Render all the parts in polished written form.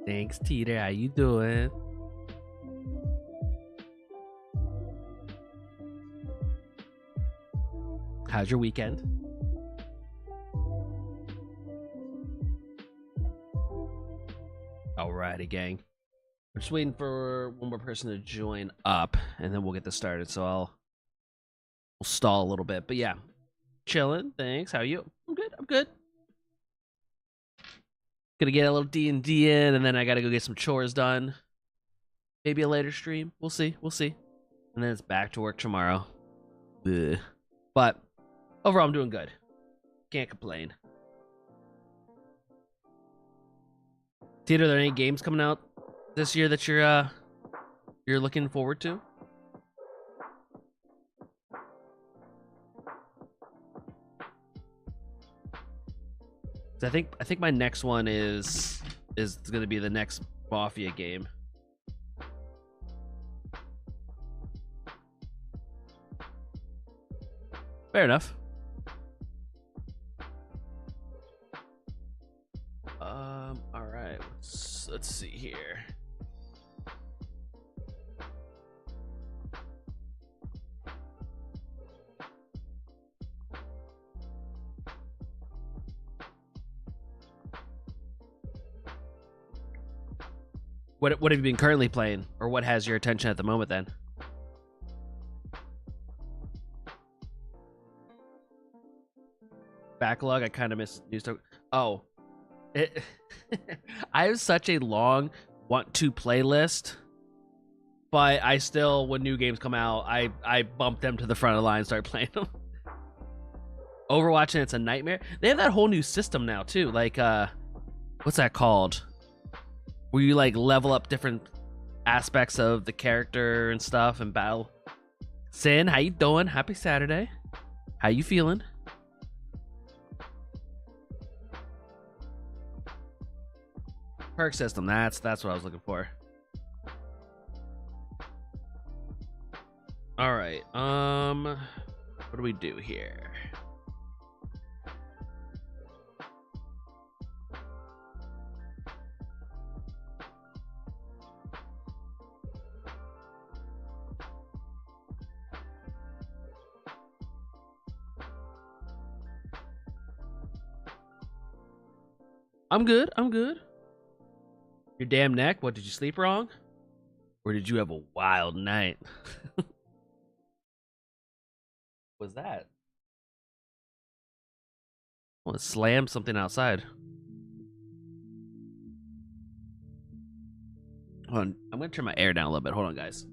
Thanks, Teeter. How you doing? How's your weekend? Alrighty, gang. I'm just waiting for one more person to join up, and then we'll get this started. So we'll stall a little bit, but yeah, chilling. Thanks. How are you? I'm good. I'm good. Gonna get a little D&D in, and then I gotta go get some chores done. Maybe a later stream. We'll see. We'll see. And then it's back to work tomorrow. Ugh. But overall, I'm doing good. Can't complain. Teeter, are there any games coming out this year that you're looking forward to? I think my next one is going to be the next Mafia game. Fair enough. All right. Let's see here. What have you been currently playing, or what has your attention at the moment then? Backlog. I kind of miss news talk. Oh, I have such a long want to play list, but I still, when new games come out, I bump them to the front of the line and start playing them. Overwatch, and it's a nightmare. They have that whole new system now too. Like, what's that called? Where you like level up different aspects of the character and stuff and battle. Sin, how you doing? Happy Saturday. How you feeling? Perk system. That's what I was looking for. All right. What do we do here? I'm good. I'm good. Your damn neck. What, did you sleep wrong? Or did you have a wild night? What was that? I want to slam something outside. Hold on. I'm going to turn my air down a little bit. Hold on, guys.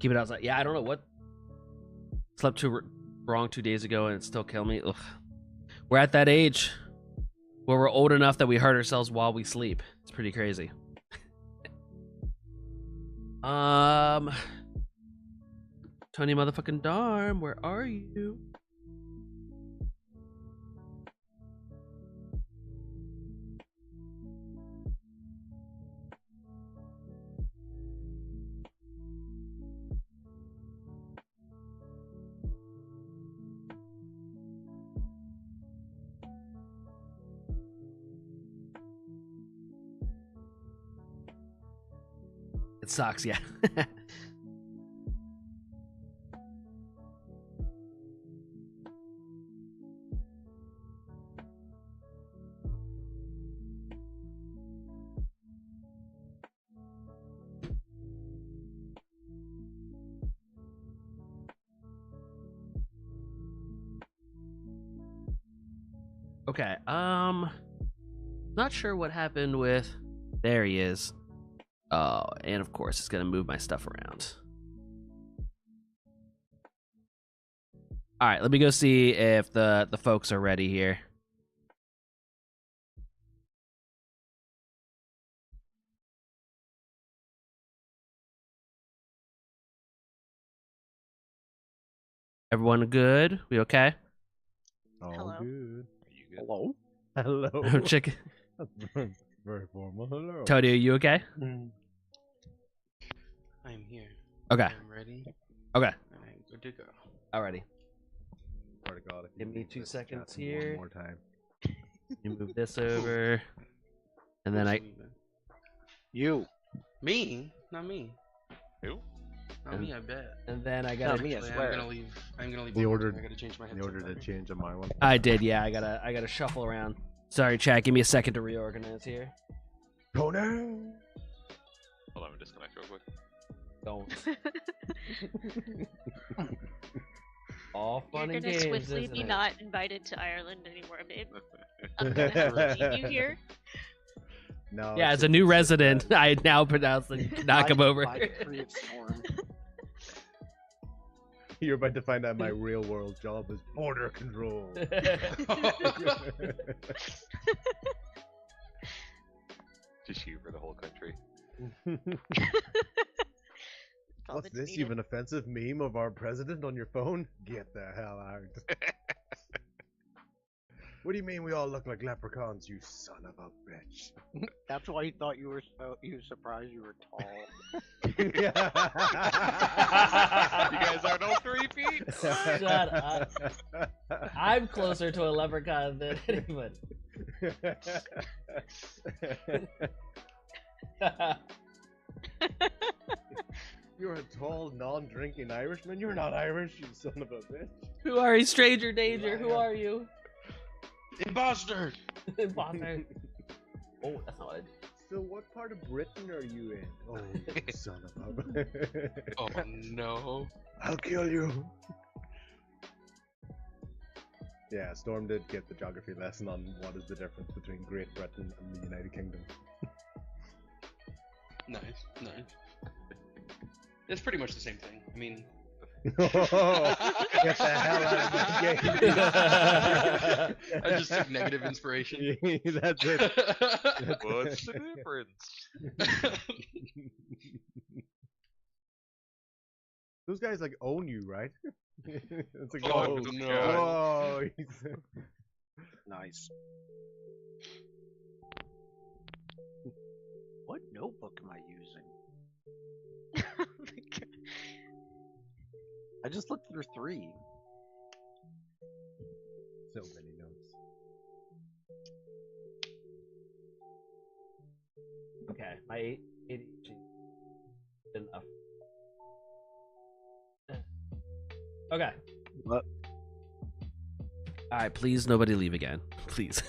Keep it outside. Yeah, I don't know what. Slept too wrong 2 days ago and it still killed me. Ugh. We're at that age where we're old enough that we hurt ourselves while we sleep. It's pretty crazy. Tony motherfucking Darm, where are you? It sucks, yeah. Okay, not sure what happened with. There he is. Oh, and of course it's gonna move my stuff around. All right, let me go see if the folks are ready here. Everyone good? We okay? All Hello. good. Are you good? Hello. Hello. Chicken. That's very formal. Hello. Toady, are you okay? I'm here. Okay. I'm ready. Okay. And I'm good to go. Alrighty. Swear to God, if you Give me leave 2 this seconds chat here. One more time. You move this over, and then Who's I. leaving? You. Me? Not me. Who? Not me, I bet. And then I Not gotta. me, I Actually, swear. I'm gonna leave. The one more order- time. I gotta change my In headset. order to battery. change on my one. I did, yeah. I gotta shuffle around. Sorry, chat. Give me a second to reorganize here. Conan. Hold on, disconnect real quick. Don't. All You're fun and gonna games, swiftly isn't be it? not invited to Ireland anymore, babe. I'm gonna leave you here. No. Yeah, as it's a new just, resident, I now pronounce that you cannot come over. By decree of storm. You're about to find out my real world job is border control. Just you for the whole country. All What's that's this? needed. You have an offensive meme of our president on your phone? Get the hell out. What do you mean we all look like leprechauns, you son of a bitch? That's why you thought you were surprised you were tall. You guys aren't all 3 feet? Shut up. I'm closer to a leprechaun than anyone. You're a tall, non-drinking Irishman? You're not Irish, you son of a bitch. Who are you, stranger danger? Who are you? Imposter! Imposter. Oh, that's not it. So what part of Britain are you in? Oh, you son of a... Oh no. I'll kill you. Yeah, Storm did get the geography lesson on what is the difference between Great Britain and the United Kingdom. Nice. It's pretty much the same thing. I mean, Get the hell out of my game. I just took negative inspiration. That's it. What's the difference? Those guys like own you, right? It's like, Oh, oh, no. whoa. Nice. What notebook am I using? Oh my God. I just looked through 3. So many notes. Okay, my ADHD is enough. Okay. What? Alright, please nobody leave again. Please.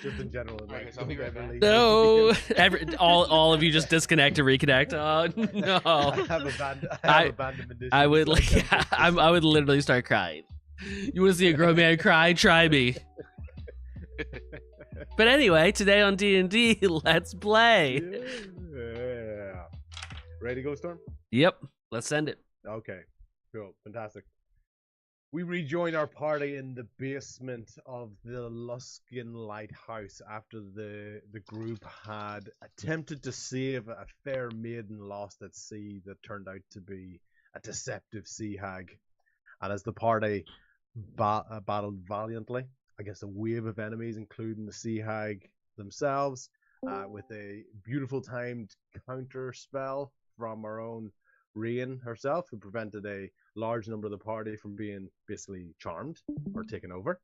Just in general. Alright, like, guys, I'll be right never back. leave. No, all of you just disconnect and reconnect. Oh I no! have abandonment issues. I would like, can't take this. I would literally start crying. You want to see a grown man cry? Try me. But anyway, today on D&D, let's play. Yeah. Ready to go, Storm? Yep, let's send it. Okay, cool, fantastic. We rejoin our party in the basement of the Luskin Lighthouse after the group had attempted to save a fair maiden lost at sea that turned out to be a deceptive sea hag. And as the party battled valiantly against a wave of enemies, including the sea hag themselves, with a beautiful timed counter spell from our own Rian herself, who prevented a large number of the party from being basically charmed or taken over,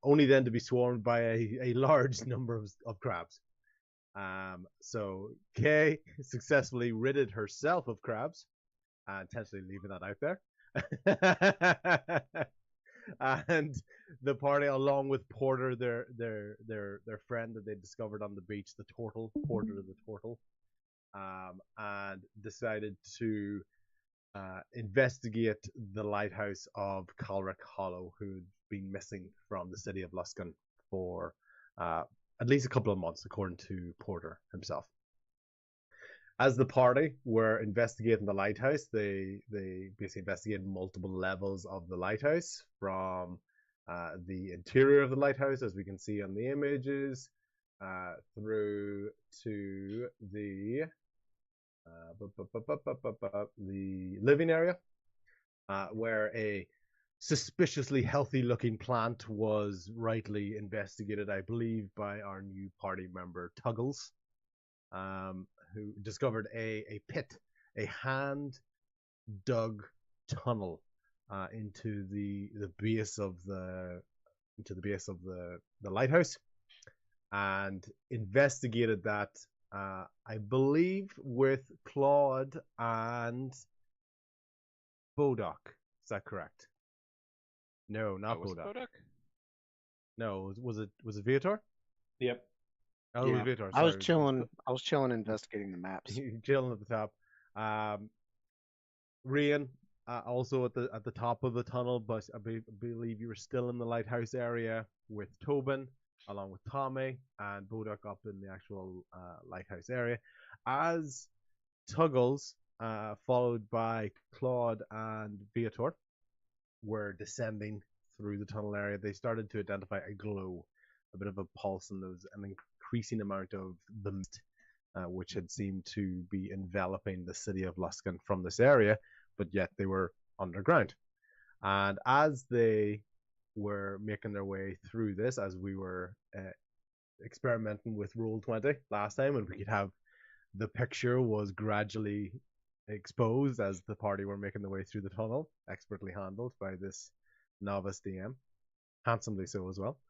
only then to be swarmed by a large number of crabs. So Kay successfully ridded herself of crabs, intentionally leaving that out there. And the party, along with Porter, their friend that they discovered on the beach, the turtle, Porter the turtle, and decided to investigate the lighthouse of Calric Hollow, who'd been missing from the city of Luskan for at least a couple of months, according to Porter himself. As the party were investigating the lighthouse, they basically investigated multiple levels of the lighthouse, from the interior of the lighthouse, as we can see on the images, through to the living area, where a suspiciously healthy-looking plant was rightly investigated, I believe, by our new party member Tuggles, who discovered a pit, a hand-dug tunnel into the base of the lighthouse, and investigated that. I believe with Claude and Bodok. Is that correct? No, not was it Bodok. Bodok? No, was it Viator? Yep. Oh, it was Yeah. Viator. I was Sorry. chilling. I was chilling, investigating the maps. Chilling at the top. Rian, also at the top of the tunnel, but I believe you were still in the lighthouse area with Tobin, along with Tommy and Bodok up in the actual lighthouse area. As Tuggles, followed by Claude and Viator, were descending through the tunnel area, they started to identify a glow, a bit of a pulse, and there was an increasing amount of the mist, which had seemed to be enveloping the city of Luskan from this area, but yet they were underground. And as they were making their way through this, as we were experimenting with Roll20 last time, and we could have the picture was gradually exposed as the party were making their way through the tunnel, expertly handled by this novice DM, handsomely so as well.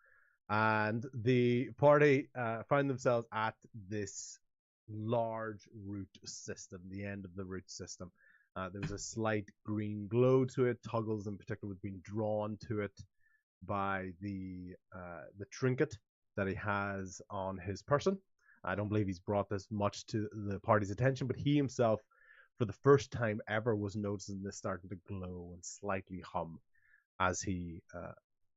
And the party found themselves at this large root system, the end of the root system. There was a slight green glow to it. Tuggles in particular was being drawn to it by the trinket that he has on his person. I don't believe he's brought this much to the party's attention, but he himself, for the first time ever, was noticing this starting to glow and slightly hum as he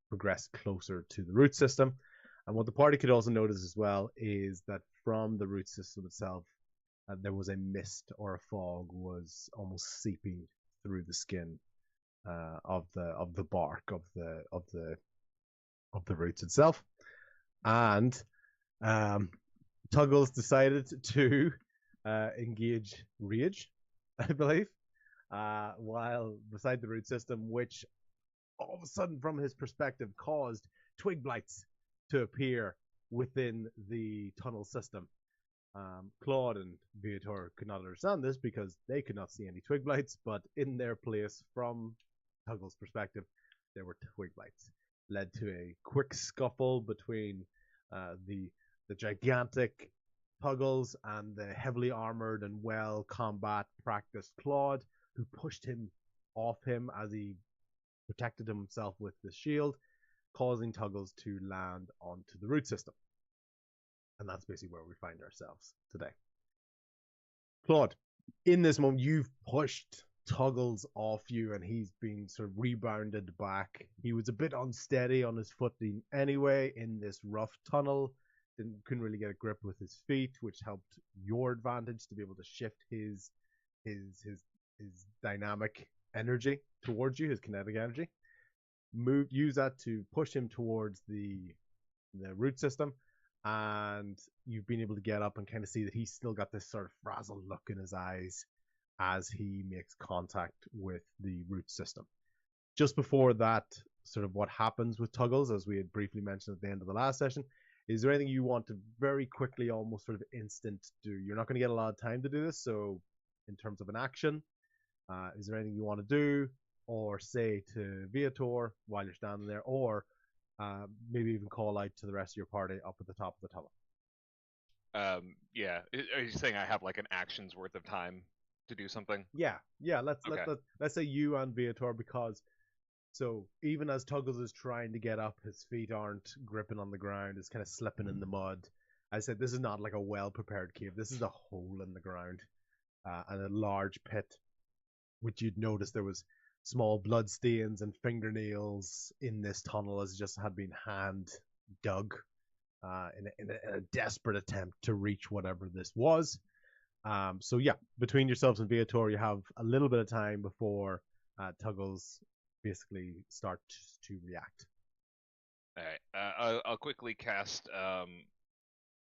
progressed closer to the root system. And what the party could also notice as well is that from the root system itself, there was a mist or a fog was almost seeping through the skin of the bark of the roots itself. And Tuggles decided to engage Rage, I believe, while beside the root system, which all of a sudden, from his perspective, caused twig blights to appear within the tunnel system. Claude and Viator could not understand this because they could not see any twig blights, but in their place, from Tuggles' perspective, there were twig blights. Led to a quick scuffle between the gigantic Tuggles and the heavily armored and well combat practiced Claude, who pushed him off him as he protected himself with the shield, causing Tuggles to land onto the root system. And that's basically where we find ourselves today. Claude, in this moment, you've pushed Tuggles off you, and he's been sort of rebounded back. He was a bit unsteady on his footing anyway in this rough tunnel. Couldn't really get a grip with his feet, which helped your advantage to be able to shift his dynamic energy towards you, his kinetic energy. Use that to push him towards the root system, and you've been able to get up and kind of see that he's still got this sort of frazzled look in his eyes as he makes contact with the root system. Just before that, sort of what happens with Tuggles, as we had briefly mentioned at the end of the last session, is there anything you want to very quickly, almost sort of instant do? You're not going to get a lot of time to do this, so in terms of an action, is there anything you want to do or say to Viator while you're standing there, or maybe even call out to the rest of your party up at the top of the tunnel? Yeah. Are you saying I have like an action's worth of time to do something? Yeah. Let's say you and Viator, because so even as Tuggles is trying to get up, his feet aren't gripping on the ground. It's kind of slipping in the mud. I said this is not like a well-prepared cave. This is a hole in the ground and a large pit, which you'd notice there was small blood stains and fingernails in this tunnel as it just had been hand dug in a desperate attempt to reach whatever this was. So yeah, between yourselves and Viator, you have a little bit of time before Tuggles basically start to react. All right. I'll quickly cast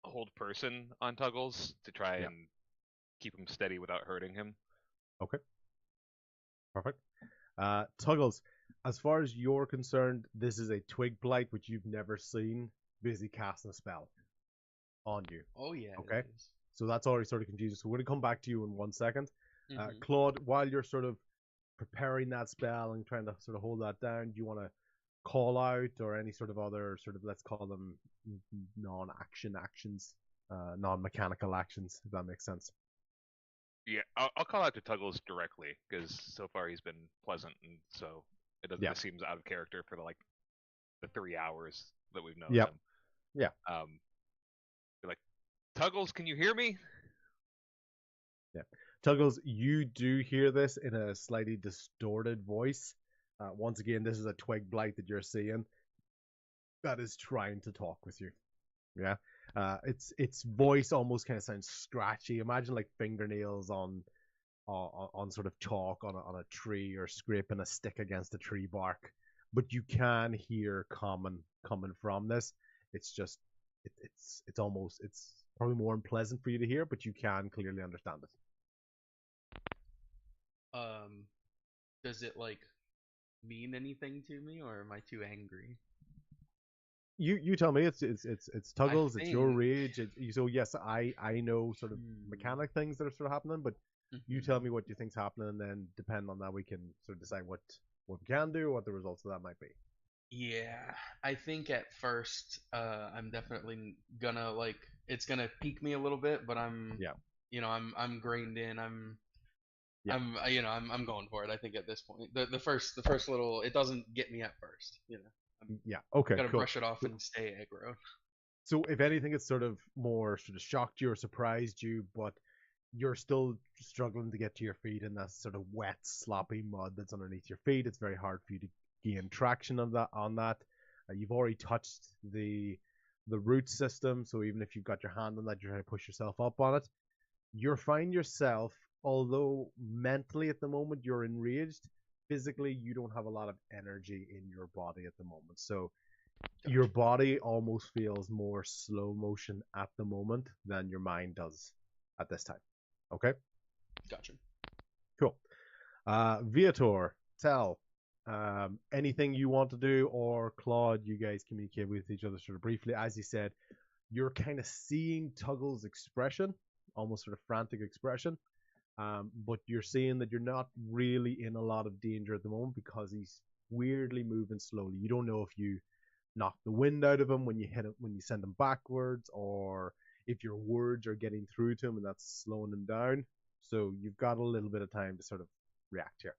Hold Person on Tuggles to try and keep him steady without hurting him. Okay. Perfect. Tuggles, As far as you're concerned, this is a twig blight which you've never seen busy casting a spell on you. Oh yeah. Okay. It is. So that's already sort of confusing. So we're going to come back to you in 1 second. Mhm. Claude, while you're sort of preparing that spell and trying to sort of hold that down, do you want to call out or any sort of other sort of, let's call them non-action actions, non-mechanical actions, if that makes sense? Yeah, I'll call out to Tuggles directly because so far he's been pleasant, and so it doesn't Yeah. it seems out of character for the 3 hours that we've known Yep. him. Yeah. Be like, Tuggles, can you hear me? Tuggles, you do hear this in a slightly distorted voice. Once again, this is a twig blight that you're seeing that is trying to talk with you. Yeah. Its voice almost kind of sounds scratchy. Imagine like fingernails on sort of chalk on a tree, or scraping a stick against a tree bark. But you can hear coming from this. It's just it's almost, it's probably more unpleasant for you to hear, but you can clearly understand it. Does it like mean anything to me, or am I too angry? You tell me. It's Tuggles. It's your think- rage. So yes, I know sort of Hmm. mechanic things that are sort of happening, but you Mhm. tell me what you think's happening, and then depending on that, we can sort of decide what we can do, what the results of that might be. Yeah, I think at first, I'm definitely gonna like it's gonna pique me a little bit, but Yeah. I'm grained in. Yeah. I'm going for it. I think at this point, the first little, it doesn't get me at first. Yeah. Okay. Gotta Cool. brush it off and stay aggro. So if anything, it's sort of more sort of shocked you or surprised you, but you're still struggling to get to your feet in that sort of wet, sloppy mud that's underneath your feet. It's very hard for you to gain traction on that. You've already touched the root system, so even if you've got your hand on that, you're trying to push yourself up on it. You're finding yourself, although mentally at the moment you're enraged, physically you don't have a lot of energy in your body at the moment. So your body almost feels more slow motion at the moment than your mind does at this time. Okay? Gotcha. Cool. Viator, Tell, anything you want to do, or Claude, you guys communicate with each other sort of briefly. As you said, you're kind of seeing Tuggle's expression, almost sort of frantic expression, but you're seeing that you're not really in a lot of danger at the moment because he's weirdly moving slowly. You don't know if you knock the wind out of him when you hit him, when you send him backwards, or if your words are getting through to him and that's slowing him down. So you've got a little bit of time to sort of react here.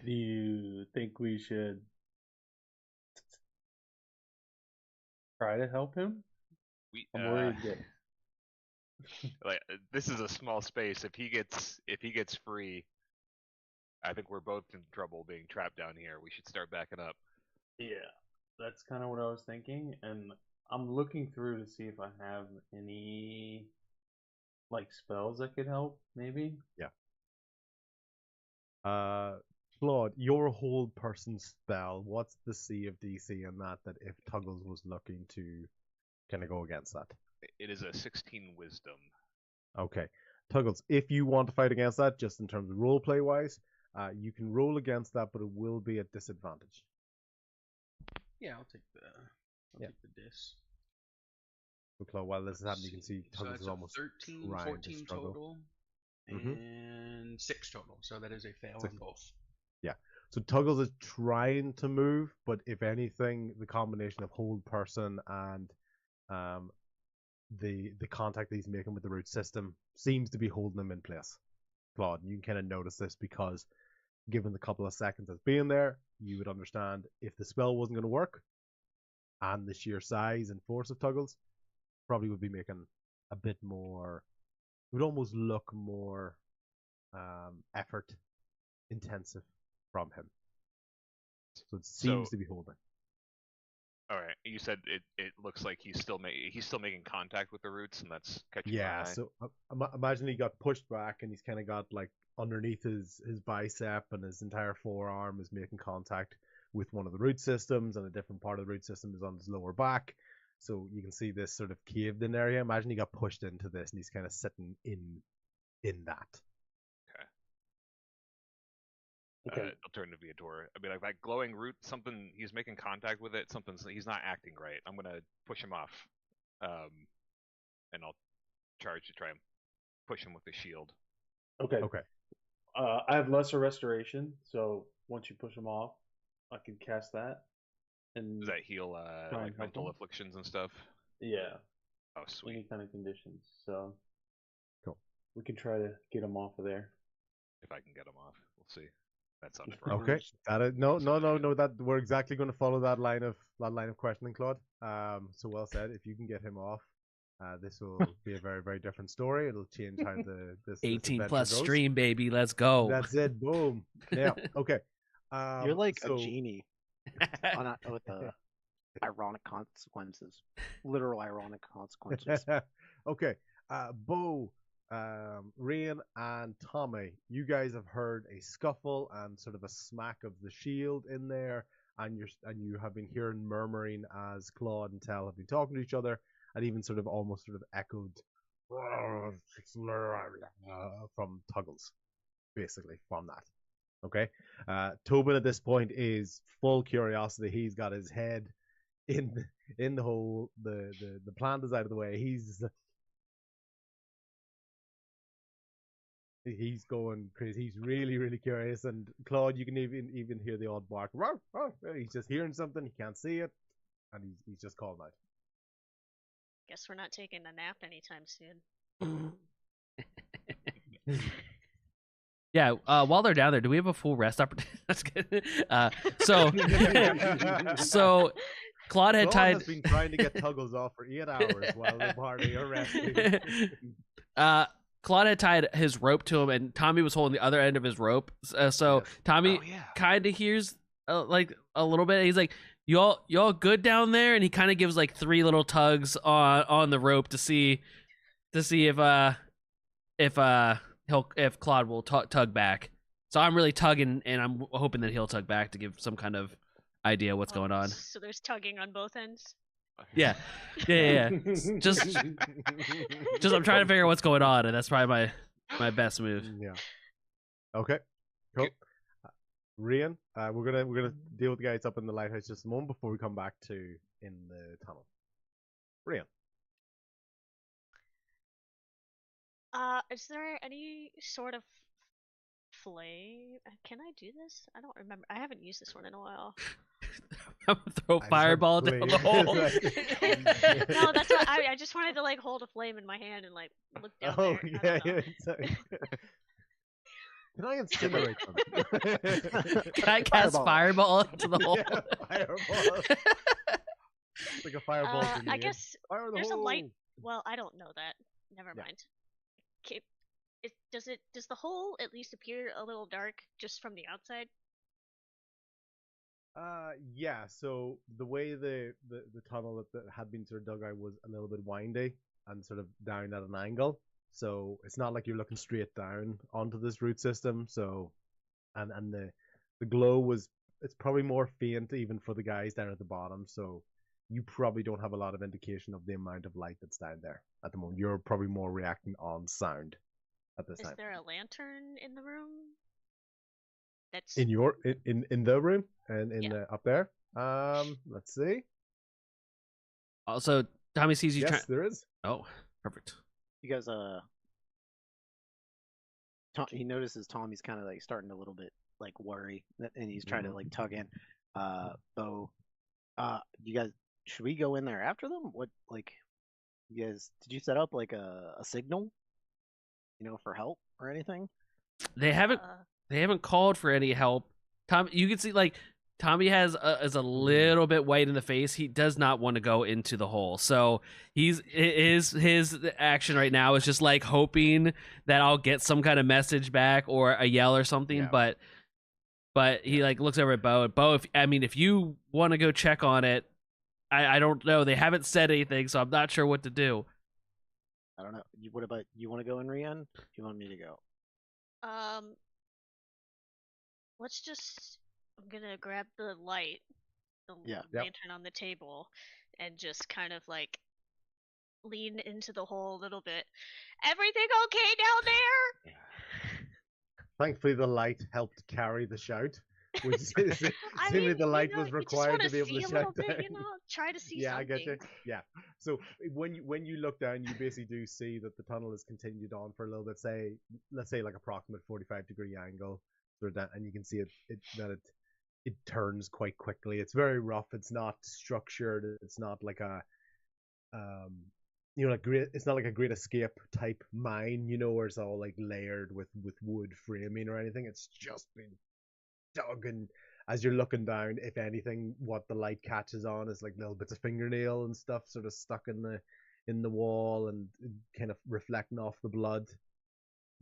Do you think we should try to help him? I'm worried that This is a small space. If he gets free, I think we're both in trouble being trapped down here. We should start backing up. yeah, that's kind of what I was thinking, and I'm looking through to see if I have any like spells that could help, maybe. Claude, your hold person spell, what's the C of DC in that if Tuggles was looking to kind of go against that? It is a 16 wisdom. Okay. Tuggles, if you want to fight against that, just in terms of roleplay wise, you can roll against that, but it will be at disadvantage. Yeah, I'll take the dis. So, Claude, while this is happening, you can see So Tuggles that's is a almost 13, trying 14 to struggle. total, Mhm. and 6 total. So that is a fail Six. on both. So Tuggles is trying to move, but if anything, the combination of hold person and the contact that he's making with the root system seems to be holding him in place. Claude, you can kind of notice this because given the couple of seconds as being there, you would understand if the spell wasn't going to work, and the sheer size and force of Tuggles probably would be making a bit more, would almost look more effort intensive from him. So it seems to be holding. All right. You said it looks like he's still making contact with the roots, and that's catching my Yeah, eye. so imagine he got pushed back and he's kind of got like underneath his bicep, and his entire forearm is making contact with one of the root systems, and a different part of the root system is on his lower back. So you can see this sort of caved in area. Imagine he got pushed into this and he's kind of sitting in in that. Okay. I'll turn to Viator. I mean, like that glowing root, something he's making contact with it. He's not acting right. I'm gonna push him off, and I'll charge to try and push him with the shield. Okay. Okay. I have lesser restoration, so once you him off, I can cast that. And Does that heal Try and like help mental him? afflictions and stuff? yeah, Oh, sweet. any kind of conditions. So Cool. we can try to get him off of there. If I can get him off, we'll see. That sounds Just rough. Okay. That is, no. That we're exactly going to follow that line of questioning, Claude. So well said. If you can get him off, this will be a very, very different story. It'll change how this 18 adventure plus goes. stream, baby. Let's go. That's it. Boom. Yeah. Okay. You're like so, a genie with the ironic consequences, literal ironic consequences. Okay. Bo, Rian, and Tommy, you guys have heard a scuffle and sort of a smack of the shield in there, and you have been hearing murmuring as Claude and Tell have been talking to each other, and even sort of almost sort of echoed from Tuggles, basically from that. Okay. Tobin at this point is full curiosity. He's got his head in the hole. The plant is out of the way. He's going crazy. He's really, really curious. And Claude, you can even hear the odd bark. Rawr, rawr. He's just hearing something. He can't see it, and he's just calling out. Guess we're not taking a nap anytime soon. Yeah, while they're down there, do we have a full rest opportunity? That's good. So Claude had Claude tied. has been trying to get Tuggles off for 8 hours while the party are resting. Claude had tied his rope to him, and Tommy was holding the other end of his rope. So Yes. Tommy Oh, yeah. kind of hears like a little bit. He's like, "Y'all good down there?" And he kind of gives like 3 little tugs on the rope to see if Claude will tug back. So I'm really tugging, and I'm hoping that he'll tug back to give some kind of idea what's going on. So there's tugging on both ends. Yeah. Just I'm trying to figure out what's going on, and that's probably my best move. Yeah. Okay. Cool. Rian, we're gonna deal with the guys up in the lighthouse just a moment before we come back to in the tunnel. Rian. Is there any sort of flame? Can I do this? I don't remember. I haven't used this one in a while. I'm gonna throw a fireball down the hole. No, that's what I just wanted to like hold a flame in my hand and like look down Oh there. yeah. Can I incinerate them? Can I cast fireball into the hole? Yeah, fireball. It's like a fireball. I grenade. guess Fire the there's a light. hole. Well, I don't know that. Never Yeah. mind. Okay. Does the hole at least appear a little dark just from the outside? Yeah. So the way the tunnel that had been sort of dug out was a little bit windy and sort of down at an angle. So it's not like you're looking straight down onto this root system. So, and the glow it's probably more faint even for the guys down at the bottom. So you probably don't have a lot of indication of the amount of light that's down there at the moment. You're probably more reacting on sound at this Is time. there a lantern in the room? That's In your in the room and in Yeah. the up there. Let's see. Also, Tommy sees you Yes, trying. there is. Oh, perfect. You guys, he notices Tommy's kind of like starting to a little bit like worry, and he's trying to like tug in. Bo, you guys, should we go in there after them? What, like, you guys, did you set up like a signal, for help or anything? They haven't called for any help. Tom, you can see like Tommy is a little bit white in the face. He does not want to go into the hole. So his action right now is just like hoping that I'll get some kind of message back or a yell or something. Yeah. But he like looks over at Bo. And Bo, if you want to go check on it, I don't know. They haven't said anything, so I'm not sure what to do. I don't know. What about you? Want to go in, Rian? Do you want me to go? Let's just. I'm gonna grab the light, the Yeah. Yep. lantern on the table, and just kind of like lean into the hole a little bit. Everything okay down there? Thankfully, the light helped carry the shout, which is I seemingly mean, the light you know, was you just required want to be able see to a little shout bit, down. you know, try to see Yeah, something. I get you. Yeah. So when you look down, you basically do see that the tunnel has continued on for a little bit. Let's say like approximate 45-degree angle, sort of down, and you can see it turns quite quickly. It's very rough. It's not structured. It's not like a like great. It's not like a Great Escape type mine, where it's all like layered with wood framing or anything. It's just been dug, and as you're looking down, if anything, what the light catches on is like little bits of fingernail and stuff sort of stuck in the wall and kind of reflecting off the blood.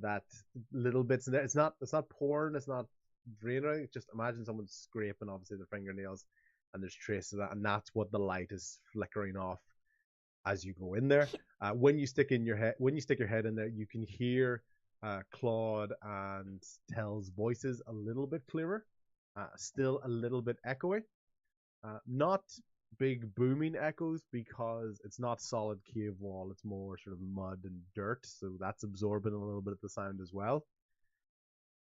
That little bits in there. It's not pouring. It's not draining. Just imagine someone scraping obviously their fingernails, and there's traces of that, and that's what the light is flickering off as you go in there. When you stick your head in there, you can hear Claude and Tell's voices a little bit clearer, still a little bit echoey. Not big booming echoes because it's not solid cave wall, it's more sort of mud and dirt, so that's absorbing a little bit of the sound as well.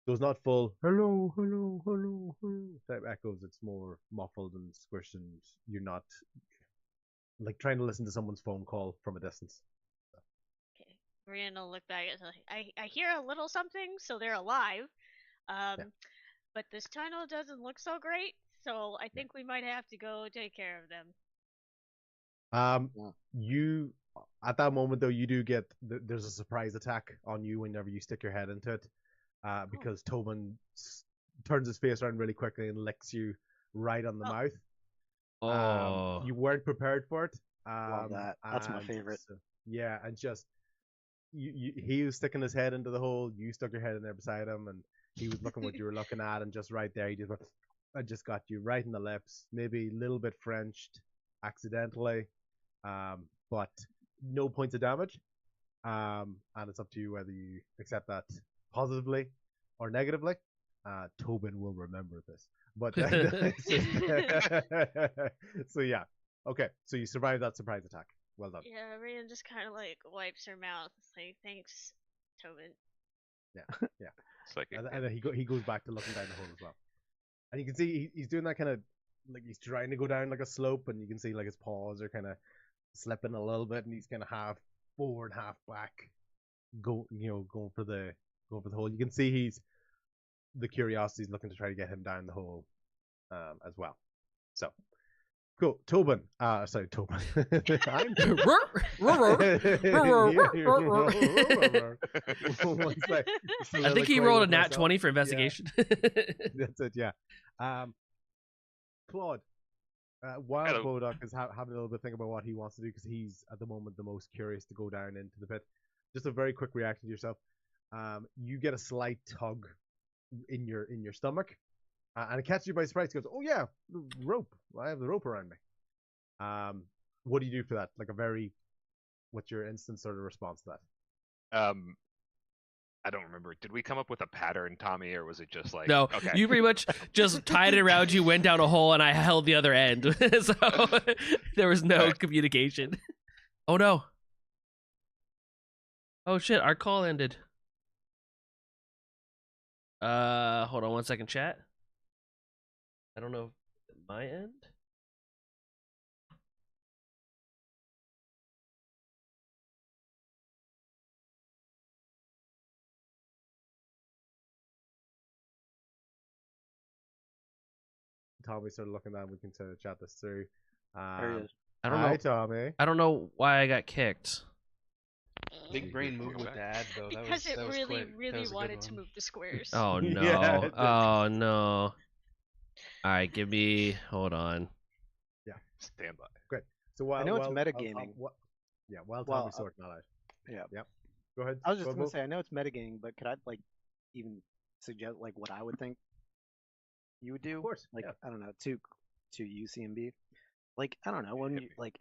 So it's not full hello, hello, hello, hello type echoes, it's more muffled and squished, and you're not like trying to listen to someone's phone call from a distance. Okay. Brianna will look back and say, I hear a little something, so they're alive. But this tunnel doesn't look so great, so I think we might have to go take care of them. You at that moment though, you do get there's a surprise attack on you whenever you stick your head into it, because Tobin turns his face around really quickly and licks you right on the mouth. Oh. You weren't prepared for it. Love that. That's my favorite. So, yeah, and just he was sticking his head into the hole. You stuck your head in there beside him, and he was looking what you were looking at, and just right there, he just went, I just got you right in the lips, maybe a little bit Frenched accidentally, but no points of damage. And it's up to you whether you accept that positively or negatively. Tobin will remember this. But so yeah, okay. So you survived that surprise attack. Well done. Yeah, Brianna just kind of like wipes her mouth. It's like, thanks, Tobin. Yeah. Psychic. And then he goes back to looking down the hole as well. And you can see he's doing that kind of like he's trying to go down like a slope, and you can see like his paws are kind of slipping a little bit, and he's kind of half forward, half back, going for the hole. You can see the curiosity's looking to try to get him down the hole as well. So cool. Tobin. Sorry, Tobin. I'm I think he rolled a nat 20 for investigation. Yeah. That's it, yeah. Claude, while Bodok is having a little bit of think about what he wants to do, because he's at the moment the most curious to go down into the pit. Just a very quick reaction to yourself. You get a slight tug in your stomach, and it catches you by surprise. He goes, "Oh yeah, the rope! I have the rope around me." What do you do for that? Like what's your instant sort of response to that? I don't remember. Did we come up with a pattern, Tommy, or was it just like no? Okay. You pretty much just tied it around you, went down a hole, and I held the other end, so there was no communication. Oh no! Oh shit! Our call ended. Hold on 1 second, chat. I don't know if my end. Tommy started looking at. We can sort of chat this through. There he is. I don't know. Hi, Tommy. I don't know why I got kicked. Big brain move with the ad though. Because that was really quick. That really was a good wanted to one. move the squares. Oh no! Yeah. Oh no! All right, hold on. Stand by. Great. So while I know it's while- metagaming. While Well, Tommy's sorting that out. Yeah. Yep. Go ahead. I was just Go gonna ahead, say, I know it's metagaming, but could I like even suggest like what I would think you would do? Of course. Like Yeah. I don't know, to UCMB. Like I don't know when you like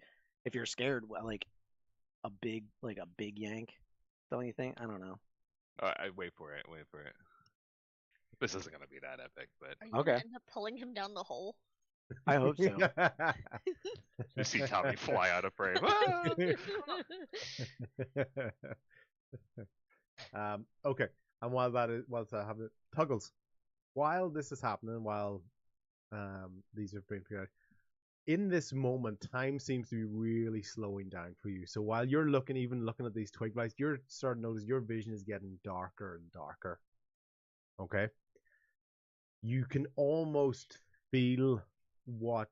if you're scared, like a big yank. Don't you think? I don't know. I wait for it. This isn't gonna be that epic, but Are you Okay. gonna end up pulling him down the hole? I hope so. You see Tommy fly out of frame. Ah! Okay, and while whilst I have it, Tuggles, while this is happening, while these are being figured out, in this moment, time seems to be really slowing down for you. So while you're even looking at these twig lights, you're starting to notice your vision is getting darker and darker. Okay, you can almost feel what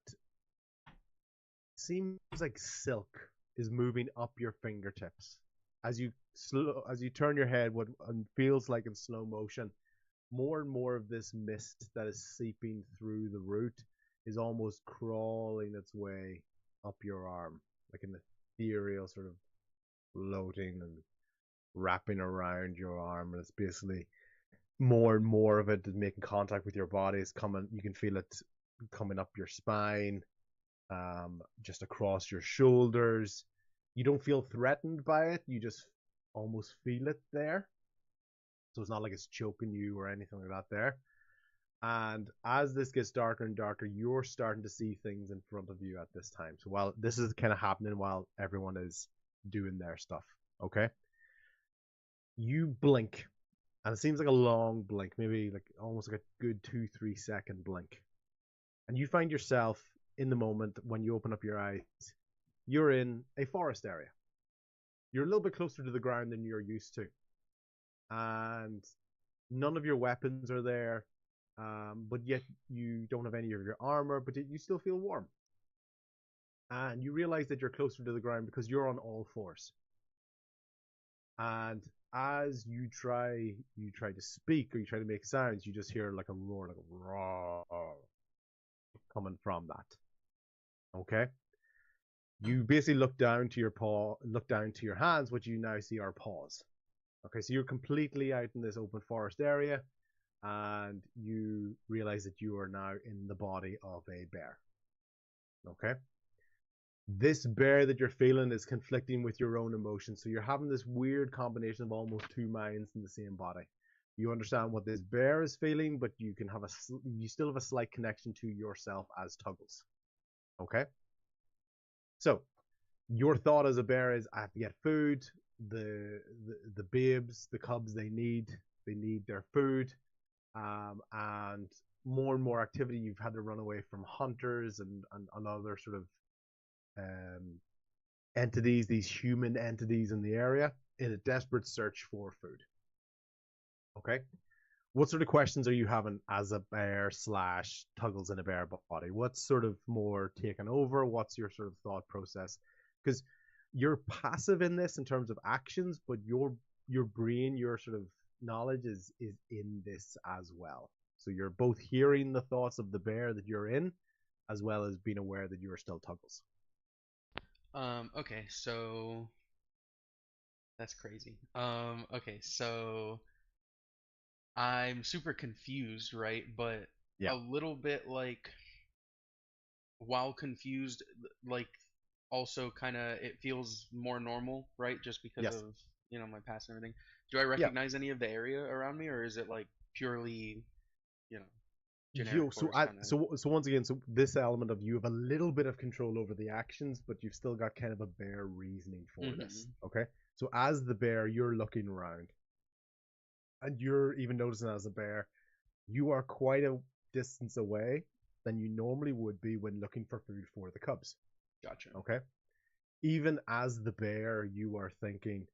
seems like silk is moving up your fingertips as you turn your head. What feels like in slow motion, more and more of this mist that is seeping through the root is almost crawling its way up your arm, like an ethereal sort of floating and wrapping around your arm. And it's basically more and more of it is making contact with your body. It's coming. You can feel it coming up your spine, just across your shoulders. You don't feel threatened by it. You just almost feel it there. So it's not like it's choking you or anything like that there. And as this gets darker and darker, you're starting to see things in front of you at this time. So while this is kind of happening while everyone is doing their stuff, okay? You blink, and it seems like a long blink, maybe like almost like a good 2-3 second blink. And you find yourself in the moment when you open up your eyes, you're in a forest area. You're a little bit closer to the ground than you're used to. And none of your weapons are there, but yet you don't have any of your armor, but you still feel warm. And you realize that you're closer to the ground because you're on all fours. And as you try to speak or you try to make sounds, you just hear like a roar, like a roar coming from that. Okay? You basically look down to your hands, what you now see are paws. Okay, so you're completely out in this open forest area, and you realize that you are now in the body of a bear. Okay? This bear that you're feeling is conflicting with your own emotions, so you're having this weird combination of almost two minds in the same body. You understand what this bear is feeling, but you still have a slight connection to yourself as Tuggles. Okay? So, your thought as a bear is, I have to get food. The babes, the cubs, they need their food, and more activity. You've had to run away from hunters and other sort of entities, these human entities in the area, in a desperate search for food. Okay, what sort of questions are you having as a bear / Tuggles in a bear body? What's sort of more taken over? What's your sort of thought process? Because you're passive in this in terms of actions, but your brain, your sort of knowledge is in this as well. So you're both hearing the thoughts of the bear that you're in, as well as being aware that you are still Tuggles. Okay, so that's crazy. Okay, so I'm super confused, right? But Yeah. a little bit like, while confused, like also kind of it feels more normal, right? Just because Yes. of my past and everything. Do I recognize any of the area around me, or is it like purely, generic forest kinda? So once again, so this element of you have a little bit of control over the actions, but you've still got kind of a bear reasoning for this. Okay, so as the bear, you're looking around, and you're even noticing as a bear, you are quite a distance away than you normally would be when looking for food for the cubs. Gotcha. Okay, even as the bear, you are thinking,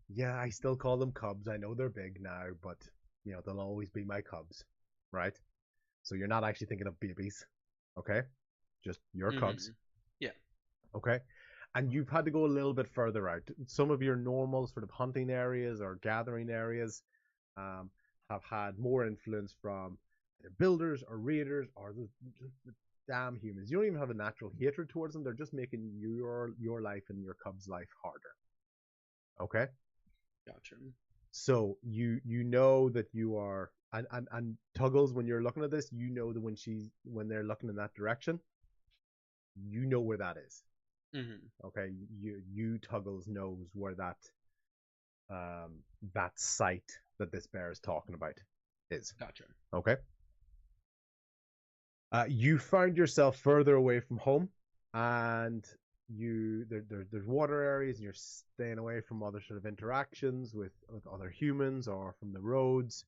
yeah, I still call them cubs. I know they're big now, but they'll always be my cubs, right? So you're not actually thinking of babies, okay? Just your cubs. Yeah. Okay? And you've had to go a little bit further out. Some of your normal sort of hunting areas or gathering areas have had more influence from either builders or raiders or the damn humans. You don't even have a natural hatred towards them. They're just making your life and your cubs' life harder. Okay? Gotcha. So you know that you are, and Tuggles, when you're looking at this, you know that when they're looking in that direction, you know where that is. Okay, you Tuggles knows where that site that this bear is talking about is. Gotcha. Okay. You found yourself further away from home, and there's water areas, and you're staying away from other sort of interactions with other humans or from the roads,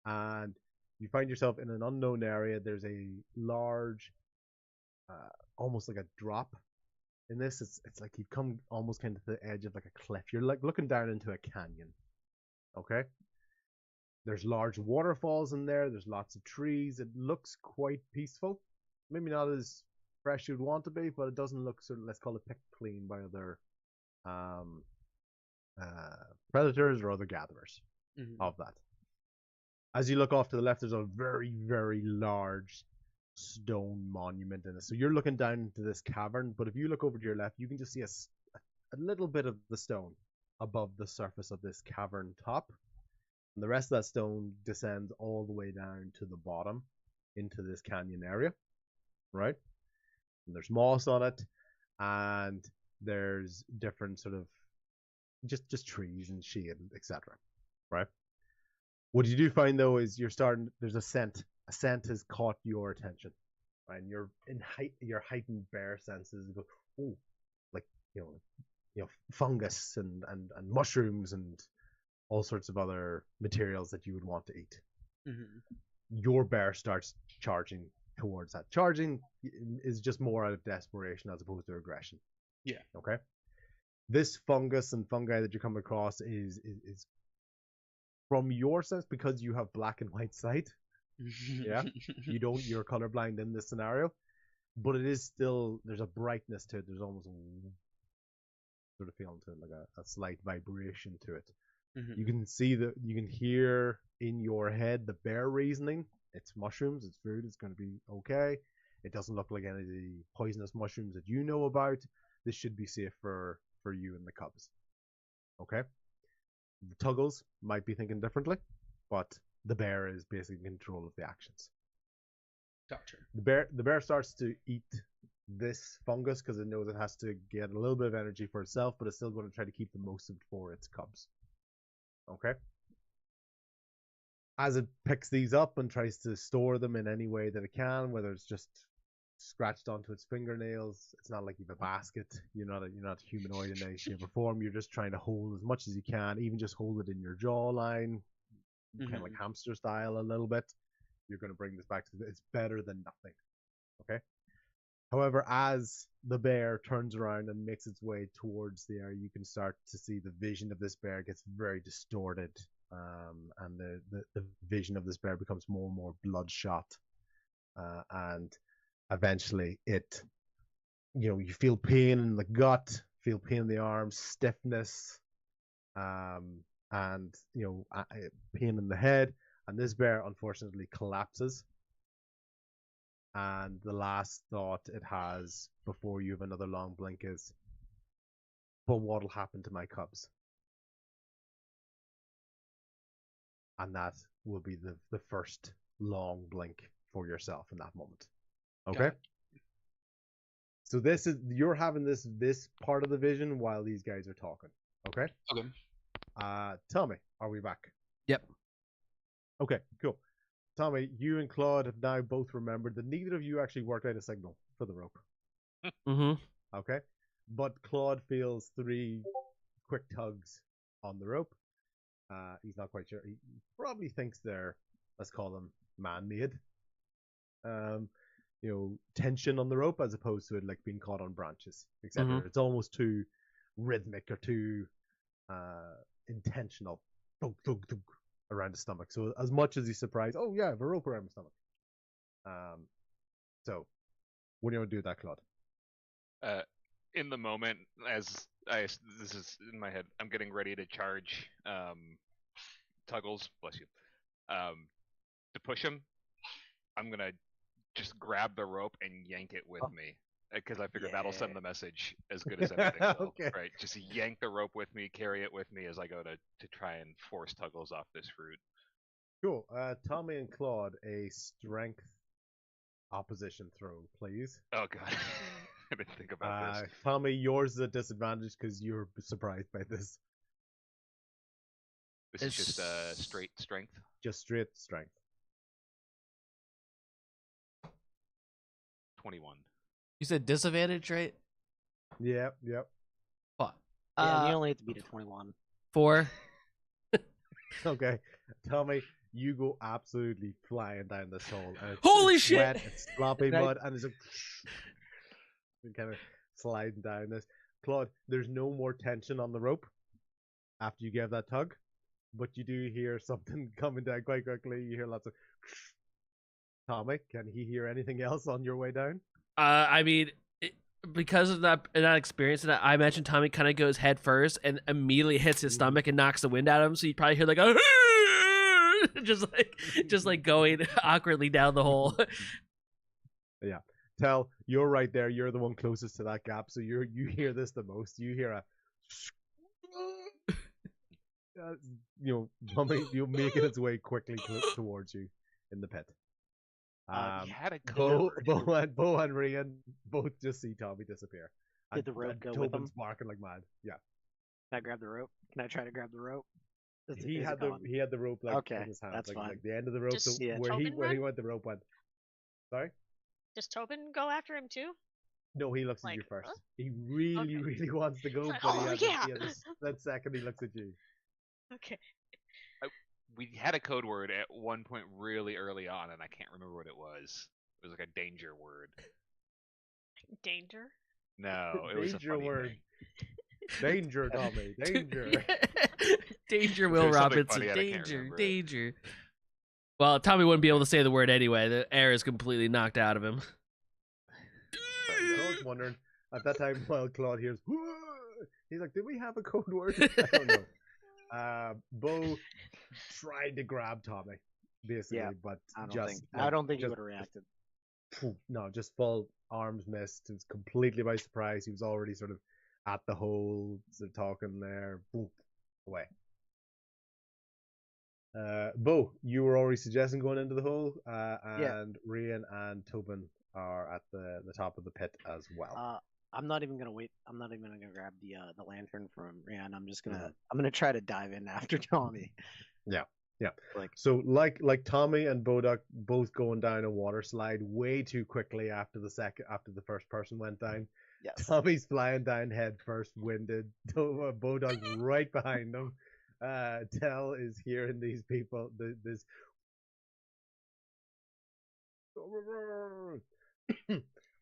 and you find yourself in an unknown area. There's a large, almost like a drop in this. It's like you've come almost kind of to the edge of like a cliff. You're like looking down into a canyon. Okay. There's large waterfalls in there. There's lots of trees. It looks quite peaceful. Maybe not as fresh you'd want to be, but it doesn't look sort of, let's call it, picked clean by other um, predators or other gatherers of that. As you look off to the left, there's a very, very large stone monument in it. So you're looking down into this cavern, but if you look over to your left, you can just see a little bit of the stone above the surface of this cavern top. And the rest of that stone descends all the way down to the bottom into this canyon area, right? And there's moss on it, and there's different sort of just trees and shade, etc. Right? What you do find though is there's a scent. A scent has caught your attention, right? And your heightened bear senses go, oh, like fungus and mushrooms and all sorts of other materials that you would want to eat. Your bear starts charging towards that. Charging is just more out of desperation as opposed to aggression. Yeah. Okay. This fungus and fungi that you come across is from your sense, because you have black and white sight. Yeah. You're colorblind in this scenario, but it is still, there's a brightness to it. There's almost a sort of feeling to it, like a slight vibration to it. You can hear in your head the bear reasoning. It's mushrooms, it's food, it's going to be okay. It doesn't look like any of the poisonous mushrooms that you know about. This should be safe for you and the cubs. Okay? The Tuggles might be thinking differently, but the bear is basically in control of the actions. Gotcha. The bear starts to eat this fungus because it knows it has to get a little bit of energy for itself, but it's still going to try to keep the most of it for its cubs. Okay? As it picks these up and tries to store them in any way that it can, whether it's just scratched onto its fingernails, it's not like you have a basket. You're not humanoid in any shape or form. You're just trying to hold as much as you can, even just hold it in your jawline, kind of like hamster style a little bit. You're going to bring this back to it's better than nothing. Okay? However, as the bear turns around and makes its way towards the area, you can start to see the vision of this bear gets very distorted, and the vision of this bear becomes more and more bloodshot, and eventually you feel pain in the gut, feel pain in the arms, stiffness, and pain in the head, and this bear unfortunately collapses. And the last thought it has before you have another long blink is, but what'll happen to my cubs? And that will be the first long blink for yourself in that moment. Okay? So you're having this part of the vision while these guys are talking. Okay? Okay. Tell me, are we back? Yep. Okay, cool. Tommy, you and Claude have now both remembered that neither of you actually worked out a signal for the rope. Okay? But Claude feels 3 quick tugs on the rope. He's not quite sure. He probably thinks they're, let's call them, man-made. Tension on the rope as opposed to it like being caught on branches, etc. It's almost too rhythmic or too intentional. Thug, thug, thug, around the stomach. So as much as he's surprised, oh yeah, I have a rope around my stomach. So what do you want to do with that, Claude? In the moment, this is in my head, I'm getting ready to charge Tuggles, bless you. To push him, I'm gonna just grab the rope and yank it with me, because I figure that'll send the message as good as anything will. Okay. Right? Just yank the rope with me, carry it with me as I go to try and force Tuggles off this route. Cool. Tommy and Claude, a strength opposition throw, please. Oh god. I didn't think about this. Tommy, yours is a disadvantage because you're surprised by this. This is just straight strength. Just straight strength. 21. You said disadvantage, right? Yep, yep. Fuck. Yeah, and you only have to beat a 21. 4. Okay, Tommy, you go absolutely flying down this hole. And Holy it's shit! wet, it's sloppy Right. mud, and it's like kind of sliding down this. Claude, there's no more tension on the rope after you give that tug, but you do hear something coming down quite quickly. You hear lots of. Tommy, can he hear anything else on your way down? I mean, because of that experience, and I imagine Tommy kind of goes head first and immediately hits his stomach and knocks the wind out of him. So you probably hear like a just like going awkwardly down the hole. Yeah. Tell, you're right there. You're the one closest to that gap, so you hear this the most. You hear a Tommy, making its way quickly towards you in the pit. He had a code word. Bo and Rian both just see Tommy disappear. Did the rope go with Tobin's him? barking like mad. Yeah. Can I grab the rope? Can I try to grab the rope? He had the rope like Okay, in his hand, that's like, fine. like the end of the rope. Just So yeah. where he Tobin went, the rope went. Sorry. Does Tobin go after him too? No, he looks at Like, you first. huh? He really, Okay. really wants to go, Like, but oh, he has yeah. that second he looks at you. Okay. We had a code word at one point really early on, and I can't remember what it was. It was like a danger word. Danger. No, it was a Danger funny word. thing. Danger, Tommy. Danger. Danger, Will There's something Robinson. funny, and I can't Danger, remember it. danger. Well, Tommy wouldn't be able to say the word anyway. The air is completely knocked out of him. Claude's wondering at that time while Claude hears, he's like, "Did we have a code word?" I don't know. Bo tried to grab Tommy, basically, Yeah, but I don't just think I don't think he just- would have reacted. No, just full arms missed. It was completely by surprise. He was already sort of at the hole, sort of talking there. Boom, away. Bo, you were already suggesting going into the hole, and Rian and Tobin are at the top of the pit as well. I'm not even gonna wait. I'm not even gonna grab the lantern from Rian. I'm just gonna try to dive in after Tommy. Yeah. Like So like Tommy and Bodok both going down a water slide way too quickly after the first person went down. yes. Tommy's flying down head first, winded. Bodog's right behind him. Tell is hearing these people. This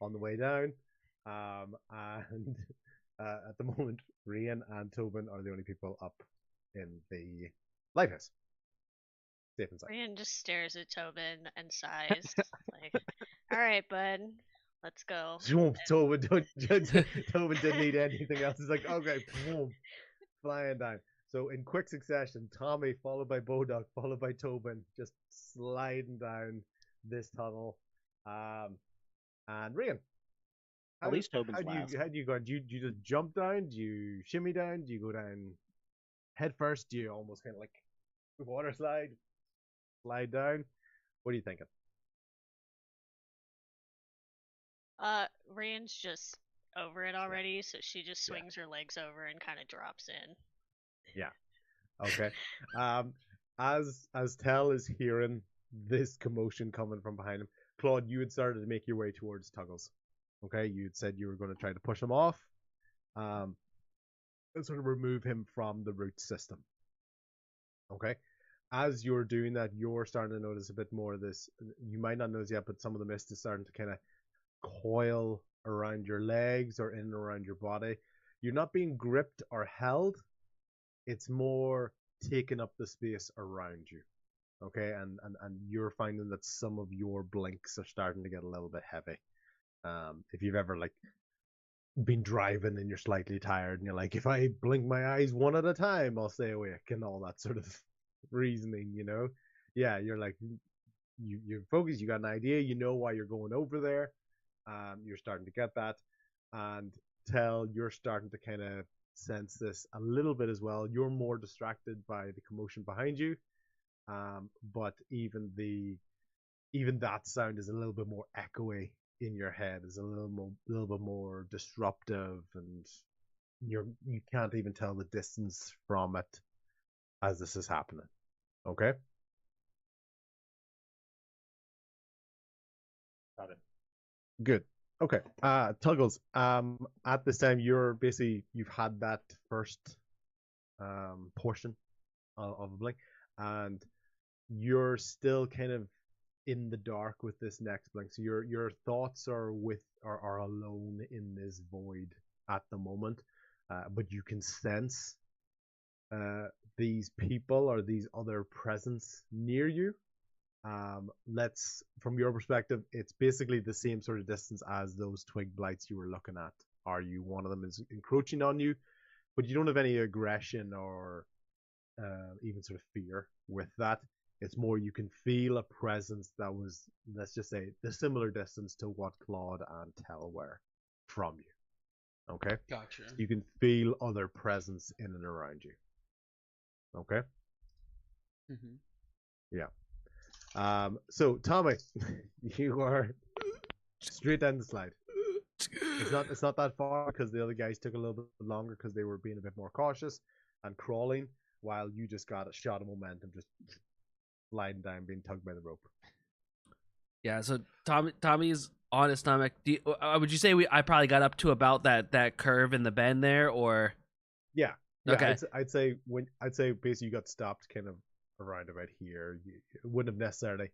on the way down. And at the moment, Rian and Tobin are the only people up in the lighthouse. Safe and sound. Brian just stares at Tobin and sighs. Like, all right, bud, let's go. Tobin didn't need anything else. He's like, okay, boom, flying down. So in quick succession, Tommy followed by Bodog, followed by Tobin, just sliding down this tunnel. And Rian, At least Tobin's last. how do you go? Do you just jump down? Do you shimmy down? Do you go down head first? Do you almost kind of like water slide down? What are you thinking? Rand's just over it already, so she just swings her legs over and kind of drops in. Yeah. Okay. As Tell is hearing this commotion coming from behind him, Claude, you had started to make your way towards Tuggles. Okay, you had said you were going to try to push him off, and sort of remove him from the root system. Okay. As you're doing that, you're starting to notice a bit more of this. You might not notice yet, but some of the mist is starting to kind of coil around your legs or in and around your body. You're not being gripped or held. It's more taking up the space around you. Okay, and you're finding that some of your blinks are starting to get a little bit heavy. If you've ever like been driving and you're slightly tired and you're like, if I blink my eyes one at a time, I'll stay awake, and all that sort of reasoning, you know? Yeah, you're like, you're focused, you got an idea, you know why you're going over there. You're starting to get that, and Tell, you're starting to kind of sense this a little bit as well. You're more distracted by the commotion behind you, but even that sound is a little bit more echoey in your head. Is a little bit more disruptive, and you can't even tell the distance from it as this is happening. Okay. Got it. Good. Okay. Tuggles. At this time, you've had that first portion of a blink, and you're still kind of in the dark with this next blink. So your thoughts are alone in this void at the moment, but you can sense these people or these other presence near you. Let's From your perspective, it's basically the same sort of distance as those twig blights you were looking at. Are you one of them is encroaching on you, but you don't have any aggression or even sort of fear with that. It's more you can feel a presence that was, let's just say, the similar distance to what Claude and Tell were from you. Okay? Gotcha. You can feel other presence in and around you. Okay? Mm-hmm. Yeah. So Tommy, you are straight down the slide. It's not that far because the other guys took a little bit longer because they were being a bit more cautious and crawling, while you just got a shot of momentum, just sliding down, being tugged by the rope. Yeah, so Tommy's on his stomach. Would you say I probably got up to about that curve in the bend there, or? Yeah. Okay. I'd say basically you got stopped kind of around about here. It wouldn't have necessarily.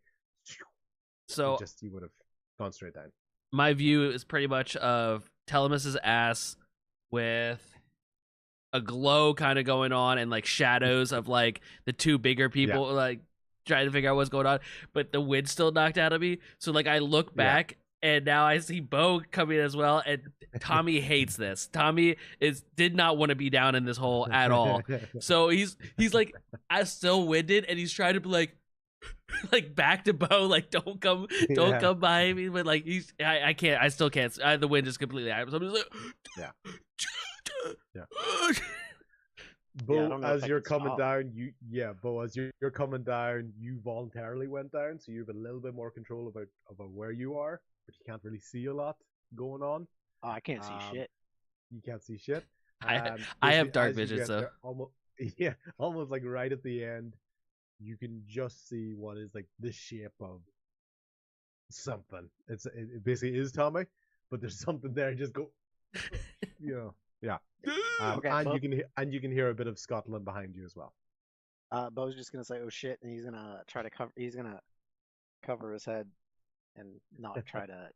So you would have gone straight down. My view is pretty much of Telemus's ass with a glow kind of going on and like shadows of like the two bigger people like trying to figure out what's going on, but the wind's still knocked out of me. So like I look back and now I see Bo coming as well, and Tommy hates this. Tommy did not want to be down in this hole at all. So he's like still winded, and he's trying to be like back to Bo, like don't come by me, but like I can't, I still can't. The wind is completely out. So I'm just like Bo, as you're coming down, Bo, as you're coming down, you voluntarily went down, so you have a little bit more control about where you are, but you can't really see a lot going on. Oh, I can't see shit. You can't see shit. I have dark vision, so almost like right at the end, you can just see what is like the shape of something. It basically is Tommy, but there's something there. Just go, yeah. Okay, and you can hear a bit of Scotland behind you as well. Bo's just gonna say, "Oh shit," and he's gonna try to cover. He's gonna cover his head and not try to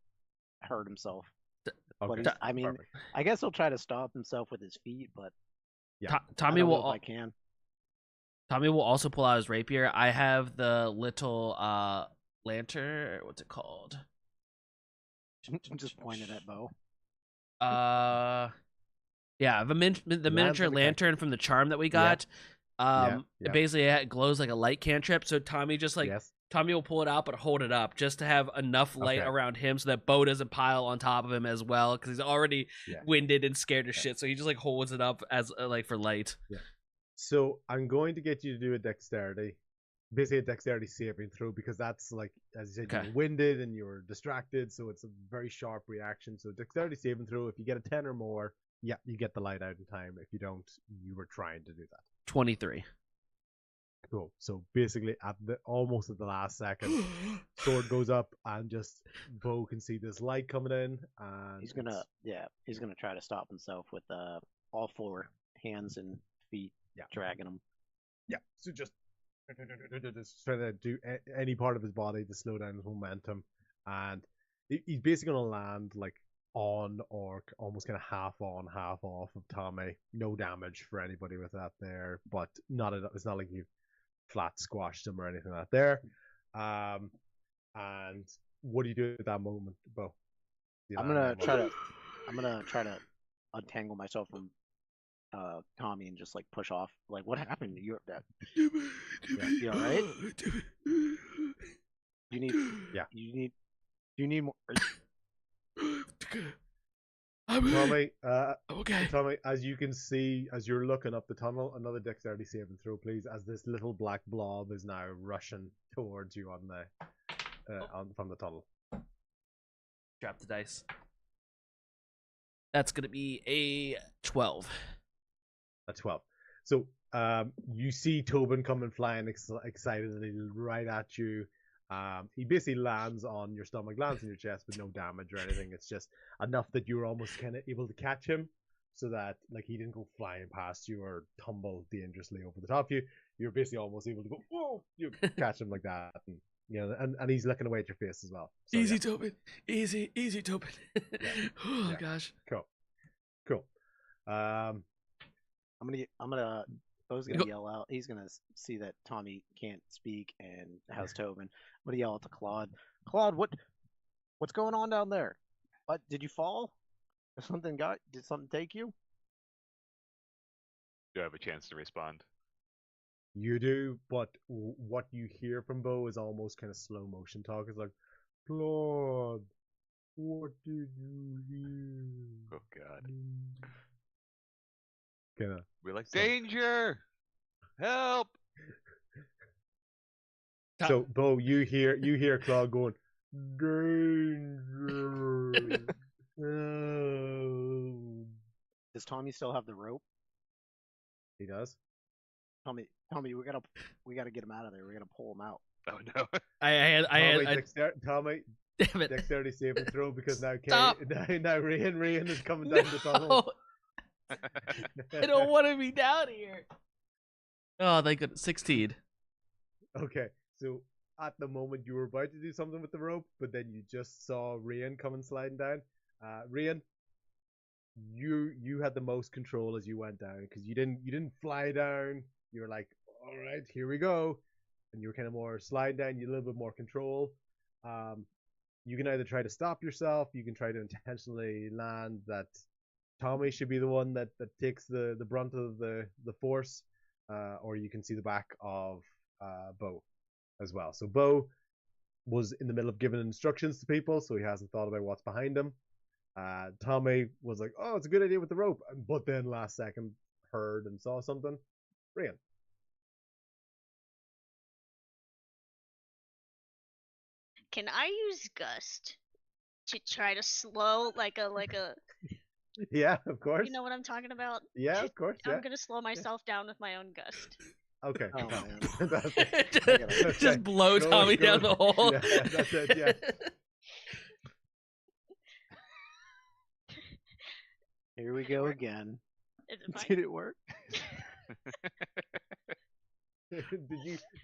hurt himself. Okay. But I mean, perfect. I guess he'll try to stop himself with his feet, but Tommy will. If I can. Tommy will also pull out his rapier. I have the little lantern. What's it called? Just pointed at Bo. Yeah, the miniature lantern from the charm that we got. It basically glows like a light cantrip. So Tommy just Tommy will pull it out, but hold it up just to have enough light around him so that Bo doesn't pile on top of him as well, because he's already winded and scared as shit. So he just like holds it up as like for light. Yeah. So I'm going to get you to do a dexterity saving throw, because that's like, as you said, you're winded and you're distracted, so it's a very sharp reaction. So dexterity saving throw, if you get a 10 or more, you get the light out in time. If you don't, you were trying to do that. 23. Cool. So basically, almost at the last second, sword goes up, and just Bo can see this light coming in, and he's gonna try to stop himself with all four hands and feet, dragging him. Yeah. So just trying to do any part of his body to slow down his momentum, and he's basically gonna land like on or almost kind of half on, half off of Tommy. No damage for anybody with that there, but it's not like you've flat squashed him or anything like that there. And what do you do at that moment, Bo? I'm gonna try to untangle myself from Tommy and just like push off. Like, what happened to you? You all right? You need more. Tommy, okay. Tommy, as you can see, as you're looking up the tunnel, another dexterity saving throw, please, as this little black blob is now rushing towards you from the tunnel. Drop the dice. That's gonna be a 12. A 12. So you see Tobin coming flying excitedly right at you, He basically lands on your stomach, lands on your chest with no damage or anything. It's just enough that you were almost kind of able to catch him, so that like he didn't go flying past you or tumble dangerously over the top of you. You're basically almost able to go, whoa, you catch him like that, and and he's looking away at your face as well. So, Easy, Tobin. Easy, Tobin. Oh Yeah. gosh. Cool. I'm gonna Bo's gonna yell out. He's gonna see that Tommy can't speak and has Tobin. I'm gonna yell out to Claude. Claude, what's going on down there? What, did you fall? Did something take you? Do I have a chance to respond? You do, but what you hear from Bo is almost kind of slow motion talk. It's like, Claude, what did you hear? Oh God. Kind of. We're like, danger! Help! So Bo, you hear Claude going, danger. Oh. Does Tommy still have the rope? He does. Tommy, we gotta get him out of there. We gotta pull him out. Oh no. I had Tommy, damn it. dexterity saving throw because now Stop. now Rian is coming down the tunnel. I don't want to be down here. Oh, they got 16. Okay, so at the moment you were about to do something with the rope, but then you just saw Rian coming sliding down. Rian, you had the most control as you went down because you didn't fly down. You were like, all right, here we go, and you were kind of more sliding down. You had a little bit more control. You can either try to stop yourself, you can try to intentionally land that Tommy should be the one that takes the brunt of the force, or you can see the back of Bo as well. So Bo was in the middle of giving instructions to people, so he hasn't thought about what's behind him. Tommy was like, oh, it's a good idea with the rope, but then last second heard and saw something. Rian. Can I use gust to try to slow like a Yeah, of course. you know what I'm talking about? Yeah, of course. Yeah. I'm gonna slow myself down with my own gust. Okay. Oh, man. Just blow Go, Tommy go. down the hole. Yeah, that's it. Yeah. Here we go again. Is it fine? Did it work? Do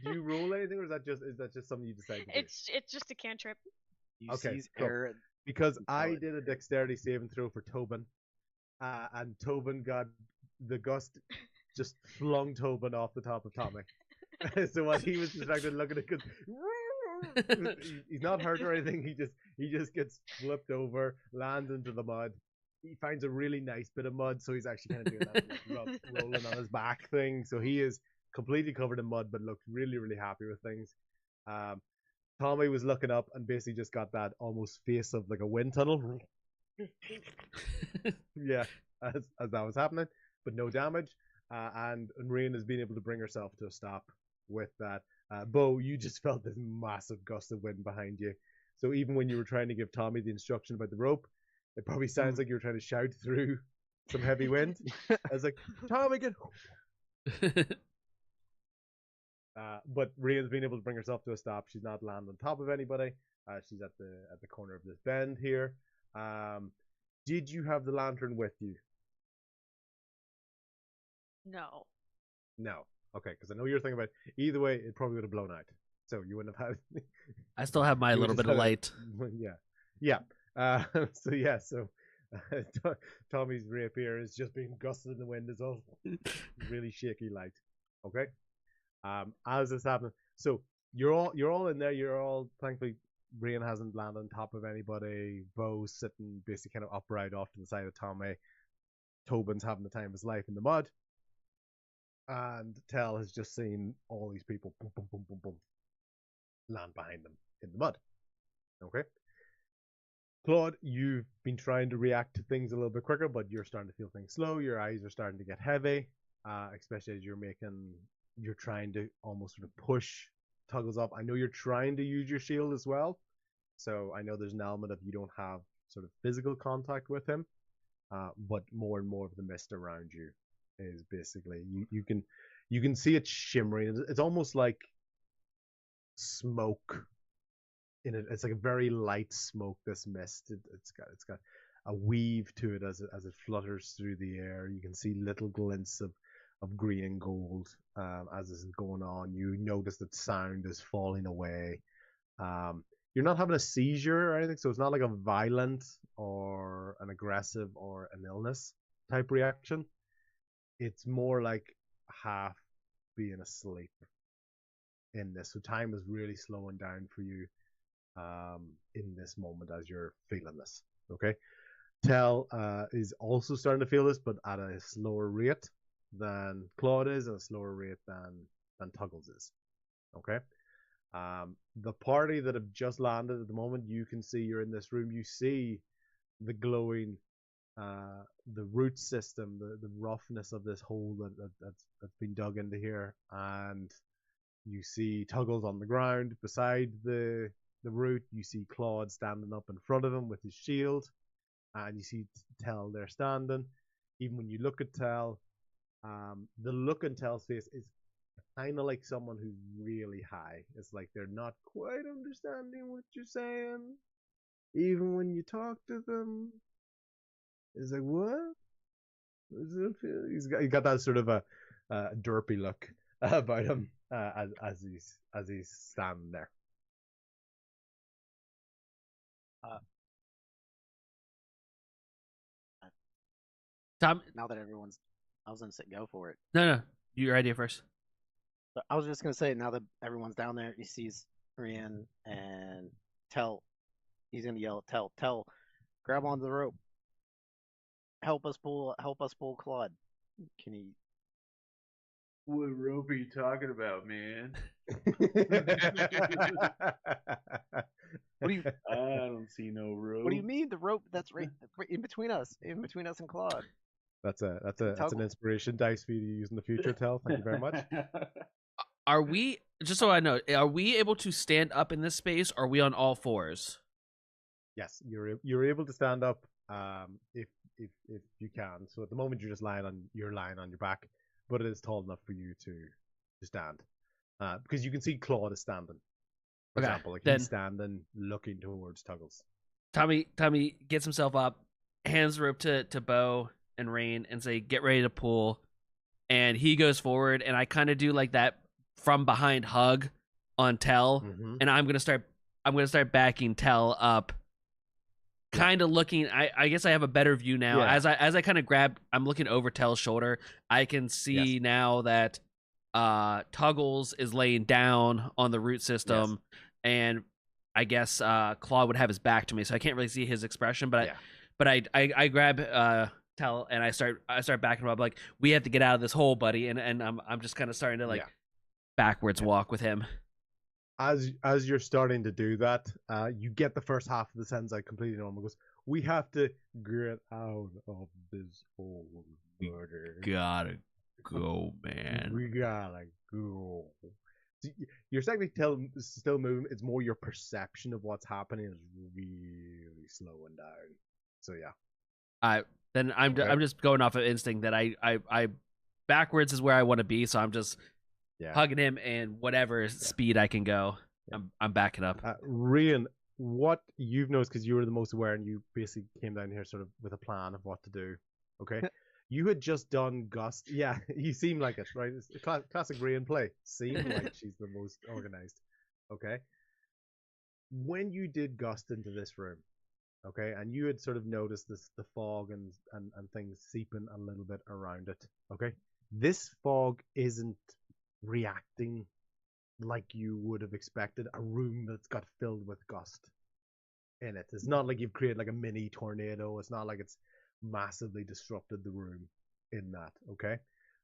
you roll anything, or is that just something you decide to do? It's just a cantrip. You Okay, seize cool. air. Because Tell I it. did a dexterity saving throw for Tobin, and Tobin got the gust, just flung Tobin off the top of Tommy. So while he was distracted looking at it, he's not hurt or anything. He just gets flipped over, lands into the mud. He finds a really nice bit of mud, so he's actually kind of doing that rolling on his back thing. So he is completely covered in mud, but looked really, really happy with things. Tommy was looking up and basically just got that almost face of like a wind tunnel. Yeah, as that was happening, but no damage. And Rian has been able to bring herself to a stop with that. Bo, you just felt this massive gust of wind behind you. So even when you were trying to give Tommy the instruction about the rope, it probably sounds like you were trying to shout through some heavy wind. I was like, Tommy, get. But Rian's been able to bring herself to a stop. She's not landing on top of anybody. She's at the corner of this bend here. Did you have the lantern with you? No. No. Okay, because I know you're thinking about either way, it probably would have blown out. So you wouldn't have had. I still have my You little just bit of had a- light. Yeah. So Tommy's rapier is just being gusted in the wind as well. Really shaky light. Okay. As this happens, so you're all in there. You're all, thankfully, Rian hasn't landed on top of anybody. Bo's sitting basically kind of upright off to the side of Tommy. Tobin's having the time of his life in the mud. And Tell has just seen all these people boom, boom, boom, boom, boom, land behind them in the mud. Okay. Claude, you've been trying to react to things a little bit quicker, but you're starting to feel things slow. Your eyes are starting to get heavy, especially as you're trying to almost sort of push Tuggles up. I know you're trying to use your shield as well, so I know there's an element of you don't have sort of physical contact with him, but more and more of the mist around you is basically you can see it shimmering. It's almost like smoke in it. It's like a very light smoke. This mist. It's got a weave to it as it flutters through the air. You can see little glints of green and gold as this is going on. You notice that sound is falling away. You're not having a seizure or anything, so it's not like a violent or an aggressive or an illness type reaction. It's more like half being asleep in this. So time is really slowing down for you in this moment as you're feeling this. Okay. Tell is also starting to feel this, but at a slower rate than Claude is, and a slower rate than Tuggles is. Okay. The party that have just landed at the moment, you can see you're in this room. You see the glowing, the root system, the roughness of this hole that's been dug into here, and you see Tuggles on the ground beside the root. You see Claude standing up in front of him with his shield, and you see Tell there standing. Even when you look at Tell, the look on Tell's face is kind of like someone who's really high. It's like they're not quite understanding what you're saying. Even when you talk to them, it's like, what? He's got that sort of a derpy look about him as he's standing there. Tom, Now that everyone's, I was gonna say go for it. no, your idea first. But I was just gonna say now that everyone's down there, he sees Brienne and Tell. He's gonna yell, Tell, grab onto the rope. Help us pull Claude. Can he? What rope are you talking about, man? What do you? I don't see no rope. What do you mean the rope that's right in between us and Claude? That's an inspiration dice for you to use in the future, Tell. Thank you very much. Are we, just so I know, are we able to stand up in this space? Or are we on all fours? Yes, you're able to stand up if you can. So at the moment you're just lying on your back, but it is tall enough for you to stand. Because you can see Claude is standing. For Okay, example, like then- he's standing looking towards Tuggles. Tommy gets himself up, hands the rope to Bo and Rain, and say, "Get ready to pull." And he goes forward, and I kind of do like that from behind hug on Tell, Mm-hmm. and I'm gonna start backing Tell up, kind of looking. I guess I have a better view now. Yeah. As I kind of grab, I'm looking over Tell's shoulder. I can see now that Tuggles is laying down on the root system, and I guess Claw would have his back to me, so I can't really see his expression. But I grab Tell and I start backing him up, like, we have to get out of this hole, buddy. And I'm just kind of starting to backwards walk with him. As you're starting to do that, you get the first half of the sentence out completely normal. Goes, we have to get out of this hole, murder. Gotta go, man. We gotta go. You're technically still moving. It's more your perception of what's happening is really slowing down. So yeah. I'm just going off of instinct that I backwards is where I want to be, so I'm just hugging him, and whatever speed I can go, I'm backing up. Rian, what you've noticed, because you were the most aware and you basically came down here sort of with a plan of what to do. Okay. You had just done Gust. Yeah, you seem like it, right? It's a classic Rian play. Seem like she's the most organized. Okay. When you did Gust into this room, okay, and you had sort of noticed the fog and things seeping a little bit around it. Okay. This fog isn't reacting like you would have expected a room that's got filled with Gust in it. It's not like you've created like a mini tornado. It's not like it's massively disrupted the room in that. Okay,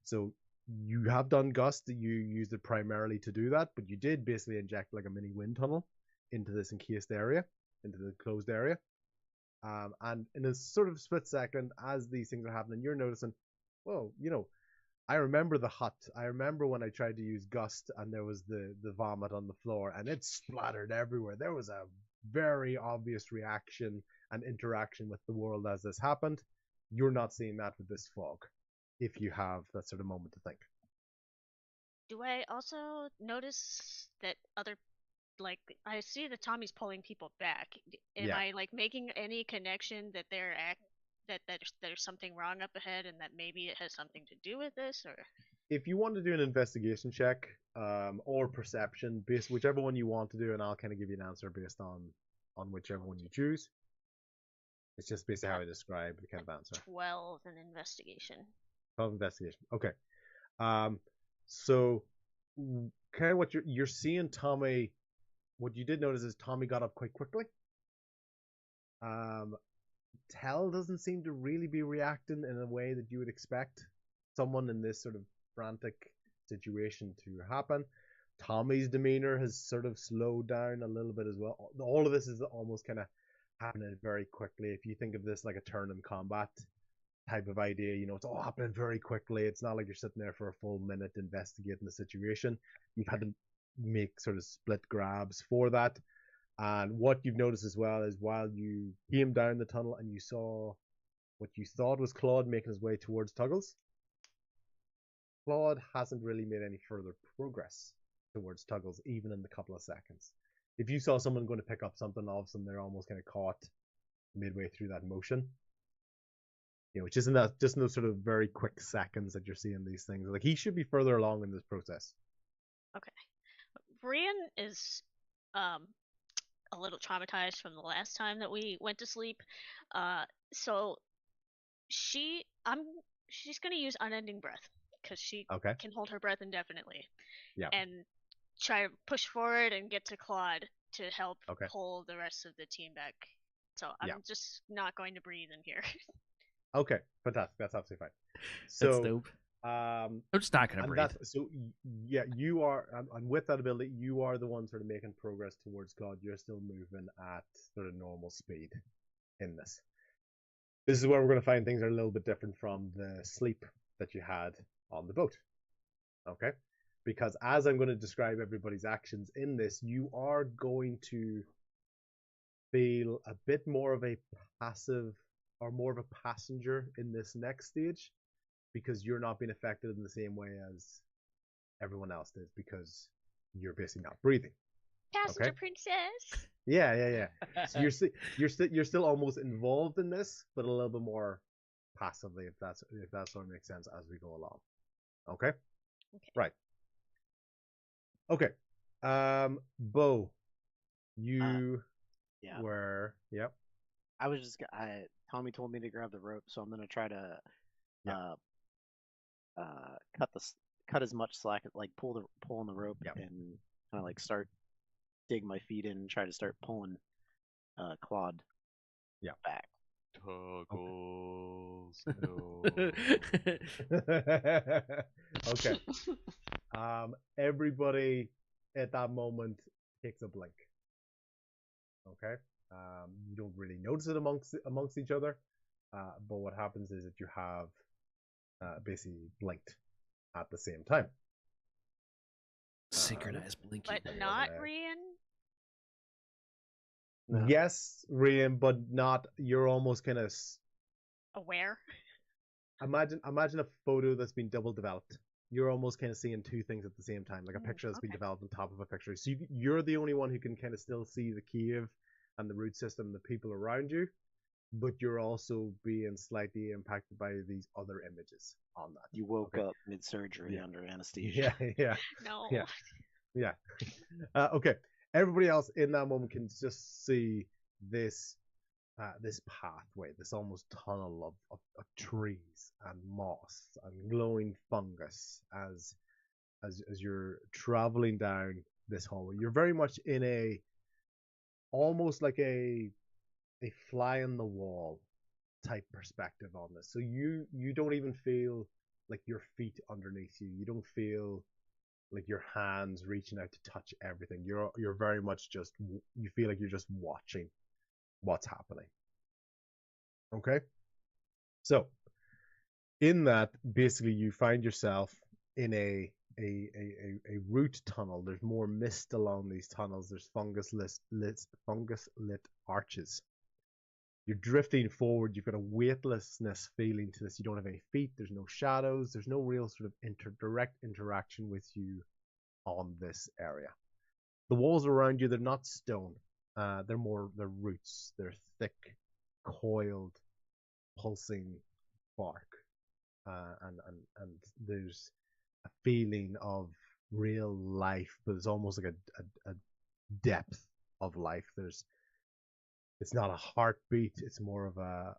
so you have done Gust. You used it primarily to do that, but you did basically inject like a mini wind tunnel into this encased area, into the closed area. And in a sort of split second, as these things are happening, you're noticing, whoa, I remember the hut. I remember when I tried to use Gust and there was the vomit on the floor and it splattered everywhere. There was a very obvious reaction and interaction with the world as this happened. You're not seeing that with this fog, if you have that sort of moment to think. Do I also notice that other like I see that Tommy's pulling people back. Am Yeah. I like making any connection that that there's something wrong up ahead and that maybe it has something to do with this, or If you want to do an investigation check, or perception, based whichever one you want to do, and I'll kind of give you an answer based on whichever one you choose. It's just basically how I describe the kind of answer. 12 in investigation. 12 investigation. Okay. So kind of what you're seeing, Tommy. What you did notice is Tommy got up quite quickly. Tell doesn't seem to really be reacting in a way that you would expect someone in this sort of frantic situation to happen. Tommy's demeanor has sort of slowed down a little bit as well. All of this is almost kind of happening very quickly. If you think of this like a turn in combat type of idea, it's all happening very quickly. It's not like you're sitting there for a full minute investigating the situation. You've had to make sort of split grabs for that. And what you've noticed as well is while you came down the tunnel and you saw what you thought was Claude making his way towards Tuggles, Claude hasn't really made any further progress towards Tuggles, even in the couple of seconds. If you saw someone going to pick up something, all of a sudden they're almost kind of caught midway through that motion. It's just in those sort of very quick seconds that you're seeing these things. Like, he should be further along in this process. Okay. Brian is a little traumatized from the last time that we went to sleep. So she's gonna use unending breath because she Okay. can hold her breath indefinitely. Yeah. And try to push forward and get to Claude to help Okay. pull the rest of the team back. So I'm Yeah. just not going to breathe in here. Okay, fantastic. That's absolutely fine. That's So, dope. I'm just not gonna breathe. Yeah, you are, and with that ability, you are the one sort of making progress towards God. You're still moving at sort of normal speed in this. This is where we're going to find things are a little bit different from the sleep that you had on the boat. Okay? Because as I'm going to describe everybody's actions in this, you are going to feel a bit more of a passive or more of a passenger in this next stage, because you're not being affected in the same way as everyone else did, because you're basically not breathing. Passenger Okay. princess. Yeah. So you're still almost involved in this, but a little bit more passively, if that sort of makes sense as we go along. Okay. Right. Okay. Bo, you Yeah. were yep. I was just Tommy told me to grab the rope, so I'm gonna try to Yeah. cut as much slack, like pull on the rope, Yep. and kind of like start dig my feet in and try to start pulling Claude back. Tuggles. No. Okay. Everybody at that moment takes a blink. Okay. You don't really notice it amongst each other, but what happens is that you have basically blinked at the same time. Synchronized blinking. But not Rian. No. Yes, Rian, but not. You're almost kind of Aware. imagine a photo that's been double developed. You're almost kind of seeing two things at the same time, like a picture that's been okay. developed on top of a picture. So you're the only one who can kind of still see the cave and the root system, and the people around you, but you're also being slightly impacted by these other images on that. You woke Okay. up mid-surgery under anesthesia. Yeah. No. Yeah. Okay. Everybody else in that moment can just see this pathway, this almost tunnel of trees and moss and glowing fungus as you're traveling down this hallway. You're very much in almost like a fly on the wall type perspective on this. So you don't even feel like your feet underneath you. You don't feel like your hands reaching out to touch everything. You're very much just, you feel like you're just watching what's happening. Okay? So in that, basically you find yourself in a root tunnel. There's more mist along these tunnels. There's fungus lit arches. You're drifting forward. You've got a weightlessness feeling to this. You don't have any feet. There's no shadows. There's no real sort of direct interaction with you on this area. The walls around you, they're not stone. They're roots. They're thick, coiled, pulsing bark. And there's a feeling of real life, but it's almost like a depth of life. It's not a heartbeat, it's more of a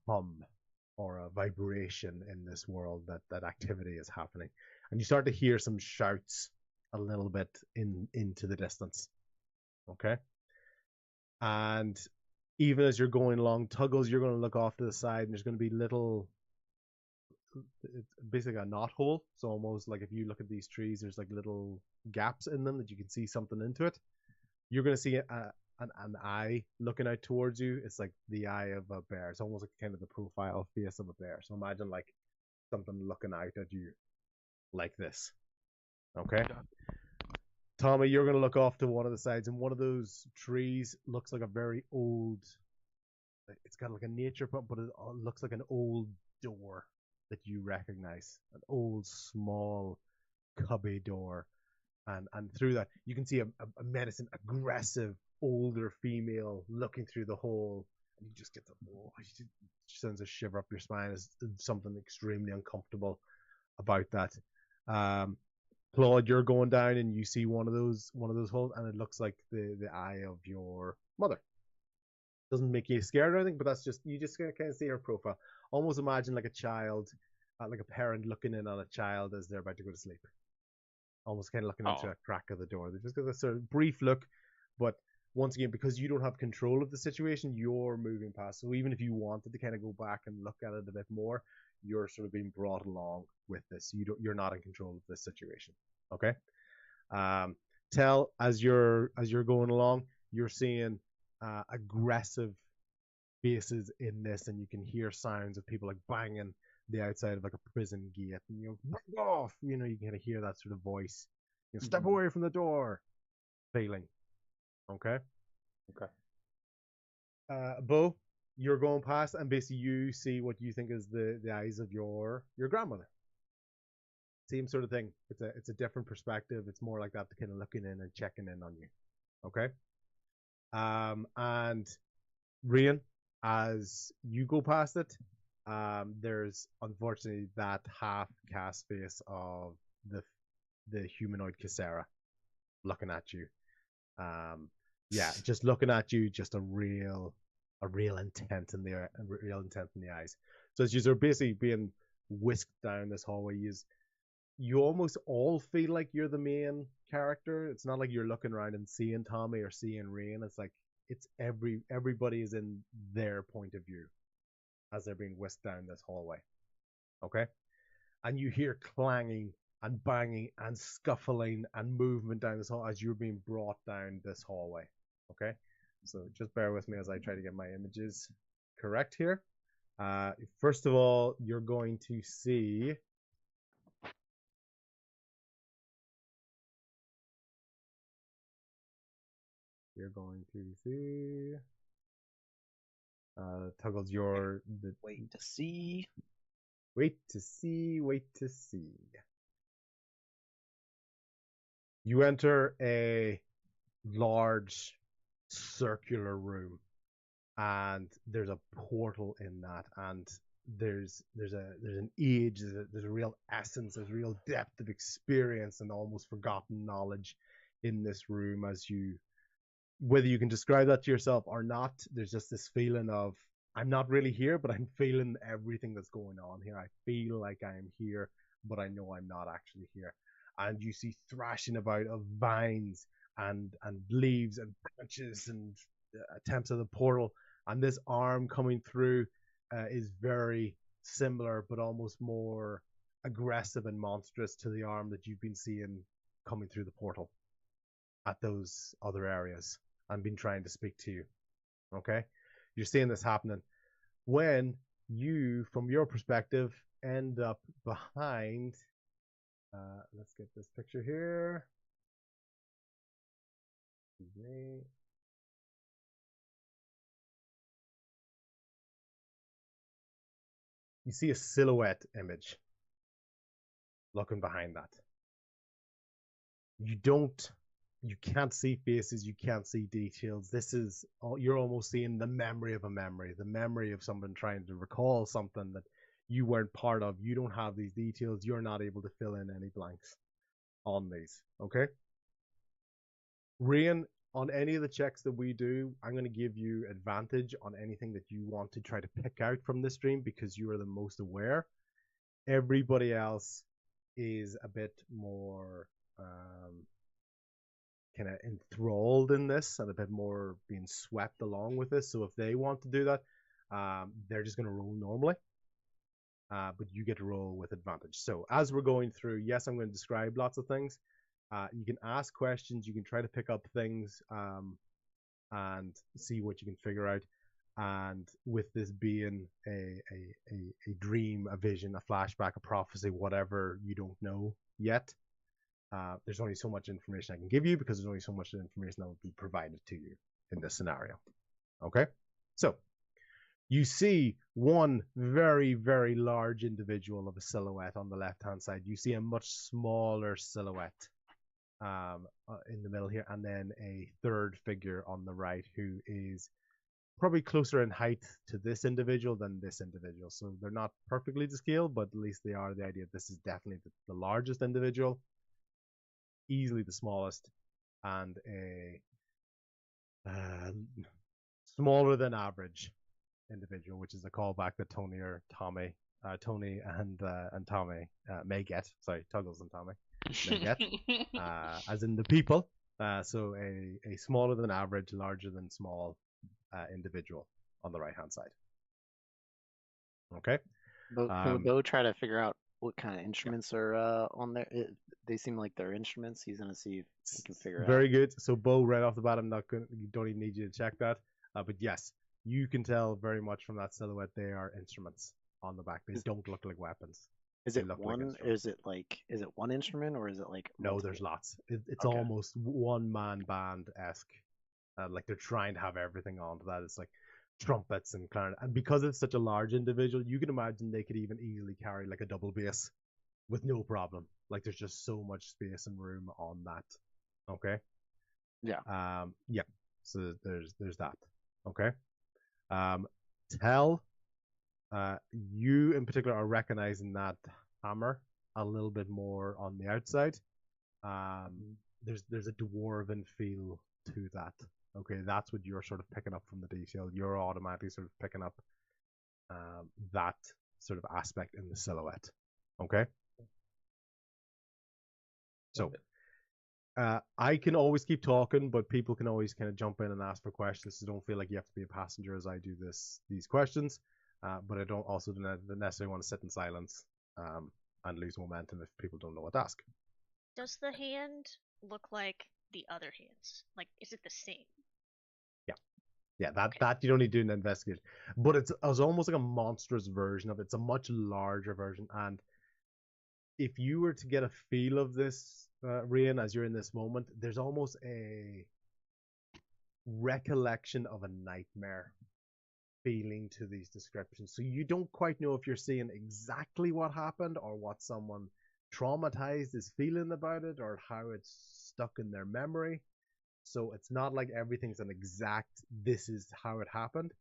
hum or a vibration in this world that activity is happening. And you start to hear some shouts a little bit into the distance. Okay? And even as you're going along, Tuggles, you're going to look off to the side, and there's going to be little, it's basically a knot hole. So almost like if you look at these trees, there's like little gaps in them that you can see something into it. You're going to see an eye looking out towards you. It's like the eye of a bear. It's almost like kind of the profile face of a bear. So imagine like something looking out at you like this. Okay? Tommy, you're going to look off to one of the sides, and one of those trees looks like a very old, it's got like a nature pump, but it looks like an old door that you recognize. An old, small, cubby door. And through that, you can see a menacing, aggressive, older female looking through the hole. And you just get it sends a shiver up your spine. There's something extremely uncomfortable about that. Claude, you're going down and you see one of those holes, and it looks like the eye of your mother. Doesn't make you scared or anything, but that's just, you just kind of see her profile. Almost imagine like a child, like a parent looking in on a child as they're about to go to sleep. Almost kind of looking into a crack of the door. They just get a sort of brief look, but once again, because you don't have control of the situation, you're moving past. So even if you wanted to kind of go back and look at it a bit more, you're sort of being brought along with this. You're not in control of this situation. Okay. Tell, as you're going along, you're seeing aggressive faces in this, and you can hear sounds of people like banging the outside of like a prison gate, and break off. You can kind of hear that sort of voice. Step away from the door. Feeling. Okay. Bo, you're going past, and basically you see what you think is the eyes of your grandmother. Same sort of thing. It's a different perspective. It's more like that, kind of looking in and checking in on you. Okay. And Rian, as you go past it, there's unfortunately that half cast face of the humanoid Kisera looking at you. Just looking at you, just a real intent in the eyes. So as you're basically being whisked down this hallway, you almost all feel like you're the main character. It's not like you're looking around and seeing Tommy or seeing Rain. It's like everybody is in their point of view as they're being whisked down this hallway. Okay? And you hear clanging and banging and scuffling and movement down this hall as you're being brought down this hallway. Okay? So just bear with me as I try to get my images correct here. First of all, you're going to see Tuggles, wait to see. You enter a large circular room, and there's a portal in that, and there's an age, there's a real essence, there's a real depth of experience and almost forgotten knowledge in this room. As you, whether you can describe that to yourself or not, there's just this feeling of, I'm not really here, but I'm feeling everything that's going on here. I feel like I'm here, but I know I'm not actually here. And you see thrashing about of vines and leaves and branches and attempts of the portal. And this arm coming through is very similar, but almost more aggressive and monstrous to the arm that you've been seeing coming through the portal at those other areas and been trying to speak to you. Okay? You're seeing this happening when you, from your perspective, end up behind. Let's get this picture here. Excuse me. You see a silhouette image looking behind that. You don't You can't see faces, you can't see details. This is you're almost seeing the memory of a memory, the memory of someone trying to recall something that you weren't part of. You don't have these details. You're not able to fill in any blanks on these. Okay. Rain, on any of the checks that we do, I'm going to give you advantage on anything that you want to try to pick out from this stream because you are the most aware. Everybody else is a bit more kind of enthralled in this and a bit more being swept along with this. So if they want to do that, they're just going to roll normally. But you get to roll with advantage. So as we're going through, yes, I'm going to describe lots of things. You can ask questions. You can try to pick up things and see what you can figure out. And with this being a dream, a vision, a flashback, a prophecy, whatever you don't know yet, there's only so much information I can give you because there's only so much information that will be provided to you in this scenario. Okay? So you see one very, very large individual of a silhouette on the left-hand side. You see a much smaller silhouette in the middle here, and then a third figure on the right who is probably closer in height to this individual than this individual. So they're not perfectly to scale, but at least they are the idea. This is definitely the largest individual, easily the smallest, and a smaller than average individual, which is a callback that Tony and Tommy may get. Sorry, Tuggles and Tommy may get, as in the people. So a smaller than average, larger than small individual on the right hand side. Okay. Can Bo try to figure out what kind of instruments are on there? They seem like they're instruments. He's gonna see if he can figure it out. Very good. So Bo, right off the bat, I'm not gonna. You don't even need you to check that. But yes, you can tell very much from that silhouette they are instruments on the back. They don't look like weapons. Is it one? Is it one instrument or is it like? No, multiple? there's lots. It's Okay. almost one man band esque. Like they're trying to have everything onto that. It's like trumpets and clarinet, and because it's such a large individual, you can imagine they could even easily carry like a double bass with no problem. Like there's just so much space and room on that. Okay. Yeah. Yeah. So there's that. Okay. Tell. You in particular are recognizing that hammer a little bit more on the outside. There's a dwarven feel to that. Okay, that's what you're sort of picking up from the detail. You're automatically sort of picking up that sort of aspect in the silhouette. Okay. So I can always keep talking, but people can always kind of jump in and ask for questions. So don't feel like you have to be a passenger as I do these questions. But I don't also necessarily want to sit in silence and lose momentum if people don't know what to ask. Does the hand look like the other hands? Like, is it the same? Yeah, that you don't need to do an investigation. But it's almost like a monstrous version of it. It's a much larger version. And if you were to get a feel of this, Rian, as you're in this moment, there's almost a recollection of a nightmare feeling to these descriptions. So you don't quite know if you're seeing exactly what happened or what someone traumatized is feeling about it or how it's stuck in their memory. So it's not like everything's an exact, this is how it happened.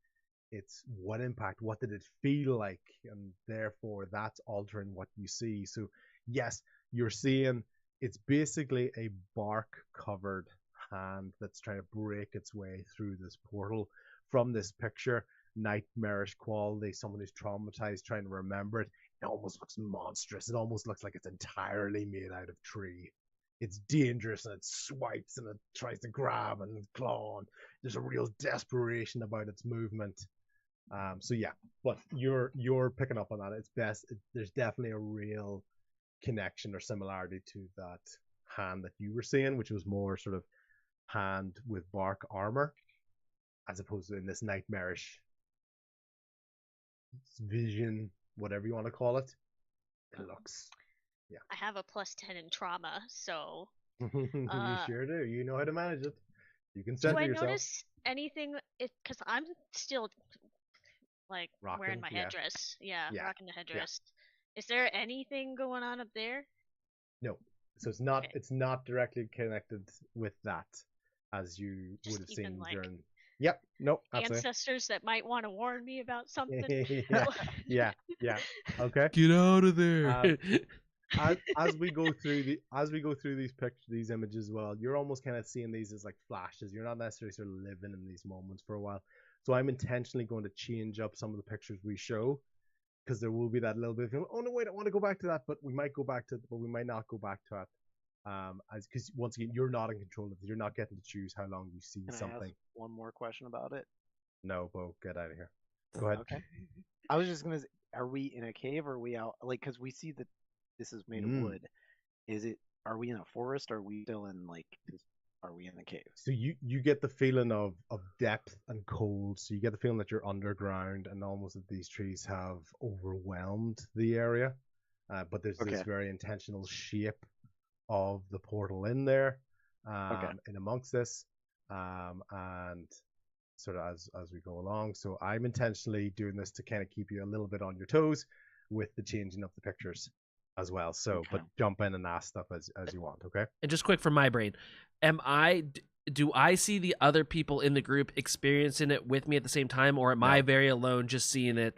It's what impact, what did it feel like? And therefore that's altering what you see. So yes, you're seeing it's basically a bark covered hand that's trying to break its way through this portal from this picture. Nightmarish quality, someone who's traumatized trying to remember it. It almost looks monstrous. It almost looks like it's entirely made out of tree. It's dangerous and it swipes and it tries to grab and claw. And there's a real desperation about its movement. So yeah, but you're picking up on that. It's best. There's definitely a real connection or similarity to that hand that you were seeing, which was more sort of hand with bark armor, as opposed to in this nightmarish vision, whatever you want to call it. It looks. Yeah. I have a +10 in trauma, so. You sure do. You know how to manage it. You can center yourself. Do I notice anything? Because I'm still like Rocking, wearing my headdress. Yeah, Yeah. rocking the headdress. Is there anything going on up there? No. So it's not Okay. directly connected with that, as you Just would have even seen like during. Yep. Nope. Absolutely. ancestors that might want to warn me about something. Yeah. Yeah. Yeah. Okay. Get out of there. Um, as we go through these pictures, these images, well, you're almost kind of seeing these as like flashes. You're not necessarily sort of living in these moments for a while. So I'm intentionally going to change up some of the pictures we show, because there will be that little bit of, oh no, wait, I want to go back to that, but we might go back to it, but we might not go back to it. As because once again, you're not in control of it. You're not getting to choose how long you see Can I something. ask one more question about it? No, Bo, get out of here. Go ahead. Okay. I was just gonna say, are we in a cave or are we out? Like, because we see that this is made of wood. Is it? Are we in a forest? Or are we still in like? Are we in the cave? So you get the feeling of depth and cold. So you get the feeling that you're underground, and almost that these trees have overwhelmed the area. But there's this Okay. very intentional shape of the portal in there, Okay. in amongst this, and sort of as we go along. So I'm intentionally doing this to kind of keep you a little bit on your toes with the changing of the pictures as well. So, Okay. but jump in and ask stuff as you want. Okay. And just quick from my brain, do I see the other people in the group experiencing it with me at the same time, or am I very alone just seeing the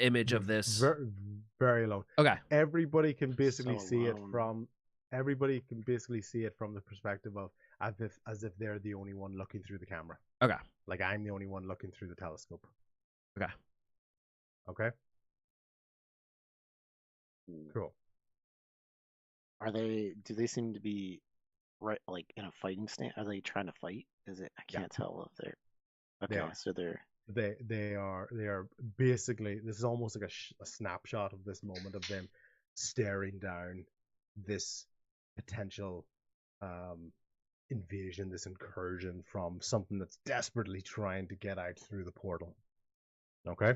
image of this? Very, very alone. Okay. Everybody can basically So see it alone. from the perspective of as if they're the only one looking through the camera. Okay. Like I'm the only one looking through the telescope. Okay. Okay. Cool. Are they? Do they seem to be right? Like in a fighting stance? Are they trying to fight? Is it? I can't tell if they're. They Okay, are. so they're. They are basically, this is almost like a snapshot of this moment of them staring down this potential invasion, this incursion from something that's desperately trying to get out through the portal. Okay.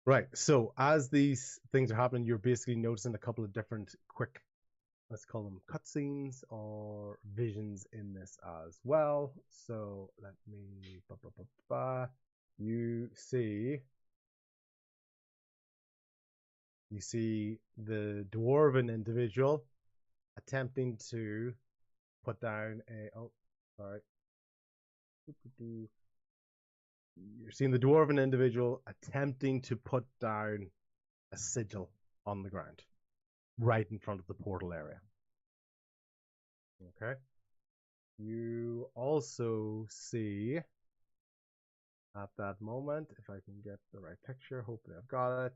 Right. So as these things are happening, you're basically noticing a couple of different quick, let's call them cutscenes or visions in this as well. So let me, you see the dwarven individual attempting to put down you're seeing the dwarven individual attempting to put down a sigil on the ground right in front of the portal area. Okay. You also see at that moment, if I can get the right picture, hopefully I've got it.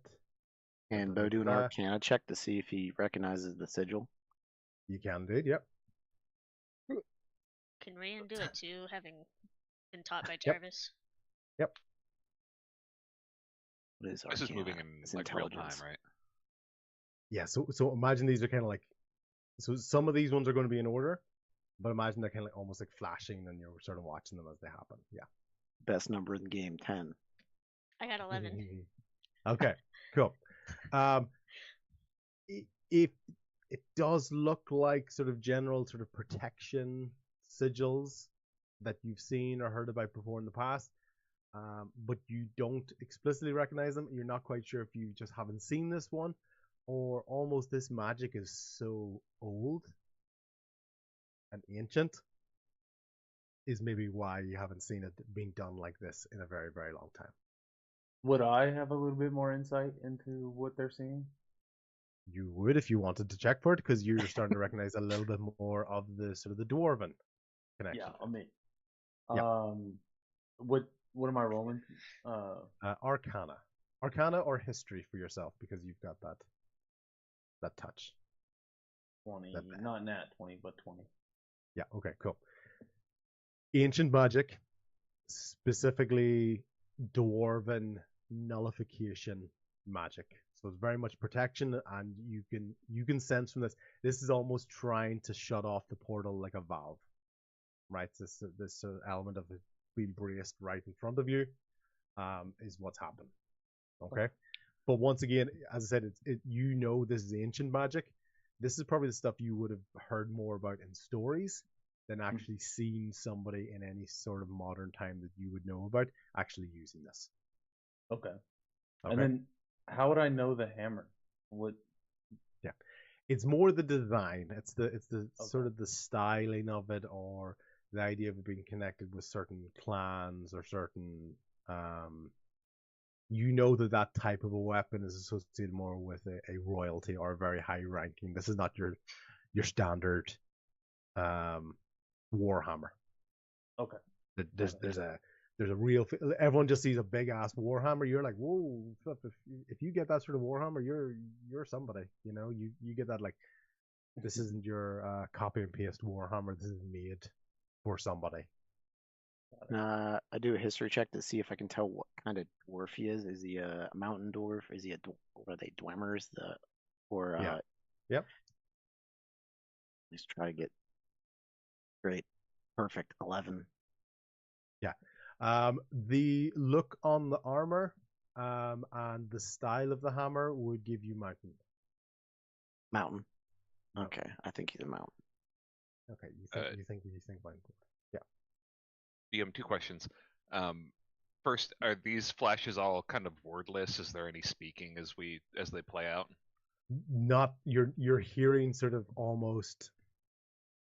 And Bo do an Arcana check to see if he recognizes the sigil. You can do it, yep. Can Ryan do it too, having been taught by Jarvis? Yep. What is Arcana? This is moving in It's like real time, intelligence. right? Yeah, so imagine these are kind of like, so some of these ones are going to be in order, but imagine they're kind of like almost like flashing and you're sort of watching them as they happen. Yeah. Best number in the game, 10. I got 11. Okay, cool. It does look like sort of general sort of protection sigils that you've seen or heard about before in the past, but you don't explicitly recognize them. You're not quite sure if you just haven't seen this one, or almost this magic is so old and ancient is maybe why you haven't seen it being done like this in a very, very long time. Would I have a little bit more insight into what they're seeing? You would if you wanted to check for it, because you're starting to recognize a little bit more of the sort of the dwarven connection. Yeah, I mean, Yeah. What am I rolling? Arcana or history for yourself, because you've got that touch. 20, not nat 20, but 20. Yeah. Okay. Cool. Ancient magic, specifically dwarven nullification magic. So it's very much protection, and you can sense from this. This is almost trying to shut off the portal like a valve, right? This element of it being braced right in front of you, is what's happened. Okay, but once again, as I said, this is ancient magic. This is probably the stuff you would have heard more about in stories than actually seeing somebody in any sort of modern time that you would know about actually using this. Okay. Okay. And then How would I know the hammer? What? Yeah, it's more the design. It's the sort Okay. of the styling of it, or the idea of it being connected with certain clans or certain you know that that type of a weapon is associated more with a royalty or a very high ranking. This is not your standard warhammer. Okay. There's a real everyone just sees a big ass warhammer. You're like, whoa, if you get that sort of warhammer, you're somebody. You know, you get that, like, this isn't your copy and paste warhammer. This is made for somebody. I do a history check to see if I can tell what kind of dwarf he is. Is he a mountain dwarf? Is he or are they dwemmers? Yeah. Yep. Let's try to get great, perfect 11. Yeah. The look on the armor, and the style of the hammer would give you mountain. Mountain. Okay, I think he's a mountain. Okay, you think mountain. Yeah. DM, two questions. First, are these flashes all kind of wordless? Is there any speaking as they play out? Not you're hearing sort of almost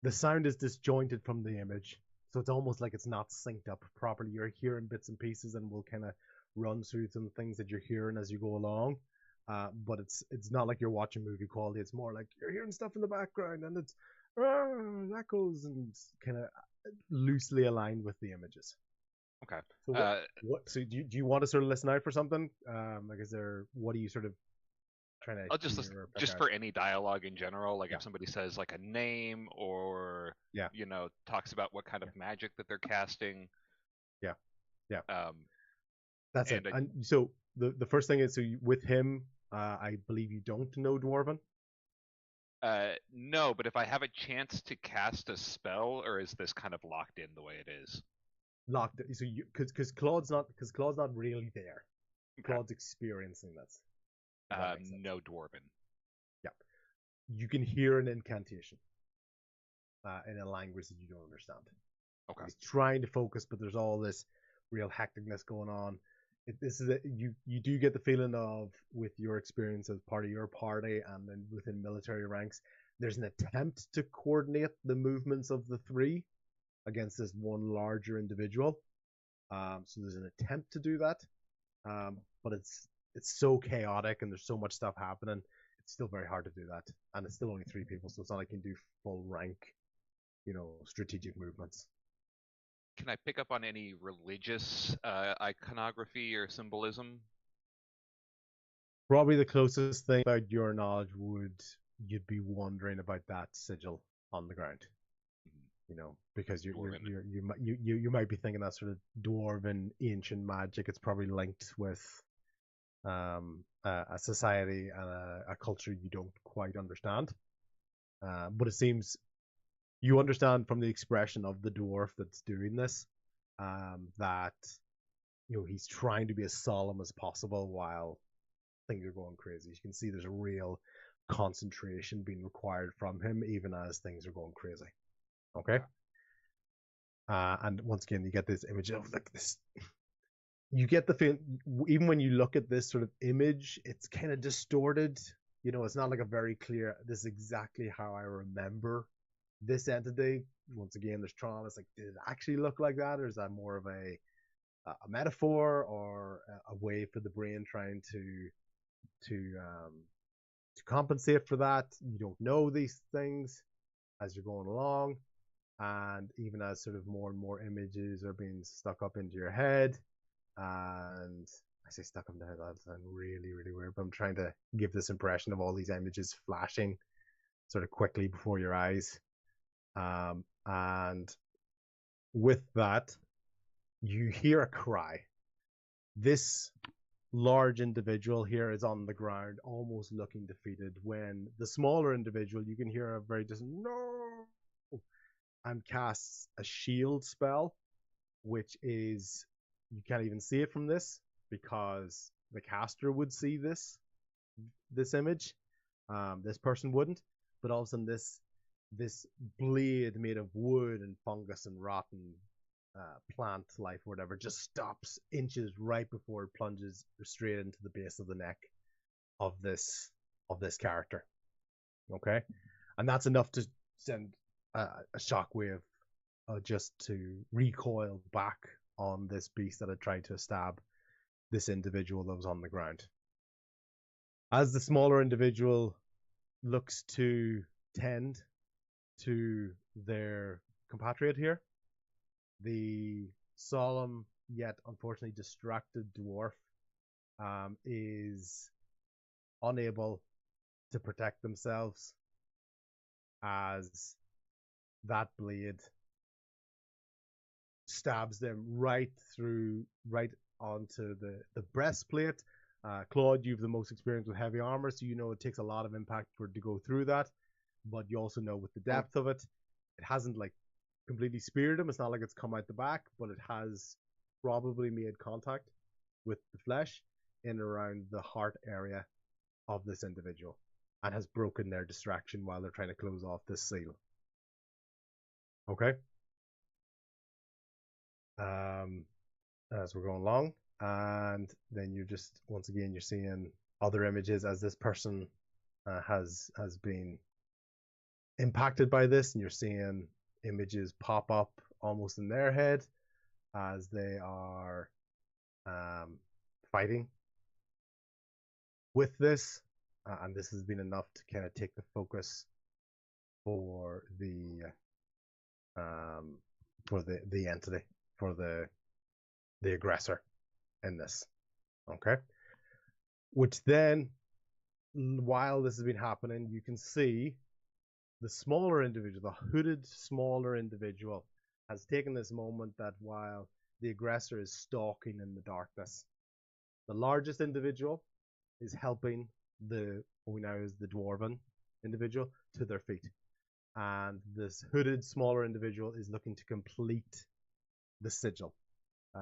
the sound is disjointed from the image, so it's almost like it's not synced up properly. You're hearing bits and pieces, and we'll kind of run through some things that you're hearing as you go along. But it's not like you're watching movie quality. It's more like you're hearing stuff in the background, and it's echoes and kind of loosely aligned with the images. Okay. So what? So do you want to sort of listen out for something? Like, what are you sort of trying to? I'll just listen, just for any dialogue in general. Like if somebody says like a name, or talks about what kind of magic that they're casting. Yeah. That's it. And so the first thing is, with him, I believe you don't know Dwarven. No, but if I have a chance to cast a spell, or is this kind of locked in the way it is? Locked in. So because Claude's not really there. Okay. Claude's experiencing this. No Dwarven. Yeah. You can hear an incantation in a language that you don't understand. Okay. He's trying to focus, but there's all this real hecticness going on. You do get the feeling of, with your experience as part of your party and then within military ranks, there's an attempt to coordinate the movements of the three against this one larger individual. So there's an attempt to do that, but it's so chaotic and there's so much stuff happening. It's still very hard to do that, and it's still only 3 people, so it's not like you can do full rank, strategic movements. Can I pick up on any religious iconography or symbolism? Probably the closest thing about your knowledge you'd be wondering about that sigil on the ground. Because you might be thinking that sort of dwarven ancient magic. It's probably linked with a society and a culture you don't quite understand. But it seems you understand from the expression of the dwarf that's doing this, that he's trying to be as solemn as possible while things are going crazy. You can see there's a real concentration being required from him, even as things are going crazy. Okay. And once again, you get this image of like this. You get the feeling, even when you look at this sort of image, it's kind of distorted. It's not like a very clear, this is exactly how I remember this entity. Once again, there's trauma. It's like, did it actually look like that, or is that more of a metaphor, or a way for the brain trying to compensate for that? You don't know these things as you're going along, and even as sort of more and more images are being stuck up into your head, and I say stuck up into your head, that sounds really, really weird, but I'm trying to give this impression of all these images flashing sort of quickly before your eyes. And with that, you hear a cry. This large individual here is on the ground, almost looking defeated, when the smaller individual, you can hear a very distant no, and casts a shield spell, which is, you can't even see it from this because the caster would see this image. This person wouldn't, but all of a sudden this blade made of wood and fungus and rotten plant life or whatever just stops inches right before it plunges straight into the base of the neck of this character. Okay, and that's enough to send a shockwave just to recoil back on this beast that had tried to stab this individual that was on the ground. As the smaller individual looks to tend to their compatriot here, the solemn yet unfortunately distracted dwarf is unable to protect themselves as that blade stabs them right onto the breastplate. Claude, you have the most experience with heavy armor, so you know it takes a lot of impact for it to go through that. But you also know with the depth of it, it hasn't like completely speared him. It's not like it's come out the back, but it has probably made contact with the flesh in around the heart area of this individual and has broken their distraction while they're trying to close off this seal. Okay. As we're going along, and then you're just once again you're seeing other images as this person has been impacted by this, and you're seeing images pop up almost in their head as they are fighting with this, and this has been enough to kind of take the focus for the entity, for the aggressor in this. Okay, which then, while this has been happening, you can see the smaller individual, the hooded smaller individual, has taken this moment that while the aggressor is stalking in the darkness, the largest individual is helping what we know is the dwarven individual to their feet, and this hooded smaller individual is looking to complete the sigil.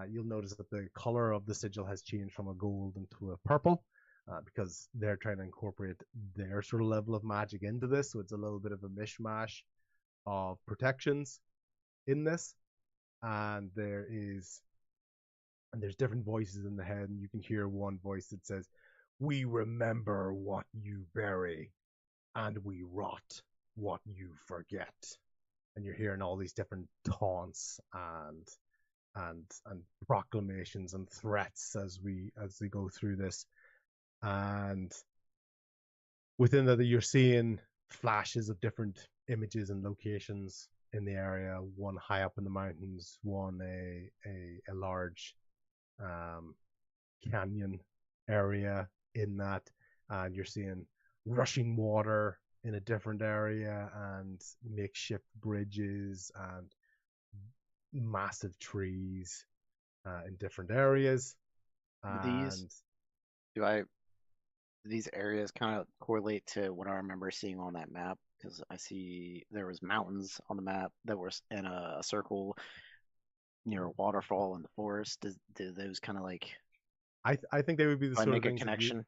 You'll notice that the color of the sigil has changed from a gold into a purple, because they're trying to incorporate their sort of level of magic into this, so it's a little bit of a mishmash of protections in this, and there's different voices in the head, and you can hear one voice that says, "We remember what you bury, and we rot what you forget." And you're hearing all these different taunts and proclamations and threats as they go through this. And within that, you're seeing flashes of different images and locations in the area, one high up in the mountains, one a large canyon area in that, and you're seeing rushing water in a different area and makeshift bridges and massive trees in different areas. And these areas kind of correlate to what I remember seeing on that map, because I see there was mountains on the map that were in a circle near a waterfall in the forest. Do those kind of like? I think they would be the sort of things. Connection.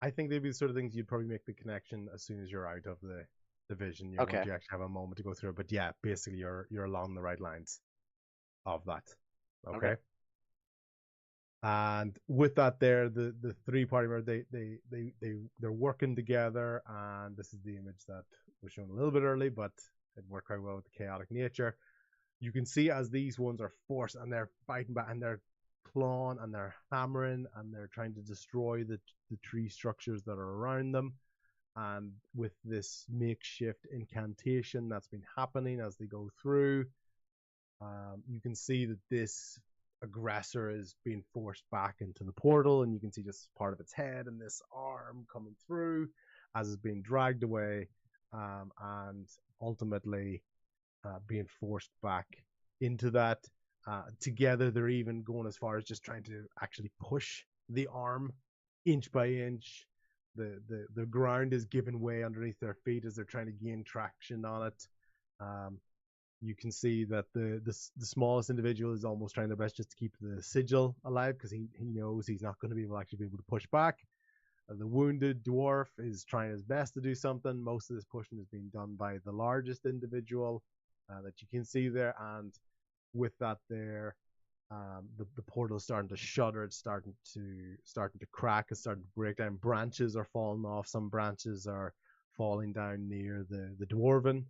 I think they'd be the sort of things you'd probably make the connection as soon as you're out of the division. You're going to actually have a moment to go through it. But yeah, basically you're along the right lines of that. Okay. And with that, there the three party members, they're working together, and this is the image that was shown a little bit early, but it worked quite well with the chaotic nature. You can see as these ones are forced and they're fighting back and they're clawing and they're hammering and they're trying to destroy the tree structures that are around them. And with this makeshift incantation that's been happening as they go through, you can see that this aggressor is being forced back into the portal, and you can see just part of its head and this arm coming through as it's being dragged away, and ultimately being forced back into that. Together, they're even going as far as just trying to actually push the arm inch by inch. The ground is giving way underneath their feet as they're trying to gain traction on it. You can see that the smallest individual is almost trying their best just to keep the sigil alive, because he knows he's not going to be able to push back. The wounded dwarf is trying his best to do something. Most of this pushing is being done by the largest individual that you can see there, and with that there, the portal's starting to shudder. It's starting to crack. It's starting to break down. Branches are falling off. Some branches are falling down near the dwarven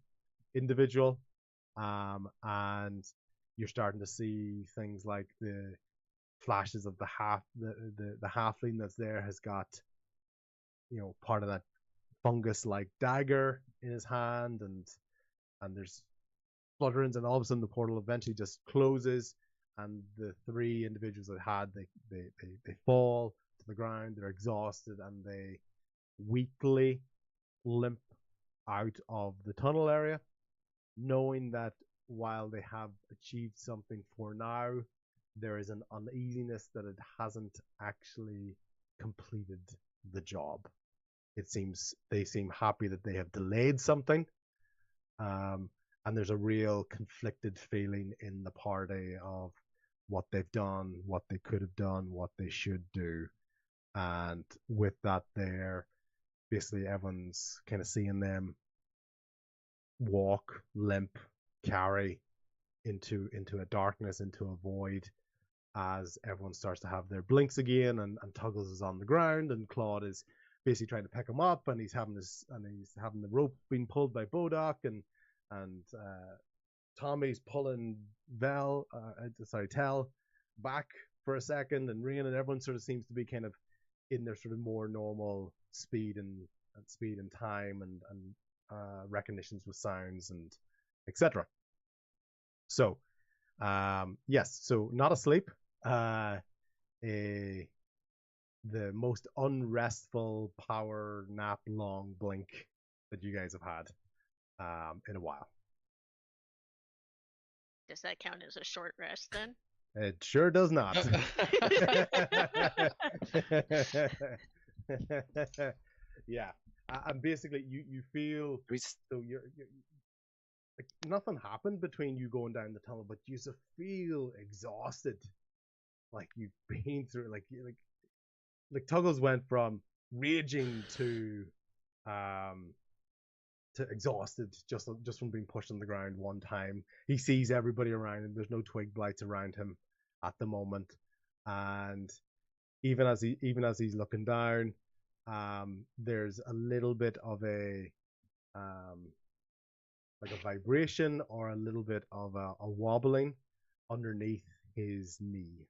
individual, and you're starting to see things like the flashes of the halfling that's there has got, you know, part of that fungus like dagger in his hand, and there's flutterings, and all of a sudden the portal eventually just closes, and the three individuals that had they fall to the ground. They're exhausted, and they weakly limp out of the tunnel area, knowing that while they have achieved something for now, there is an uneasiness that it hasn't actually completed the job. It seems they seem happy that they have delayed something, and there's a real conflicted feeling in the party of what they've done, what they could have done, what they should do. And with that, there, basically everyone's kind of seeing them walk, limp, carry into a darkness, into a void, as everyone starts to have their blinks again, and Tuggles is on the ground, and Claude is basically trying to pick him up, and he's having the rope being pulled by Bodok, and Tommy's pulling Tell back for a second, and Rian, and everyone sort of seems to be kind of in their sort of more normal speed and time, and recognitions with sounds and etc. So yes, so not asleep. The most unrestful power nap long blink that you guys have had in a while. Does that count as a short rest then? It sure does not. Yeah, and basically you feel so you're like nothing happened between you going down the tunnel, but you just feel exhausted, like you've been through like Tuggles went from raging to exhausted just from being pushed on the ground one time. He sees everybody around him. There's no twig blights around him at the moment, and even as he's looking down, there's a little bit of a like a vibration or a little bit of a wobbling underneath his knee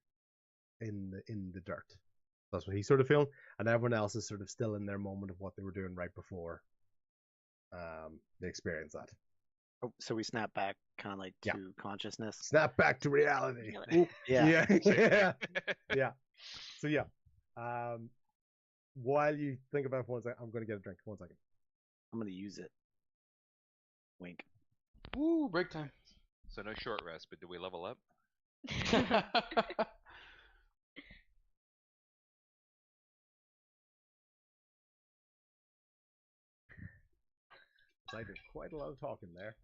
in the dirt. That's what he's sort of feeling, and everyone else is sort of still in their moment of what they were doing right before they experience that. Oh, so we snap back kind of like to consciousness. Snap back to reality. Yeah. Yeah. So yeah. While you think about it for 1 second, I'm going to get a drink. 1 second. I'm going to use it. Wink. Woo, break time. So no short rest, but do we level up? I did quite a lot of talking there.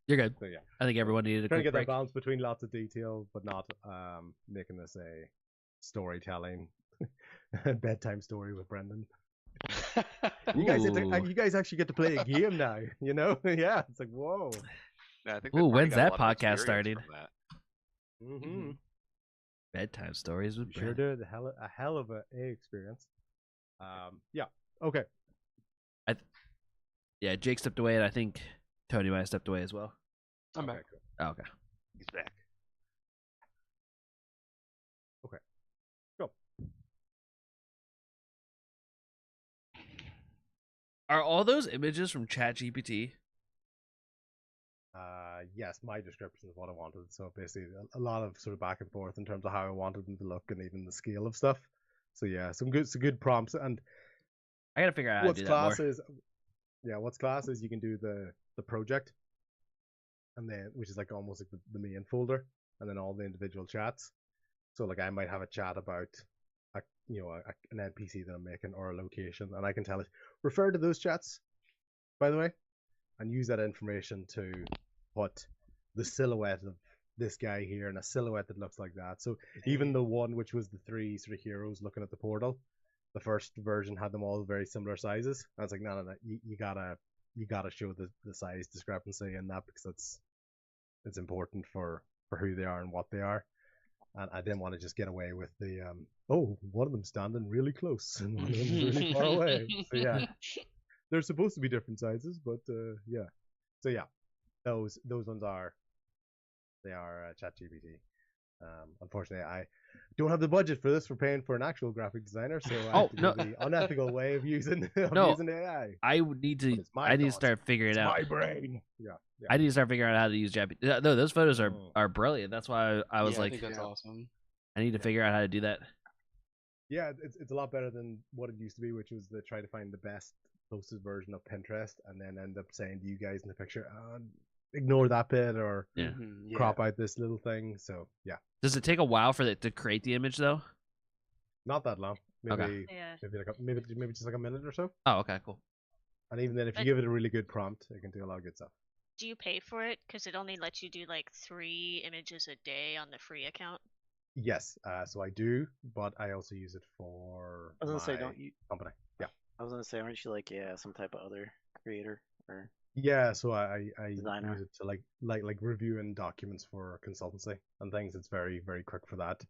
You're good. So yeah, I think everyone needed a trying to quick get break. that balance between lots of detail, but not making this a storytelling bedtime story with Brendan. You guys actually get to play a game now, you know? Yeah, it's like whoa. Yeah, I think Ooh, we've already when's got a that lot of podcast experience starting? from that. Mm-hmm. Bedtime stories with Sure Brent. did a hell of a experience. Yeah. Okay. Yeah, Jake stepped away, and I think Tony might have stepped away as well. I'm Okay, back. cool. Oh, okay. He's back. Go. Are all those images from ChatGPT? Yes, my description is what I wanted. So basically, a lot of sort of back and forth in terms of how I wanted them to look and even the scale of stuff. So yeah, some good prompts. And I gotta figure out how to what's do that more. what's class is you can do the project, and then which is like almost like the main folder, and then all the individual chats. So like I might have a chat about an NPC that I'm making or a location, and I can tell it refer to those chats, by the way, and use that information to put the silhouette of this guy here and a silhouette that looks like that. So even the one which was the three sort of heroes looking at the portal, the first version had them all very similar sizes. I was like, no, you gotta show the size discrepancy in that, because it's important for for who they are and what they are. And I didn't want to just get away with the one of them standing really close and one of them really far away. So yeah, they're supposed to be different sizes, but yeah. So yeah, those ones are ChatGPT. Unfortunately, I don't have the budget for this for paying for an actual graphic designer, so I have to go the unethical way of using using AI. I would need to. I need to start figuring it out. My brain. Yeah. I need to start figuring out how to use GPT. No, those photos are brilliant. That's why I was I like, think that's awesome. I need to figure out how to do that. Yeah, it's a lot better than what it used to be, which was to try to find the best, closest version of Pinterest, and then end up saying to you guys in the picture, ignore that bit or crop out this little thing. So yeah. Does it take a while for it to create the image though? Not that long. Maybe Okay. maybe just like a minute or so. Oh, okay, cool. And even then, if you give it a really good prompt, it can do a lot of good stuff. Do you pay for it? Because it only lets you do like 3 images a day on the free account. Yes, so I do, but I also use it for I was gonna my say, don't you? company. Yeah. I was gonna say, aren't you like some type of other creator or? Yeah, so I Designer. use it to like reviewing documents for consultancy and things. It's very, very quick for that.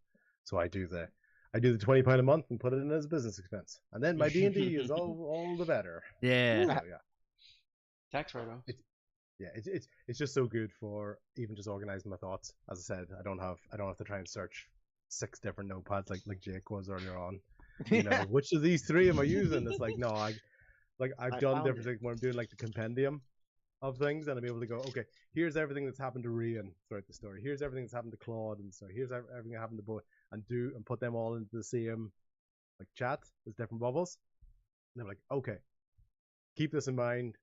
So I do the £20 a month and put it in as a business expense, and then my D&D is all the better. Yeah. So, yeah. Tax write-off. It's just so good for even just organizing my thoughts. As I said, I don't have to try and search 6 different notepads like Jake was earlier on. You know, which of these 3 am I using? It's like no, I've done different things where I'm doing like the compendium of things, and I'm able to go, okay, here's everything that's happened to Rian throughout the story. Here's everything that's happened to Claude, and so here's everything that happened to Bo, and put them all into the same like chat as different bubbles. And I'm like, okay, keep this in mind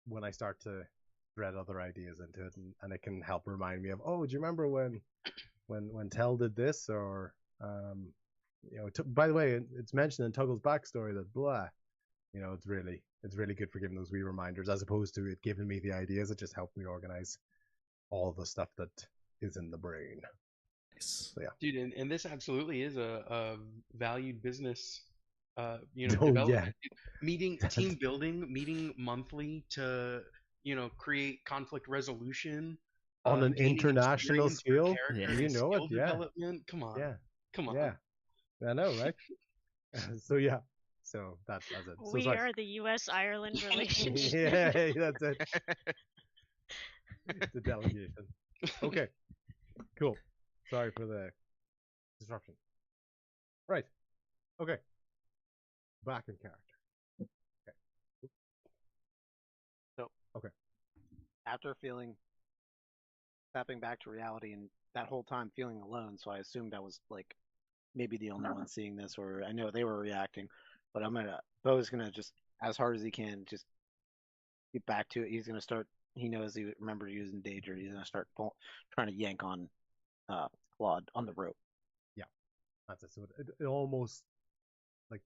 when I start to thread other ideas into it, and it can help remind me of, oh, do you remember when Tell did this, or you know, by the way, it's mentioned in Tuggle's backstory that blah. You know, it's really good for giving those wee reminders, as opposed to it giving me the ideas. It just helped me organize all the stuff that is in the brain. So, yeah, Dude, and this absolutely is a valued business. Yeah. Development, meeting, team building, meeting monthly to create conflict resolution on an gaining international experience for scale. character You and know it, skill yeah. development. Come on, Yeah, come on. yeah, I know, right? So yeah, so that's it. So We sorry. are the U.S.-Ireland relationship. Yeah, that's it. The delegation. Okay, cool. Sorry for the disruption. Right. Okay. Back in character. After tapping back to reality, and that whole time feeling alone, so I assumed I was like maybe the only one seeing this, or I know they were reacting, but Bo's gonna just as hard as he can just get back to it. He's gonna start. He knows he remembered using Daedra. He's gonna start trying to yank on Claude on the rope. Yeah, that's it. So it almost like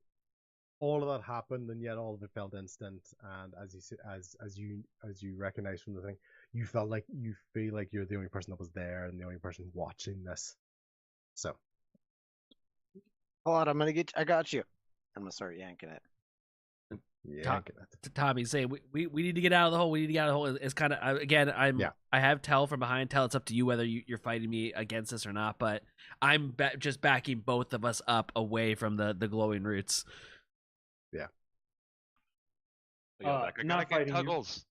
all of that happened, and yet all of it felt instant. And as you recognize from the thing, you feel like you're the only person that was there and the only person watching this. So, Claude, I got you. I'm gonna start yanking it. yeah, Tommy, say we need to get out of the hole. We need to get out of the hole. It's kind of again. I have Tell from behind. Tell, it's up to you whether you're fighting me against this or not. But I'm just backing both of us up away from the glowing roots. Yeah. Not fighting Tuggles.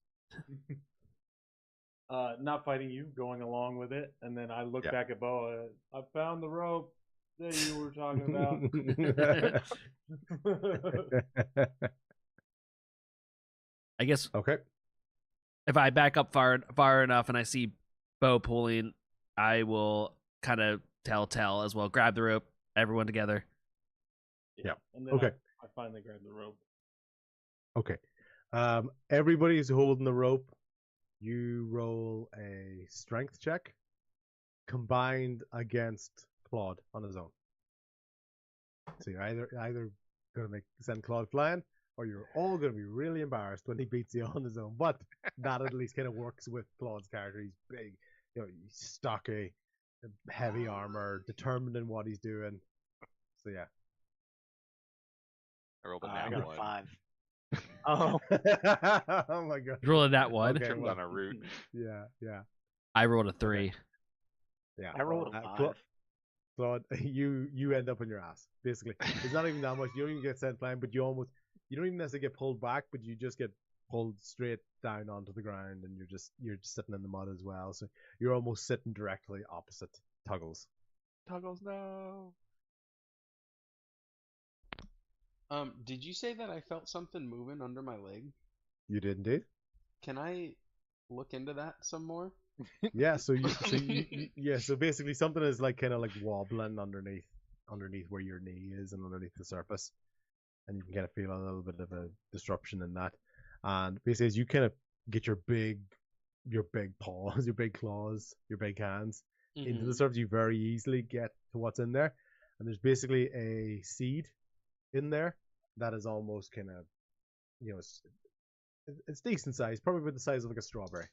Not fighting you, going along with it, and then I look back at Bo. I found the rope that you were talking about. I guess. Okay. If I back up far enough and I see Bo pulling, I will kind of tell as well. Grab the rope, everyone together. Yeah. And then Okay. I finally grab the rope. Okay. Everybody's holding the rope. You roll a strength check combined against Claude on his own. So you're either going to send Claude flying, or you're all going to be really embarrassed when he beats you on his own. But that at least kind of works with Claude's character. He's big, he's stocky, heavy armor, determined in what he's doing. So yeah. I rolled a I nat got a 1. 5. Oh, Oh my god. Rolling that one. Okay, Trimmed well, on a root. Yeah. I rolled a 3. Yeah. I rolled a Cla- 5. Claude, you end up on your ass. Basically, it's not even that much. You don't even get sent flying, but you don't even necessarily get pulled back, but you just get pulled straight down onto the ground, and you're just sitting in the mud as well. So you're almost sitting directly opposite Tuggles. Toggles, no. Did you say that I felt something moving under my leg? You did indeed. Can I look into that some more? Yeah. So so basically something is like kind of like wobbling underneath where your knee is and underneath the surface, and you can kind of feel a little bit of a disruption in that. And basically, as you kind of get your big paws, your big claws, your big hands into the surface, you very easily get to what's in there. And there's basically a seed in there that is almost kind of, it's decent size, probably about the size of like a strawberry,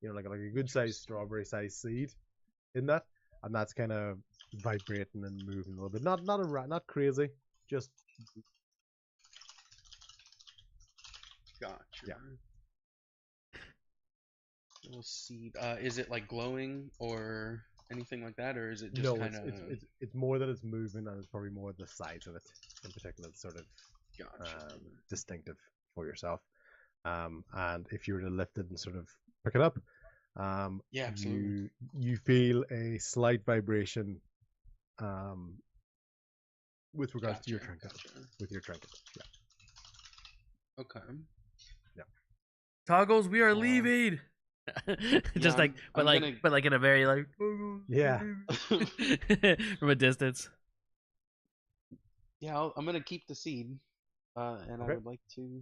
like a good sized strawberry sized seed in that, and that's kind of vibrating and moving a little bit. Not crazy, just Gotcha. Yeah. Little seed. Is it like glowing or anything like that, or is it just no. kind of? It's more that it's moving, and it's probably more the size of it in particular that's sort of distinctive for yourself. And if you were to lift it and sort of pick it up, Yeah, absolutely. you feel a slight vibration, with regards to your trinket. With your trinket, yeah. Okay. Toggles, we are leaving. Just Yeah, but like in a very like Yeah. from a distance. Yeah, I'm gonna keep the seed, and I Okay. would like to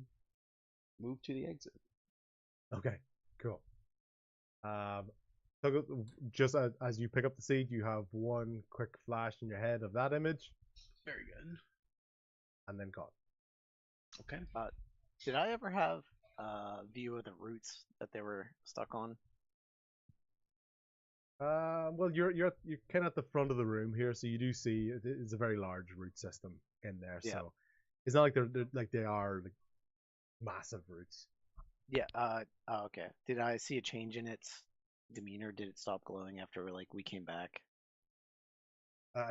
move to the exit. Okay, cool. So just as you pick up the seed, you have one quick flash in your head of that image, Very good. and then gone. Okay. Did I ever have a view of the roots that they were stuck on? Well, you're kind of at the front of the room here, so you do see it's a very large root system in there. Yeah. So it's not like they are like massive roots. Yeah. Okay. Did I see a change in its demeanor? Did it stop glowing after we came back?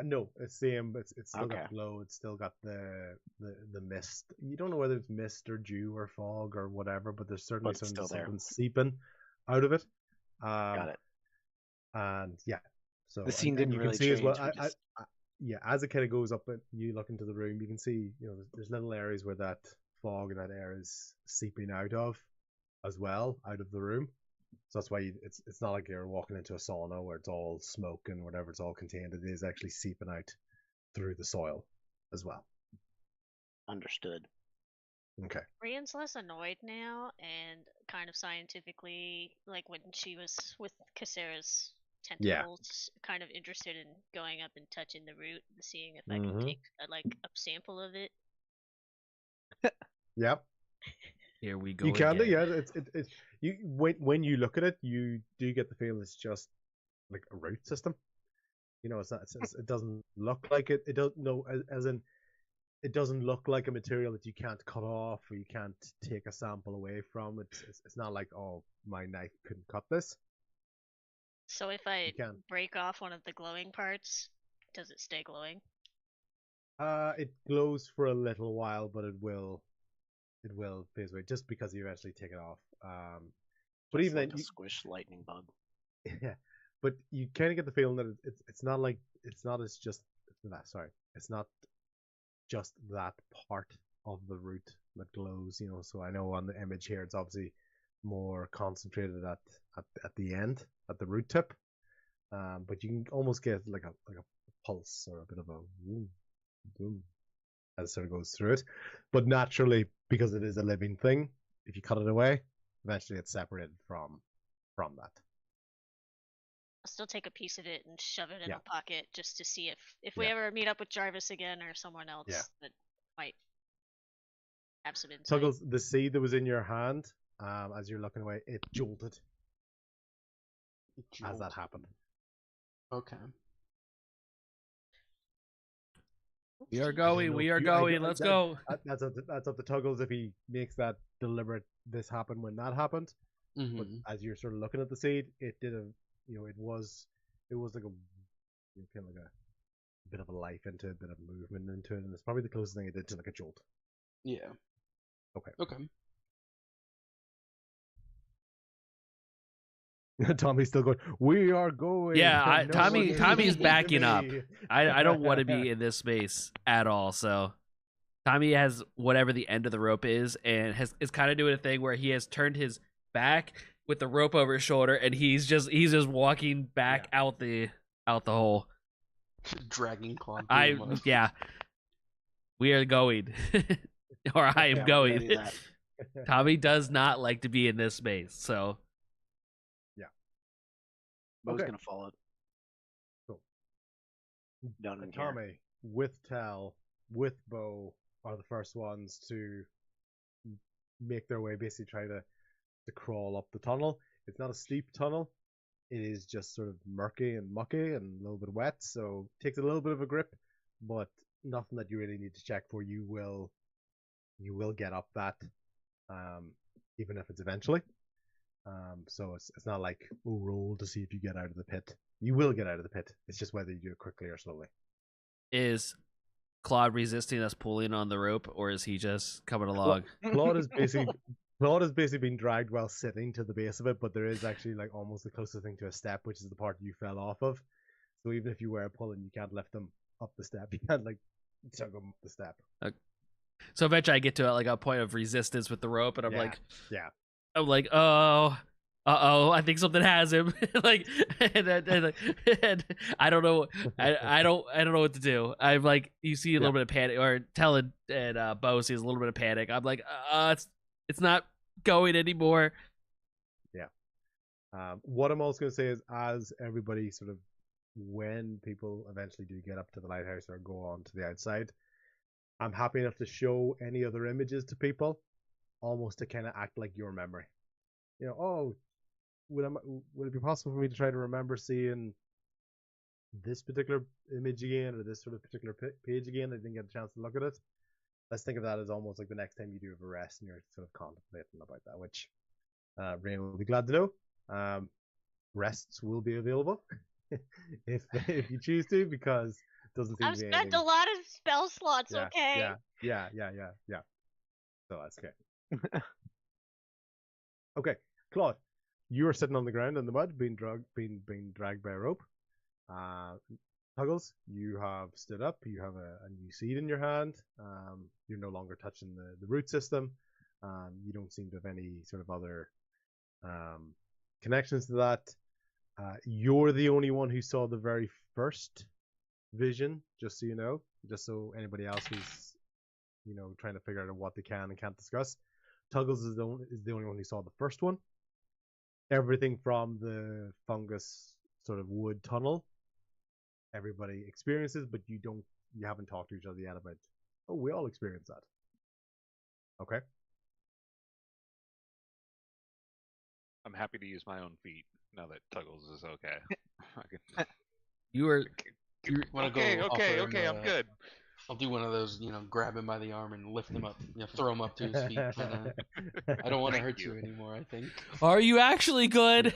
No, it's same. It's still Okay. got glow. It's still got the mist. You don't know whether it's mist or dew or fog or whatever, but there's certainly But it's something still there. seeping out of it. Got it. And yeah, so The scene and didn't you really can see as well. change, we just- Yeah, as it kind of goes up and you look into the room, you can see there's little areas where that fog and that air is seeping out of, as well, out of the room. So that's why it's not like you're walking into a sauna where it's all smoke and whatever, it's all contained. It is actually seeping out through the soil as well. Understood. Okay. Brienne's less annoyed now, and kind of scientifically, like when she was with Cassera's tentacles, kind of interested in going up and touching the root and seeing if I can take a sample of it. Yep. Here we go. You can do, again. yeah. It's you when you look at it, you do get the feeling it's just like a root system. It's not. It doesn't look like it. It doesn't. No, as in, it doesn't look like a material that you can't cut off or you can't take a sample away from. It's not like, oh, my knife couldn't cut this. So if I You can. break off one of the glowing parts, does it stay glowing? It glows for a little while, but it will phase away just because you eventually take it off. But Just even like then, a squish lightning bug. yeah. But you kind of get the feeling that it's not like it's not just that part of the root that glows. So I know on the image here it's obviously more concentrated at the end, at the root tip. But you can almost get like a pulse or a bit of a boom, boom, as it sort of goes through it. But naturally, because it is a living thing, if you cut it away, eventually it's separated from that. I'll still take a piece of it and shove it in Yeah. a pocket just to see if we Yeah. ever meet up with Jarvis again or someone else Yeah. that might have some insight. Tuggles, the seed that was in your hand, as you're looking away, it jolted as that happened. Okay. We are going. We are going. Let's go. That's up to Tuggles if he makes that deliberate this happened when that happened. But Mm-hmm. as you're sort of looking at the seed, it did it was it was like kind of like a bit of a life into it, a bit of movement into it, and it's probably the closest thing it did to like a jolt. Yeah. Okay. Okay. Tommy's still going. We are going. Yeah, No one is Tommy's listening to backing up. me." I don't want to be in this space at all. So Tommy has whatever the end of the rope is, and is kind of doing a thing where he has turned his back with the rope over his shoulder, and he's just walking back out the hole. Dragging Claude. Yeah, we are going, or I am Yeah, going. do that. Tommy does not like to be in this space, so Bo's Okay. gonna follow. Cool. Down in here. Tommy with Tal with Bo are the first ones to make their way, basically try to crawl up the tunnel. It's not a steep tunnel. It is just sort of murky and mucky and a little bit wet, so it takes a little bit of a grip, but nothing that you really need to check for. You will get up that, even if it's eventually. So it's not like, oh, roll to see if you get out of the pit. You will get out of the pit. It's just whether you do it quickly or slowly. is Claude resisting us pulling on the rope, or is he just coming along? Claude is basically being dragged while sitting to the base of it, but there is actually like almost the closest thing to a step, which is the part you fell off of. So even if you were pulling, you can't lift them up the step. You can't like tug them up the step. So eventually I get to like a point of resistance with the rope, and I'm like, oh, I think something has him. Like, and I don't know, I don't know what to do. I'm like, you see a little bit of panic, or Tell and Bo sees a little bit of panic. I'm like, it's not going anymore. What I'm also going to say is, as everybody sort of, when people eventually do get up to the lighthouse or go on to the outside, I'm happy enough to show any other images to people, almost to kind of act like your memory. You know, oh, would it be possible for me to try to remember seeing this particular image again, or this sort of particular page again? I didn't get a chance to look at it. Let's think of that as almost like the next time you do have a rest and you're sort of contemplating about that, which Rain will be glad to know. Rests will be available if you choose to, because it doesn't seem I've to be spent anything. a lot of spell slots, Yeah, okay? yeah. So that's okay. Okay, Claude, you are sitting on the ground in the mud, being dragged by a rope. Tuggles, you have stood up. You have a new seed in your hand. You're no longer touching the root system. You don't seem to have any sort of other connections to that. You're the only one who saw the very first vision, just so you know, just so anybody else who's trying to figure out what they can and can't discuss. Tuggles is the only one who saw the first one. Everything from the fungus sort of wood tunnel, everybody experiences, but you haven't talked to each other yet about, oh, we all experience that. Okay. I'm happy to use my own feet now that Tuggles is okay. I can... You were Wanna okay, go okay, offer okay. him, I'm good. I'll do one of those, grab him by the arm and lift him up, throw him up to his feet. I don't want to Thank hurt you. you anymore, I think. Are you actually good?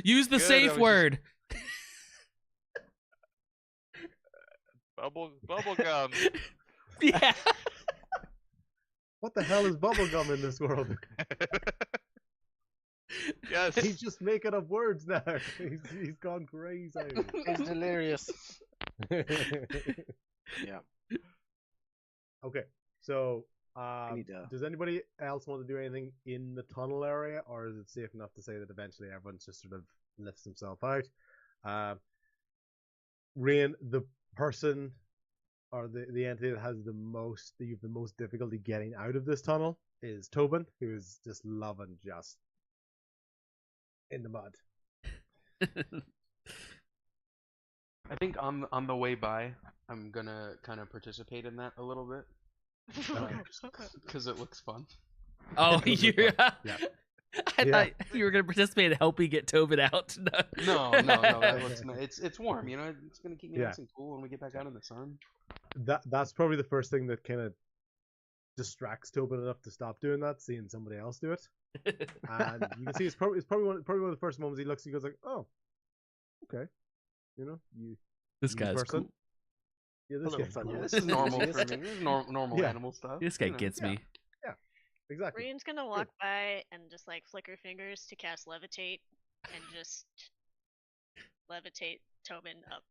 Use the Good, I safe was word. Bubble gum. Yeah. What the hell is bubblegum in this world? Yes. He's just making up words now. He's gone crazy. It's delirious. Yeah. Okay, so need to- does anybody else want to do anything in the tunnel area, or is it safe enough to say that eventually everyone's just sort of lifts himself out? Rain, the person or the entity that has the most difficulty getting out of this tunnel is Tobin, who is just loving just in the mud. I think on the way by, I'm gonna kind of participate in that a little bit. Because it looks fun. Oh, you're. Yeah. I thought you were going to participate in helping get Tobin out. No, that looks nice. It's warm, it's gonna keep me nice and cool when we get back out in the sun. That's probably the first thing that kind of distracts Tobin enough to stop doing that, seeing somebody else do it. And you can see it's probably one of the first moments he looks, he goes like, oh, okay. You know, you This you guy's person. cool. Yeah, A this little guy's fun. cool. Yeah, this is normal Yes. for me. This is normal Yeah. animal stuff. This guy you know. gets Yeah. me. Exactly. Rian's gonna walk by and just like flick her fingers to cast levitate and just levitate Tobin up.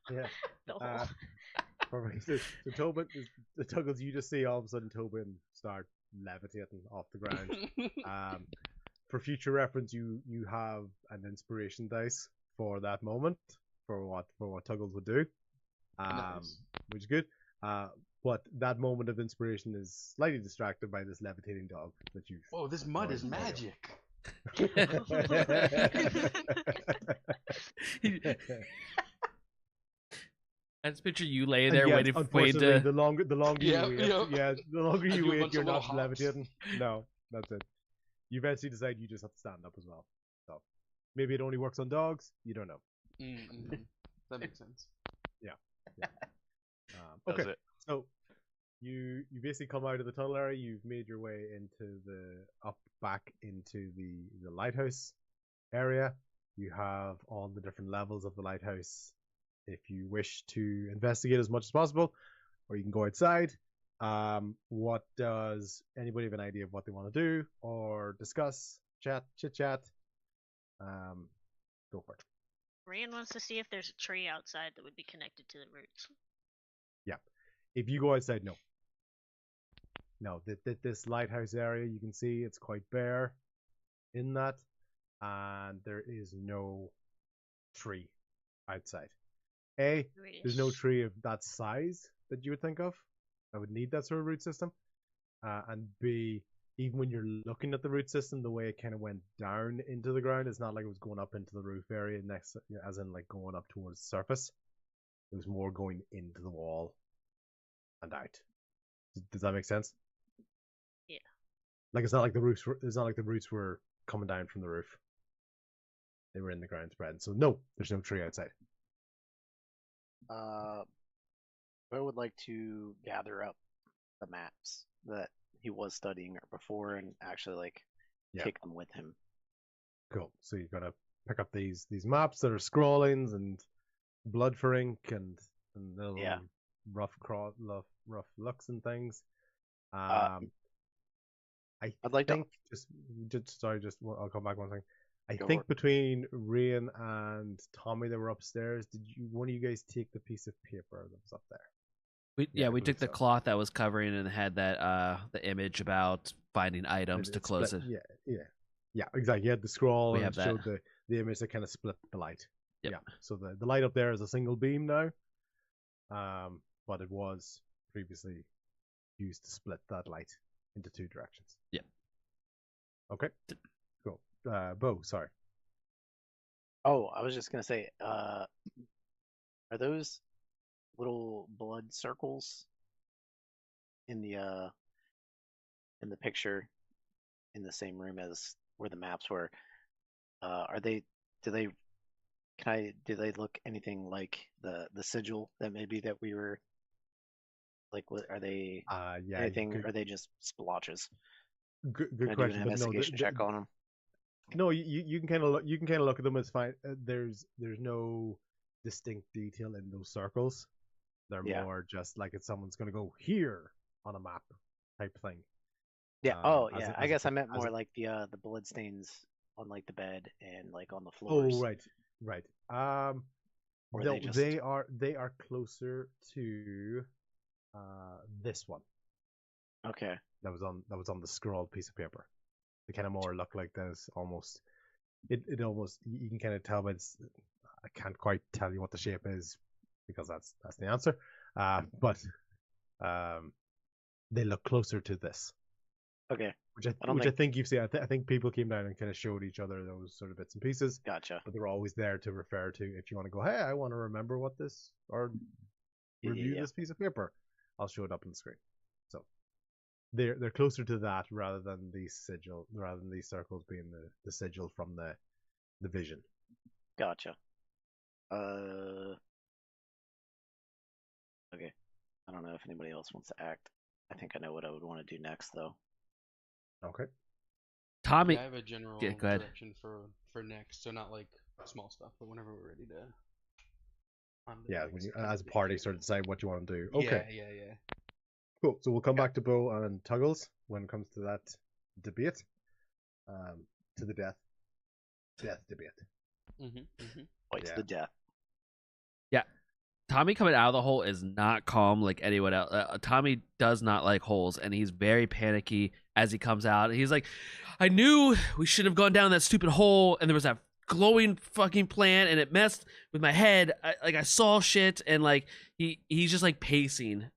Yeah. The whole. Perfect. So Tobin, the Tuggles, you just see all of a sudden Tobin start levitating off the ground. For future reference, you have an inspiration dice for that moment for what Tuggles would do, Nice. which is good. But that moment of inspiration is slightly distracted by this levitating dog that you. Whoa, this mud is magic. I just picture you laying And there yes, waiting unfortunately, to. the longer Yep, you wait, yep. yeah, the longer I you do a wait, bunch you're of little not hops. levitating. No, that's it. You eventually decide you just have to stand up as well. So maybe it only works on dogs. You don't know. Mm-hmm. That makes sense. Does Okay, it? so you basically come out of the tunnel area. You've made your way into back into the lighthouse area. You have all the different levels of the lighthouse if you wish to investigate as much as possible, or you can go outside. What does anybody have an idea of what they want to do or discuss? Chit chat. Go for it. Rian wants to see if there's a tree outside that would be connected to the roots. If you go outside, no. This lighthouse area, you can see it's quite bare in that, and there is no tree outside. There's no tree of that size that you would think of. I would need that sort of root system. And B, even when you're looking at the root system, the way it kind of went down into the ground, it's not like it was going up into the roof area next, as in like going up towards the surface. It was more going into the wall and out. Does that make sense? Yeah. Like it's not like the roots were coming down from the roof. They were in the ground spreading. So no, there's no tree outside. I would like to gather up the maps that he was studying before and actually like take them with him. Cool. So you're gonna pick up these maps that are scrawlings and blood for ink and little rough looks and things. I'd like to- I'll come back one thing. I Go think for it. between Rian and Tommy that were upstairs, one of you guys take the piece of paper that was up there? We I we took believe the so. cloth that was covering and had that the image about finding items to close it. Yeah, exactly. You had the scroll We and have it showed the image that kind of split the light. Yep. Yeah. So the light up there is a single beam now. But it was previously used to split that light into two directions. Yep. Okay. Cool. Bo, sorry. Oh, I was just gonna say, are those little blood circles in the picture in the same room as where the maps were? Do they look anything like the sigil that we were like? What are they? Yeah. Anything? Good, Are they just splotches? good Can I do question. an But no, investigation check on them? no, you can kind of look at them as fine. There's no distinct detail in those circles. They're more just like if someone's gonna go here on a map type thing. Yeah. I guess I meant as more a- like the blood stains on like the bed and like on the floors. Oh, right. Or No, they just they are closer to this one okay. that was on the scrawled piece of paper. They kind of more look like there's almost it almost you can kind of tell, but I can't quite tell you what the shape is because that's the answer. But they look closer to this, Okay. which I don't I think you've seen. I think people came down and kind of showed each other those sort of bits and pieces, Gotcha. but they're always there to refer to if you want to go, hey, I want to remember what this or review this piece of paper. I'll show it up on the screen. So they're closer to that rather than these circles being the sigil from the vision. Gotcha. Okay. I don't know if anybody else wants to act. I think I know what I would want to do next, though. Okay. Tommy, Yeah, I have a general go ahead. direction for next, so not like small stuff, but whenever we're ready to. On the Yeah, next when you, kind as of a party, issue. sort of decide what you want to do. Yeah, Okay, yeah. cool. So we'll come back to Bo and Tuggles when it comes to that debate. To the death debate. Fights Yeah. the death. Tommy coming out of the hole is not calm like anyone else. Tommy does not like holes, and he's very panicky as he comes out. He's like, I knew we should have gone down that stupid hole, and there was that glowing fucking plant, and it messed with my head. I saw shit, and like he's just like pacing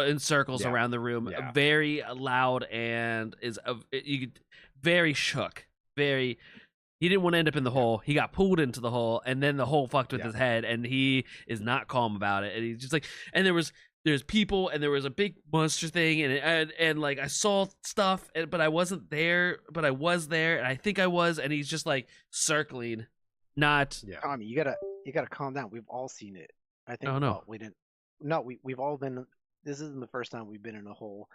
in circles Yeah. around the room, Yeah. very loud, and is very shook, very. He didn't want to end up in the hole. He got pulled into the hole, and then the hole fucked with Yeah. his head, and he is not calm about it. And he's just like, and there's people, and there was a big monster thing, and like I saw stuff, but I wasn't there, but I was there, and I think I was, and he's just like circling, not. Yeah. Tommy, you gotta calm down. We've all seen it. I think. Oh, no. Well, we didn't. No, we've all been. This isn't the first time we've been in a hole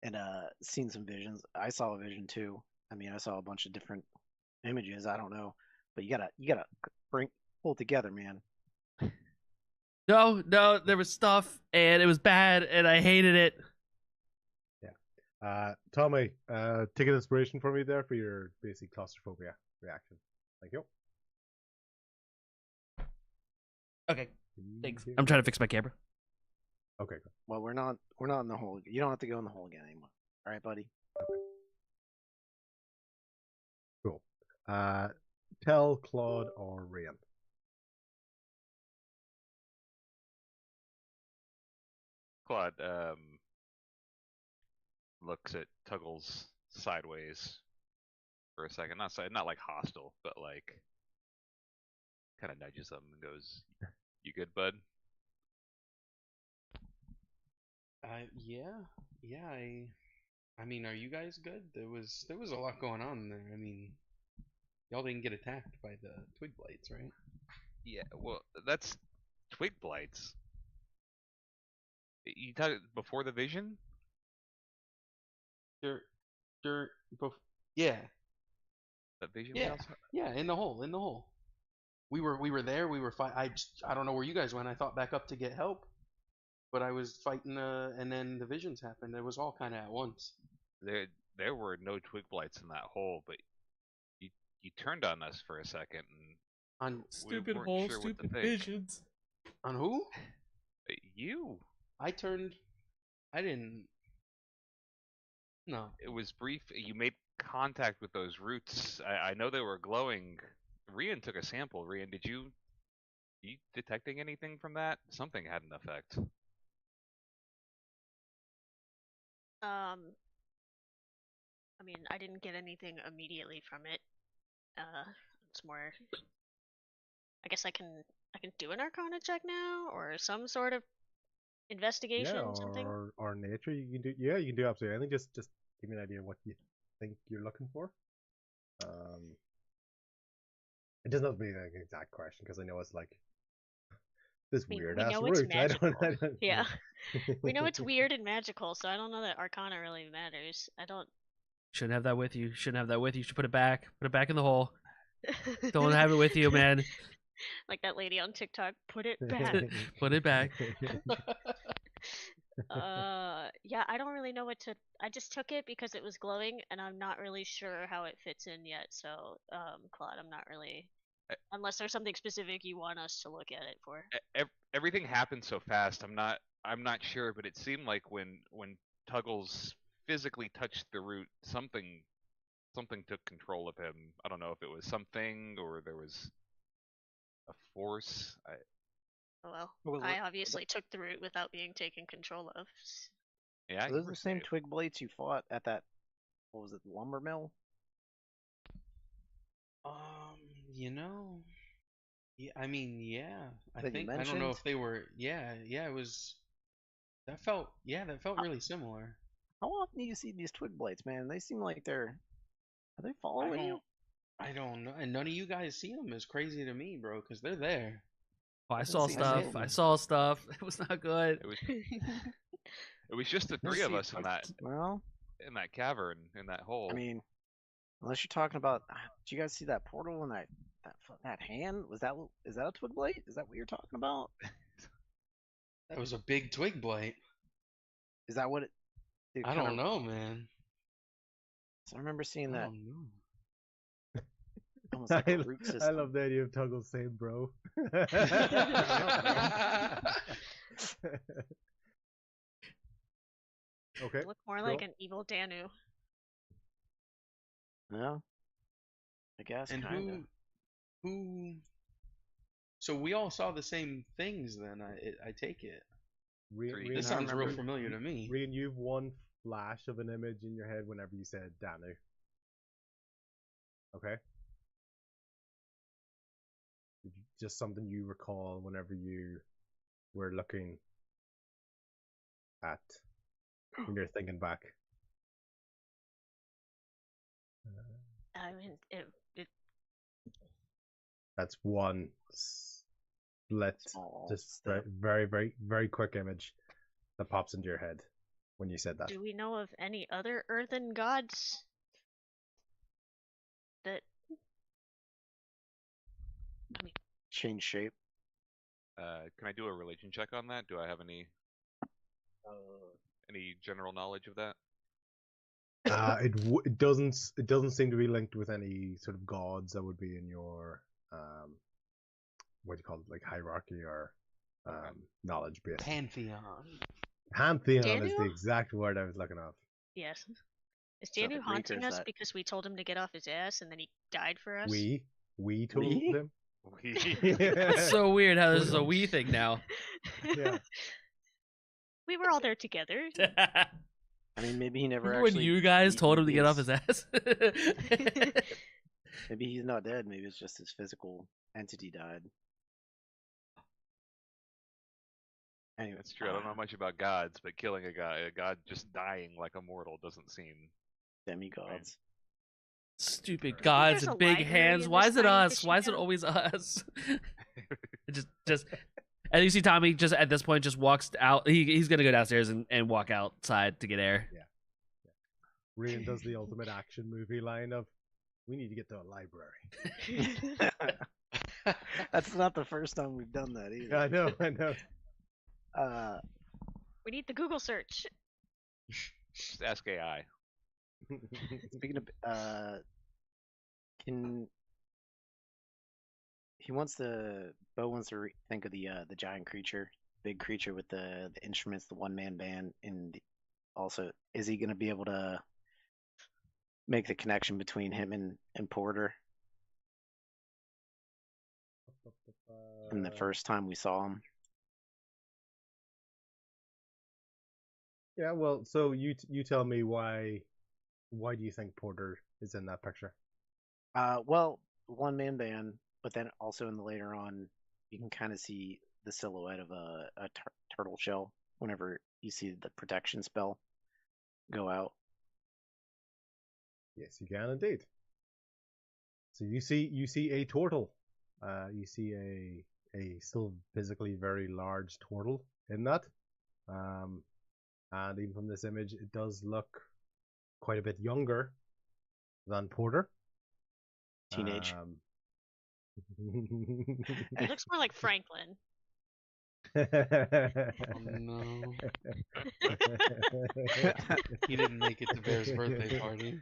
and seen some visions. I saw a vision too. I mean, I saw a bunch of different images. I don't know, but you gotta pull together, man. No, there was stuff, and it was bad, and I hated it. Tommy, take an inspiration from me there for your basic claustrophobia reaction. Thank you. Okay, thanks. I'm trying to fix my camera. Okay, good. Well, we're not in the hole. You don't have to go in the hole again anymore. All right, buddy. Cool. Tell Claude or Rain. Claude looks at Tuggles sideways for a second. Not like hostile, but like kind of nudges him and goes, "You good, bud?" Yeah. I mean, are you guys good? There was a lot going on there. I mean, y'all didn't get attacked by the twig blights, right? Yeah. Well, that's twig blights. You talk before the vision? Yeah. That vision? Yeah. Yeah, in the hole. We were there. We were fight. I don't know where you guys went. I thought back up to get help, but I was fighting. And then the visions happened. It was all kind of at once. There were no twig blights in that hole, but you turned on us for a second, and On Stupid weren't hole, sure what to stupid think. visions. on who? You. I turned. I didn't. No. It was brief. You made contact with those roots. I know they were glowing. Rian took a sample. Rian, did you detecting anything from that? Something had an effect. I mean, I didn't get anything immediately from it. It's more. I guess I can do an Arcana check now, or some sort of investigation, Yeah, something. or nature. You can do. Yeah, you can do absolutely anything. Just give me an idea of what you think you're looking for. It doesn't have to be an exact question because I know it's like this We weird ass know it's route. I don't. Yeah. We know it's weird and magical, so I don't know that Arcana really matters. I don't. Shouldn't have that with you. Shouldn't have that with you. You should put it back. Put it back in the hole. Don't have it with you, man. Like that lady on TikTok, put it back. Put it back. Yeah, I don't really know what to. I just took it because it was glowing, and I'm not really sure how it fits in yet. So, Claude, I'm not really. Unless there's something specific you want us to look at it for. Everything happened so fast. I'm not sure, but it seemed like when Tuggles physically touched the root, something took control of him. I don't know if it was something or there was a force. Oh What well, was I it? obviously took the route without being taken control of. Yeah, Are you those were the same safe. twig blades you fought at that? What was it? Lumber mill? You know. Yeah, I mean, yeah. I That you think I don't know mentioned? if they were. Yeah. It was. That felt really similar. How often do you see these twig blades, man? They seem like they're. Are they I following you? don't know, and none of you guys see them. It's crazy to me, bro, because they're there. Oh, I Doesn't saw seem stuff. normal. I saw stuff. It was not good. It was just the Let's three of see. us Well, in that cavern in that hole. I mean, unless you're talking about, did you guys see that portal in that that hand is that a twig blade? Is that what you're talking about? That was a big twig blight. Is that what it? I don't know, man. So I remember seeing I that don't know. almost like a root I system. love the idea of Tuggle saying bro. Okay. Look more cool. like an evil Danu. Yeah, I guess. And kinda. who? So we all saw the same things then. I take it. Rian, This I sounds real remember- familiar to me. Rian, you've one flash of an image in your head whenever you said Danu. Okay. Just something you recall whenever you were looking at when you're thinking back. I mean, That's one split, Small just step. very, very, very quick image that pops into your head when you said that. do we know of any other earthen gods that? I mean, Change shape. Can I do a religion check on that? Do I have any general knowledge of that? It doesn't seem to be linked with any sort of gods that would be in your what do you call it, like hierarchy or knowledge base. Pantheon. Pantheon is Daniel? the exact word I was looking up. yes. Is So the Danu haunting Greekers us that- because we told him to get off his ass and then he died for us? We told We? him. It's so weird how this is a we thing now. Yeah. We were all there together. I mean, maybe he never Remember when actually. you guys told him to get off is- his ass? Maybe he's not dead. Maybe it's just his physical entity died. Anyway, That's true. I don't know much about gods, but killing a god just dying like a mortal doesn't seem. Demigods. Stupid gods there's and a big library hands. in Why this is it tiny us? fishing Why is it town? always us? It just, and you see Tommy just at this point just walks out. He's gonna go downstairs and walk outside to get air. Rian does the ultimate action movie line of, "We need to get to a library." That's not the first time we've done that either. I know. We need the Google search. Just ask AI. Speaking of, can Bo wants to think of the giant creature, big creature with the instruments, the one man band, and also is he gonna be able to make the connection between him and Porter? And the first time we saw him, Yeah, well, so you tell me why do you think Porter is in that picture? well, one man band, but then also in the later on, you can kind of see the silhouette of a turtle shell whenever you see the protection spell go out. Yes, you can indeed. So you see a turtle. You see a still physically very large turtle in that. And even from this image, it does look quite a bit younger than Porter. Teenage. It looks more like Franklin. Oh no. He didn't make it to Bear's birthday party.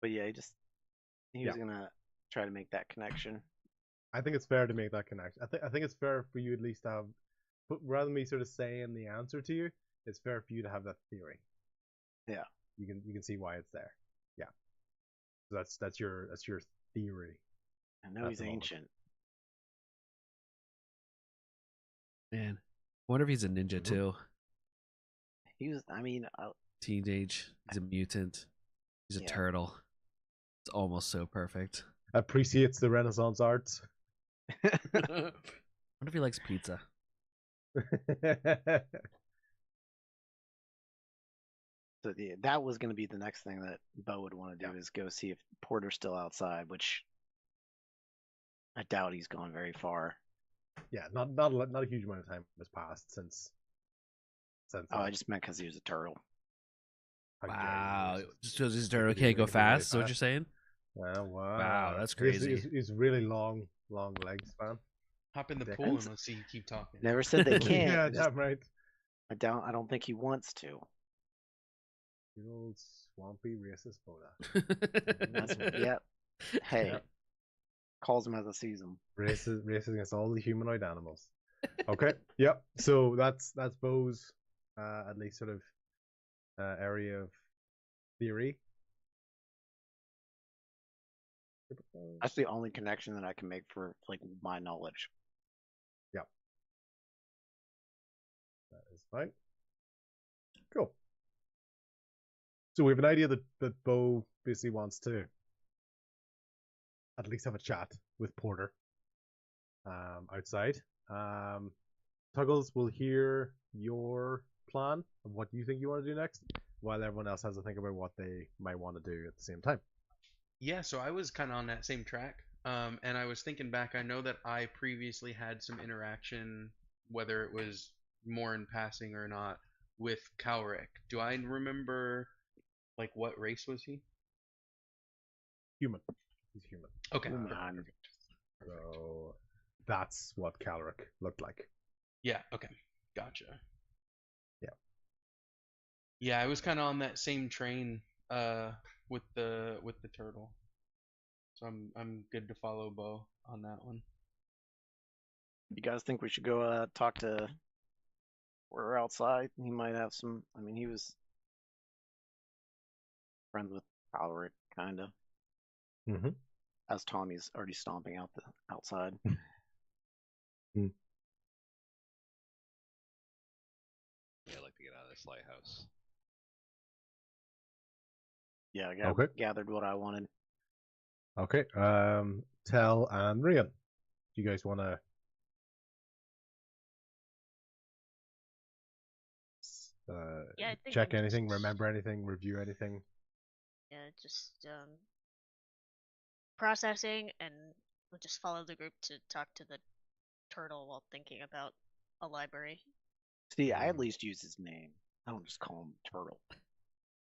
But yeah, he was gonna try to make that connection. I think it's fair to make that connection. I think it's fair for you at least to have, but rather than me sort of saying the answer to you, it's fair for you to have that theory. Yeah. You can see why it's there. Yeah. So that's your theory. I know At he's the moment. ancient. Man, I wonder if he's a ninja too. He was. I mean, Teenage. He's a mutant. He's a Yeah. turtle. It's almost so perfect. Appreciates the Renaissance arts. I wonder if he likes pizza. so that was gonna be the next thing that Bo would want to do is go see if Porter's still outside, which I doubt he's gone very far. Yeah, not a huge amount of time has passed since. Oh, I just meant because he was a turtle. How Wow. dare you, Just because his He turtle could do- can't he go could do really fast, is what you're fast. saying? Oh, wow. Wow, that's He's- crazy. He's really long leg span. Hop in the Dick. pool and let's see you keep talking. Never said they can't. Yeah, I just- damn right. I don't think he wants to. Good old swampy racist That's yep. Hey, Yep. calls him as I sees him. Racist against all the humanoid animals. Okay. Yep. So that's Bo's at least sort of area of theory. That's the only connection that I can make for like my knowledge. That is fine. Cool. So we have an idea that Bo basically wants to at least have a chat with Porter outside. Tuggles will hear your plan of what you think you want to do next, while everyone else has to think about what they might want to do at the same time. Yeah, so I was kind of on that same track. And I was thinking back, I know that I previously had some interaction, whether it was more in passing or not, with Calric. Do I remember, like, what race was he? Human. He's human. Okay. Human. Perfect. So that's what Calric looked like. Yeah, okay. Gotcha. Yeah. Yeah, I was kind of on that same train with the turtle. So I'm good to follow Bo on that one. You guys think we should go talk to? We're outside. He might have some. I mean, he was friends with Alaric, kind of. Mm-hmm. As Tommy's already stomping out the outside. Yeah, I'd like to get out of this lighthouse. Yeah, I Okay. gathered what I wanted. Okay. Tell and Rian. Do you guys want to Yeah, I think check I'm anything, just- remember anything, review anything? Yeah, just processing, and we'll just follow the group to talk to the turtle while thinking about a library. See, I at least use his name. I don't just call him Turtle.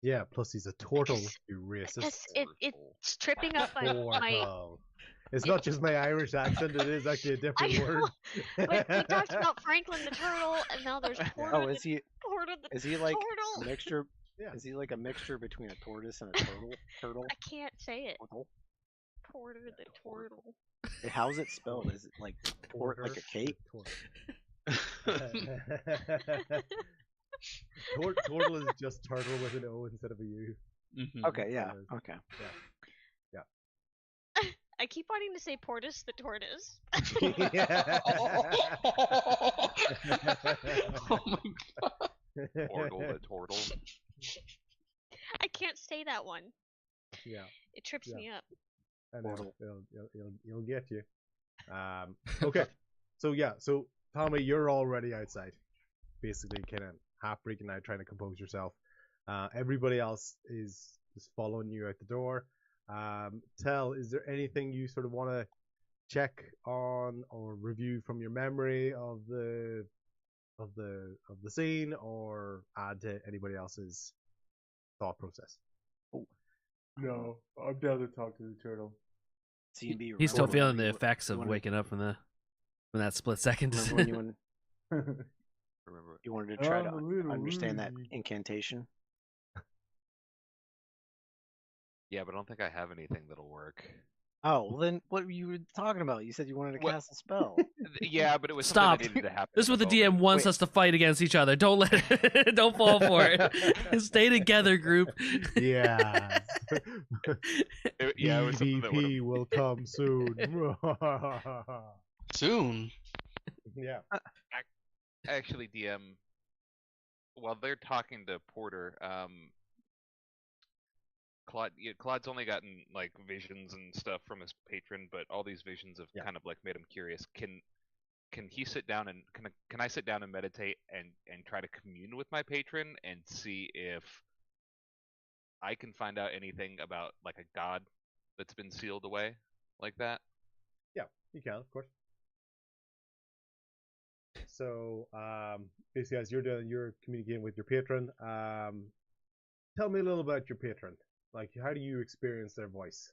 Yeah, plus he's a turtle, Just- you racist. Because it's tripping up my Turtle. It's not just my Irish accent, it is actually a different I word. know, but we talked about Franklin the turtle, and now there's Porter. Oh, is he? Porter the Is he like a turtle? mixture? Yeah. Is he like a mixture between a tortoise and a turtle? Turtle. I can't say it. Turtle? Porter the turtle. How's it spelled? Is it like like a cake? Turtle is just turtle with an O instead of a U. Okay, yeah. Turtle is- Okay. I keep wanting to say Portus the tortoise. Oh my god. Portal the turtle. I can't say that one. Yeah, It trips Yeah. me up. I know. Portal. It'll get you. Okay, so Tommy, you're already outside, basically, kind of half freaking out, trying to compose yourself. Everybody else is following you out the door. Tell, is there anything you sort of want to check on or review from your memory of the scene, or add to anybody else's thought process? No, I'm down to talk to the turtle. C&B, He's still remember feeling when the you- effects of wanna- waking up from that split second. Remember when Remember, you wanted to try to I'm a little understand that woozy. incantation? yeah, but I don't think I have anything that'll work. Oh, well then what were you talking about? You said you wanted to What- cast a spell. Yeah, but it was Stop. something that needed to happen. This is in what the the moment. DM wants Wait. us to fight against each other. Don't let it. Don't fall for it. Stay together, group. Yeah. Yeah, it was something that PvP would've- will come soon. Soon. Yeah. Actually, DM, while they're talking to Porter, Claude's only gotten like visions and stuff from his patron, but all these visions have Yeah. kind of like made him curious. Can he sit down and can I sit down and meditate and try to commune with my patron and see if I can find out anything about like a god that's been sealed away like that? Yeah, you can, of course. So, basically, as you're communicating with your patron, tell me a little about your patron. Like, how do you experience their voice,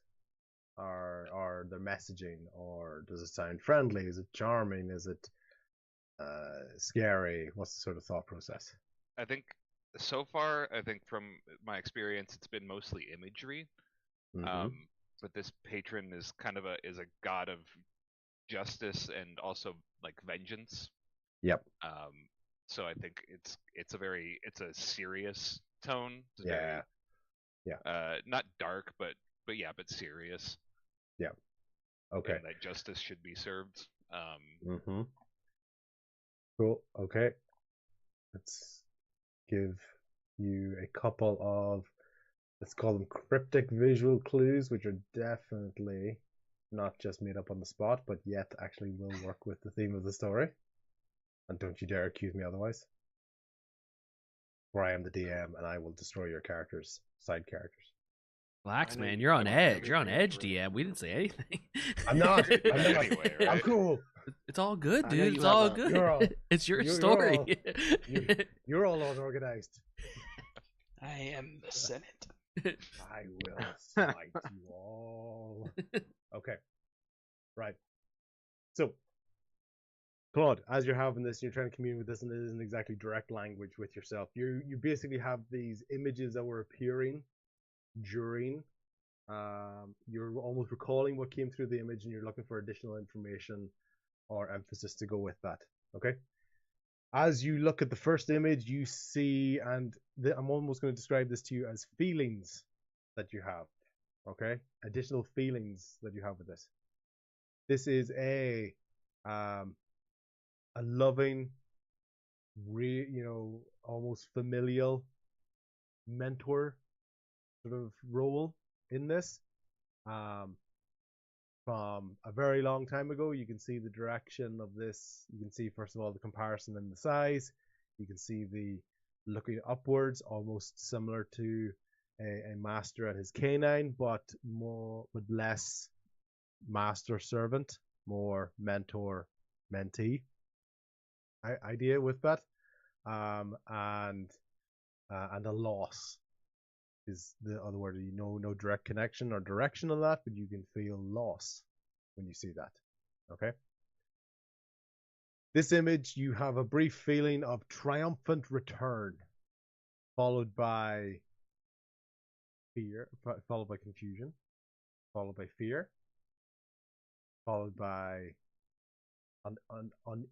or their messaging, or does it sound friendly? Is it charming? Is it scary? What's the sort of thought process? I think so far, I think from my experience, it's been mostly imagery. Mhm. But this patron is kind of a god of justice and also like vengeance. Yep. So I think it's a serious tone. It's Yeah. not dark, but serious. Yeah. Okay. And that justice should be served. Mm-hmm. Cool. Okay. Let's give you a couple of, let's call them cryptic visual clues, which are definitely not just made up on the spot, but yet actually will work with the theme of the story. And don't you dare accuse me otherwise. For I am the DM, and I will destroy your characters, side characters. Relax, I know man. you You're on don't edge. have You're on your edge, range, DM. We didn't say anything. I'm not. I'm not. Anyway, right? I'm cool. It's all good, I know dude. you It's have all a- good. You're all- It's your you're story. all- You're all unorganized. I am the Senate. I will smite you all. Okay. Right. So, Claude, as you're having this, you're trying to commune with this, and it isn't exactly direct language with yourself. You basically have these images that were appearing during. You're almost recalling what came through the image, and you're looking for additional information or emphasis to go with that. Okay. As you look at the first image, you see, and I'm almost going to describe this to you as feelings that you have. Okay, additional feelings that you have with this. This is a loving, almost familial mentor sort of role in this. From a very long time ago, you can see the direction of this. You can see, first of all, the comparison in the size. You can see the looking upwards, almost similar to a master at his canine, but less master servant, more mentor mentee idea with that. And a loss is the other word. No direct connection or direction on that, but you can feel loss when you see that. Okay. This image, you have a brief feeling of triumphant return, followed by fear, followed by confusion, followed by fear, followed by an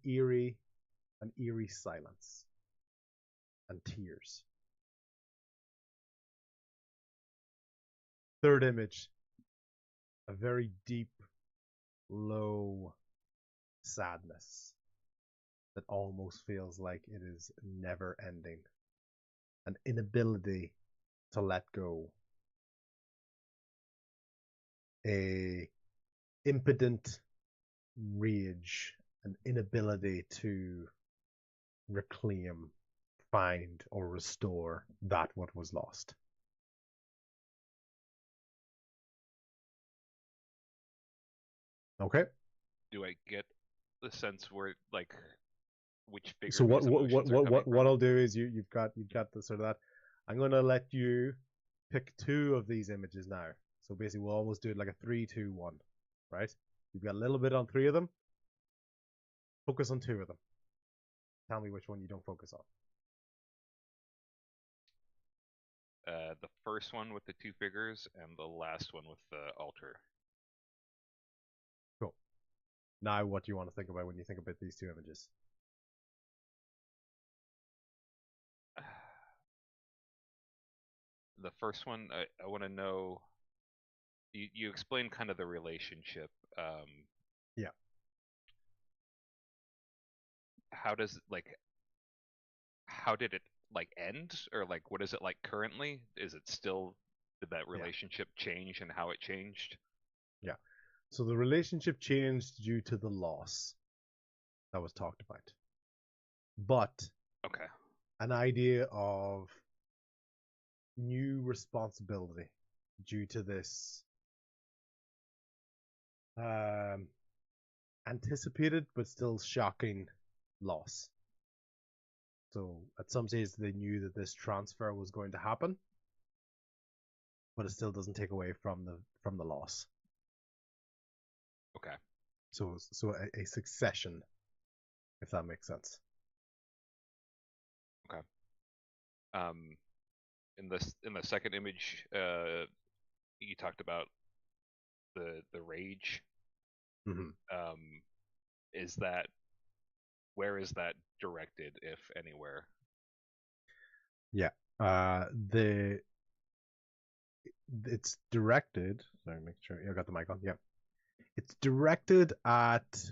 eerie silence and tears. Third image, a very deep, low sadness that almost feels like it is never ending. An inability to let go. A impotent rage, an inability to reclaim, find, or restore that what was lost. Okay. Do I get the sense where like which figure So these emotions are coming what from? I'll do is you've got the sort of that. I'm gonna let you pick two of these images now. So basically we'll almost do it like a 3, 2, 1. Right? You've got a little bit on 3 of them. Focus on 2 of them. Tell me which one you don't focus on. The first one with the 2 figures and the last one with the altar. Cool. Now what do you want to think about when you think about these 2 images? The first one, I want to know. You explained kind of the relationship. Yeah. How does how did it like end, or like what is it like currently? Is it still, did that relationship change and how it changed? Yeah. So the relationship changed due to the loss that was talked about. But Okay. an idea of new responsibility due to this anticipated but still shocking loss. So at some stage they knew that this transfer was going to happen, but it still doesn't take away from the loss. Okay. So a succession, if that makes sense. In the second image, you talked about the rage. Mm-hmm. Is that where is that directed, if anywhere? Yeah. It's directed. Sorry, make sure I got the mic on. Yeah. It's directed at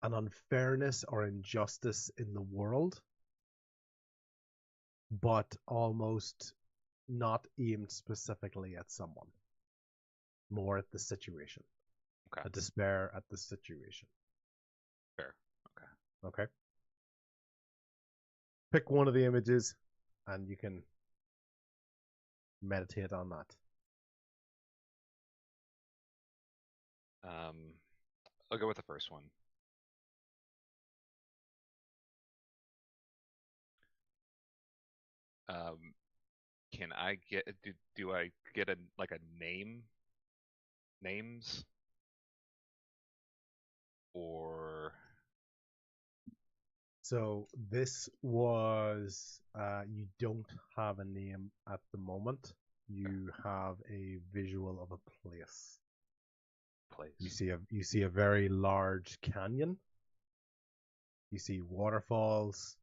an unfairness or injustice in the world, but almost not aimed specifically at someone. More at the situation. Okay. A despair at the situation. Fair. Okay. Okay. Pick one of the images and you can meditate on that. I'll go with the first one. Can I get do I get a names or So this was you don't have a name at the moment. You have a visual of a place. place? You see a very large canyon. You see waterfalls.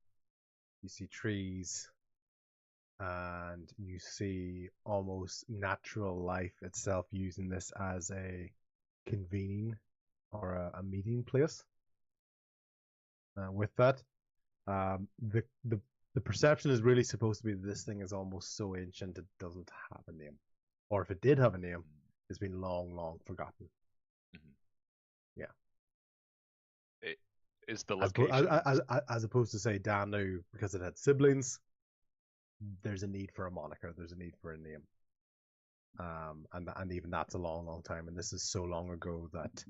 You see trees. And you see almost natural life itself using this as a convening or a meeting place. With that, the perception is really supposed to be that this thing is almost so ancient it doesn't have a name, or if it did have a name, it's been long forgotten. Mm-hmm. Yeah. Is the location as opposed to say Danu, because it had siblings, there's a need for a moniker, there's a need for a name. And even that's a long time, and this is so long ago that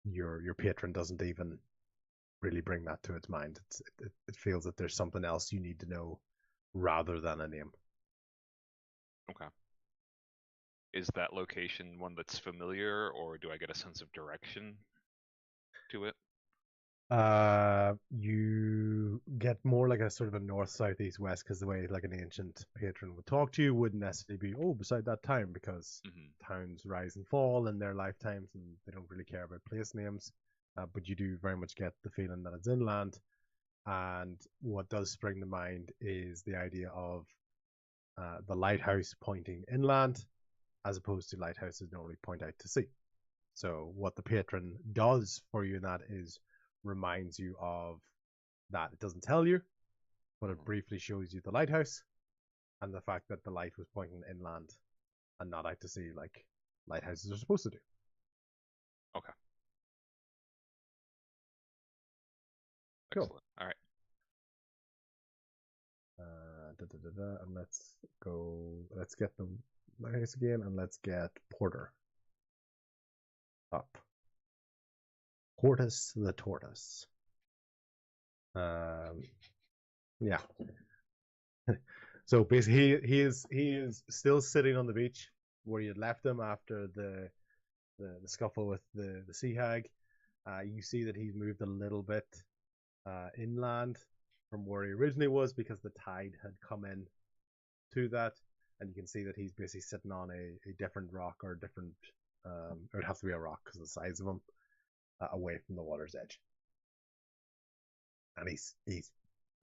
your patron doesn't even really bring that to its mind. It feels that there's something else you need to know rather than a name. Okay. Is that location one that's familiar, or do I get a sense of direction to it? You get more like a sort of a north, south, east, west, because the way like an ancient patron would talk to you wouldn't necessarily be beside that town, because towns rise and fall in their lifetimes and they don't really care about place names. But you do very much get the feeling that it's inland. And what does spring to mind is the idea of the lighthouse pointing inland, as opposed to lighthouses normally point out to sea. So what the patron does for you in that is reminds you of that. It doesn't tell you, but it briefly shows you the lighthouse and the fact that the light was pointing inland and not out to sea like lighthouses are supposed to do. Okay. Cool. Excellent. All right. And let's get the lighthouse again, and let's get Porter up. Portus the tortoise. Yeah. So basically, he is still sitting on the beach where you had left him after the scuffle with the sea hag. You see that he's moved a little bit inland from where he originally was, because the tide had come in to that, and you can see that he's basically sitting on a different rock, or a different it would have to be a rock because of the size of him, away from the water's edge. And he's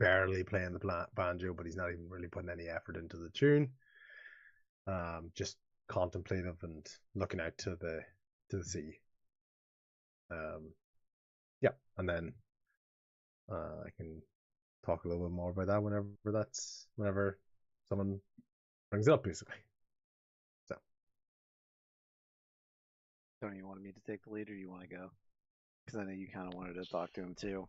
barely playing the banjo, but he's not even really putting any effort into the tune. Just contemplative and looking out to the sea. Yeah, and then I can talk a little bit more about that whenever someone brings it up, basically. So, Tony, you wanted me to take the lead, or you want to go? Because I know you kind of wanted to talk to him too.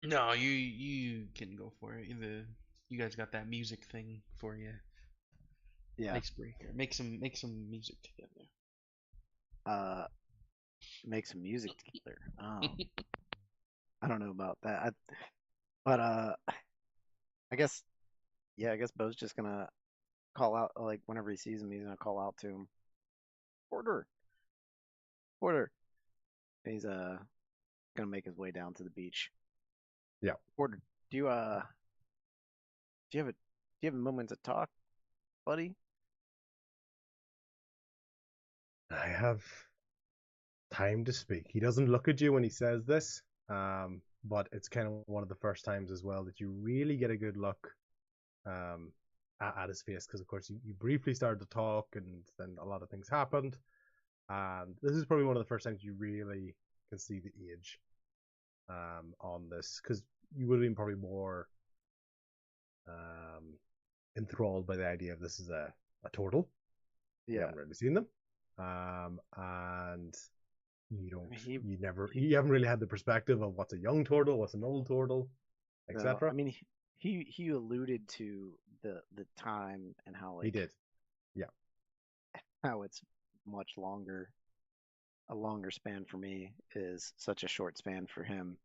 No, you can go for it. You guys got that music thing for you. Yeah. Icebreaker. Make some music together. Make some music together. I don't know about that, but I guess yeah, I guess Bo's just gonna call out, like, whenever he sees him, he's gonna call out to him, Porter, Porter. And he's gonna make his way down to the beach. Yeah. Porter, do you have a moment to talk, buddy? I have time to speak. He doesn't look at you when he says this, but it's kind of one of the first times as well that you really get a good look at his face, because of course you briefly started to talk and then a lot of things happened, and this is probably one of the first times you really can see the age on this, because you would have been probably more enthralled by the idea of this is a turtle. You haven't really seen them, and you don't you haven't really had the perspective of what's a young turtle, what's an old turtle, etc. I mean, he alluded to the time and how, like, He did. how it's much longer. A longer span for me is such a short span for him.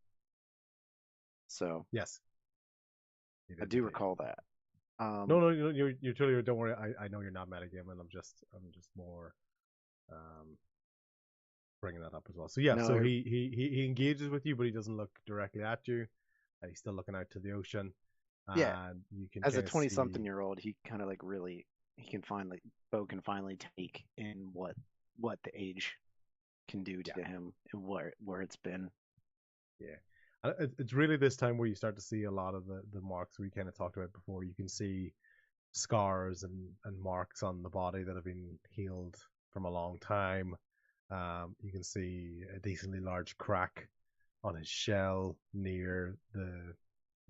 So Yes. I do recall that. No, you're totally. Don't worry. I know you're not metagaming. I'm just more bringing that up as well. So yeah, No, so he engages with you, but he doesn't look directly at you. He's still looking out to the ocean. Yeah. And you can as a kinda 20-something-year-old, he kind of, like, really, Bo can finally take in what the age can do to him and where it's been. Yeah. It's really this time where you start to see a lot of the marks we kind of talked about before. You can see scars and marks on the body that have been healed from a long time. You can see a decently large crack on his shell near the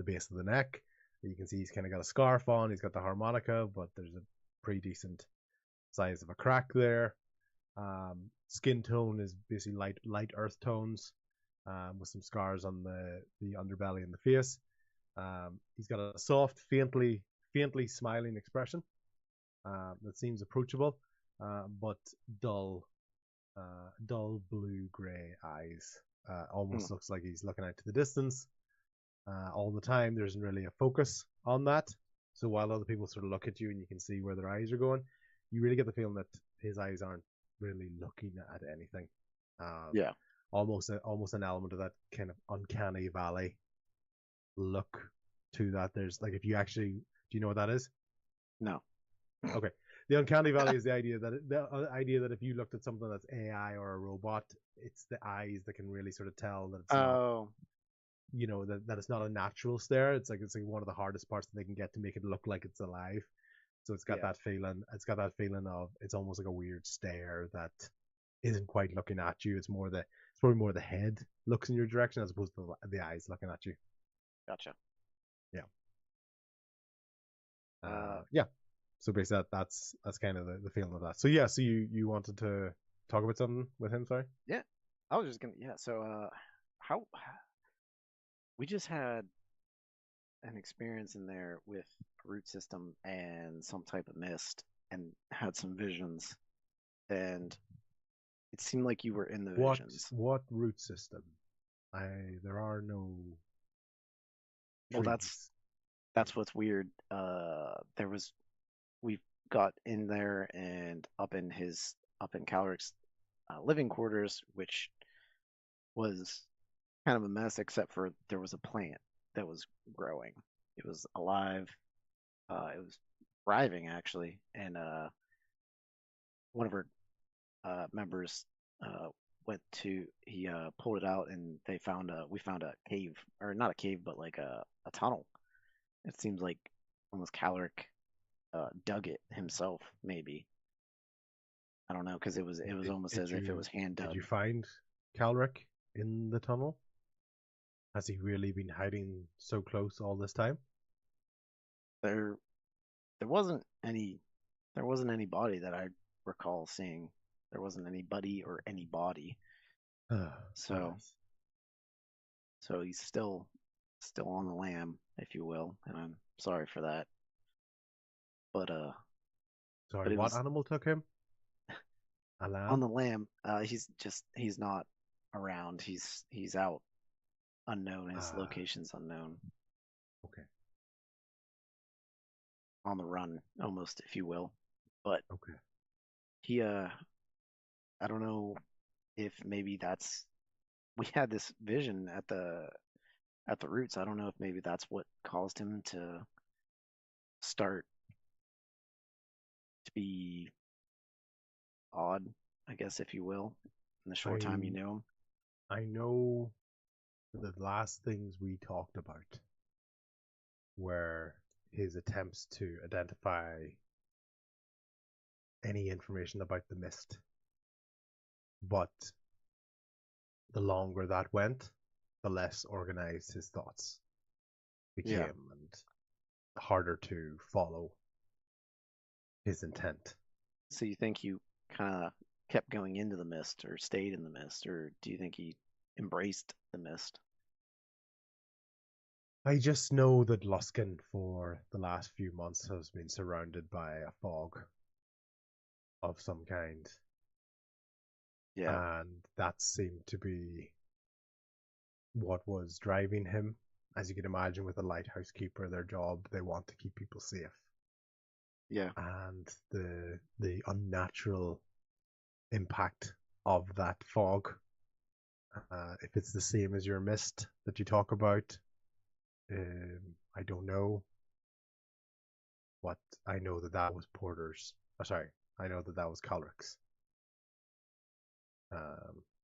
base of the neck. You can see he's kind of got a scarf on. He's got the harmonica, but there's a pretty decent size of a crack there. Skin tone is basically light earth tones, with some scars on the underbelly and the face. He's got a soft, faintly smiling expression that seems approachable, but dull blue-gray eyes. Almost looks like he's looking out to the distance all the time. There isn't really a focus on that. So while other people sort of look at you and you can see where their eyes are going, you really get the feeling that his eyes aren't really looking at anything. Almost an element of that kind of uncanny valley look to that. There's, like, if you actually, do you know what that is? No. Okay. The uncanny valley is the idea that if you looked at something that's AI or a robot, it's the eyes that can really sort of tell that it's not, you know, that it's not a natural stare. It's like one of the hardest parts that they can get to make it look like it's alive. So it's got that feeling. It's got that feeling of, it's almost like a weird stare that isn't quite looking at you. It's probably more the head looks in your direction as opposed to the eyes looking at you. Gotcha. Yeah. So basically, that's kind of the feeling of that. So yeah, so you wanted to talk about something with him, sorry? Yeah, I was just gonna. Yeah, so how we just had an experience in there with a root system and some type of mist, and had some visions, and it seemed like you were in the visions. What root system? There are no. Well, that's what's weird. We got in there and up in Calric's living quarters, which was kind of a mess, except for there was a plant that was growing. It was alive. It was thriving, actually, and one of our members he pulled it out, and we found a cave, or not a cave, but like a tunnel. It seems like almost Calric dug it himself, maybe. I don't know, because it was almost as if it was hand dug. Did you find Calric in the tunnel? Has he really been hiding so close all this time? There wasn't any body that I recall seeing. There wasn't anybody or any body. So he's still on the lam, if you will, and I'm sorry for that. But sorry, what animal took him? A lamb? On the lamb, he's not around. He's out, unknown. His location's unknown. Okay. on the run, almost, if you will. But Okay. he, I don't know if maybe that's we had this vision at the roots. I don't know if maybe that's what caused him to start to be odd, I guess, if you will, in the short time you I knew him. I know the last things we talked about were his attempts to identify any information about the mist. But the longer that went, the less organized his thoughts became Yeah. and harder to follow his intent. So you think you kind of kept going into the mist or stayed in the mist, or do you think he embraced the mist? I just know that Luskin for the last few months has been surrounded by a fog of some kind, Yeah. and that seemed to be what was driving him. As you can imagine, with a lighthouse keeper, their job, they want to keep people safe. Yeah. And the unnatural impact of that fog, if it's the same as your mist that you talk about, I don't know. But I know that that was Porter's. Sorry, I know that that was Calric's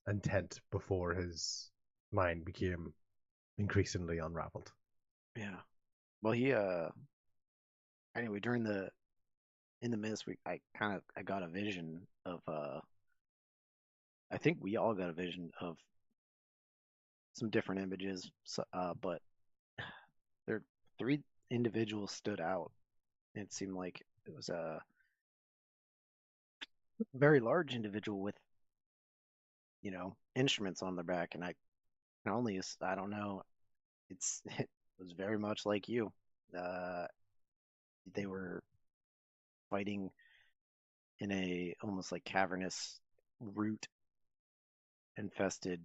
intent before his mind became increasingly unraveled. Yeah. Well, he anyway, during the in the mist, I got a vision of I think we all got a vision of some different images, but there three individuals stood out. It seemed like it was a very large individual with, instruments on their back, and I can only I don't know. It was very much like you. Uh, they were fighting in a almost like cavernous root infested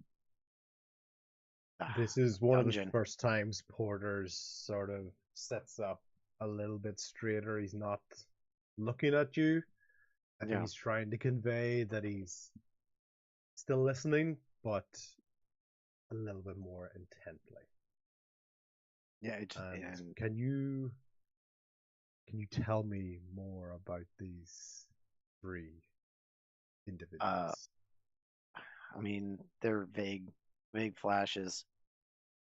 This is one of the dungeon. first times Porter's sort of sets up a little bit straighter. He's not looking at you. I think Yeah. he's trying to convey that he's still listening, but a little bit more intently. Yeah, And can you tell me more about these three individuals? I mean, they're vague flashes.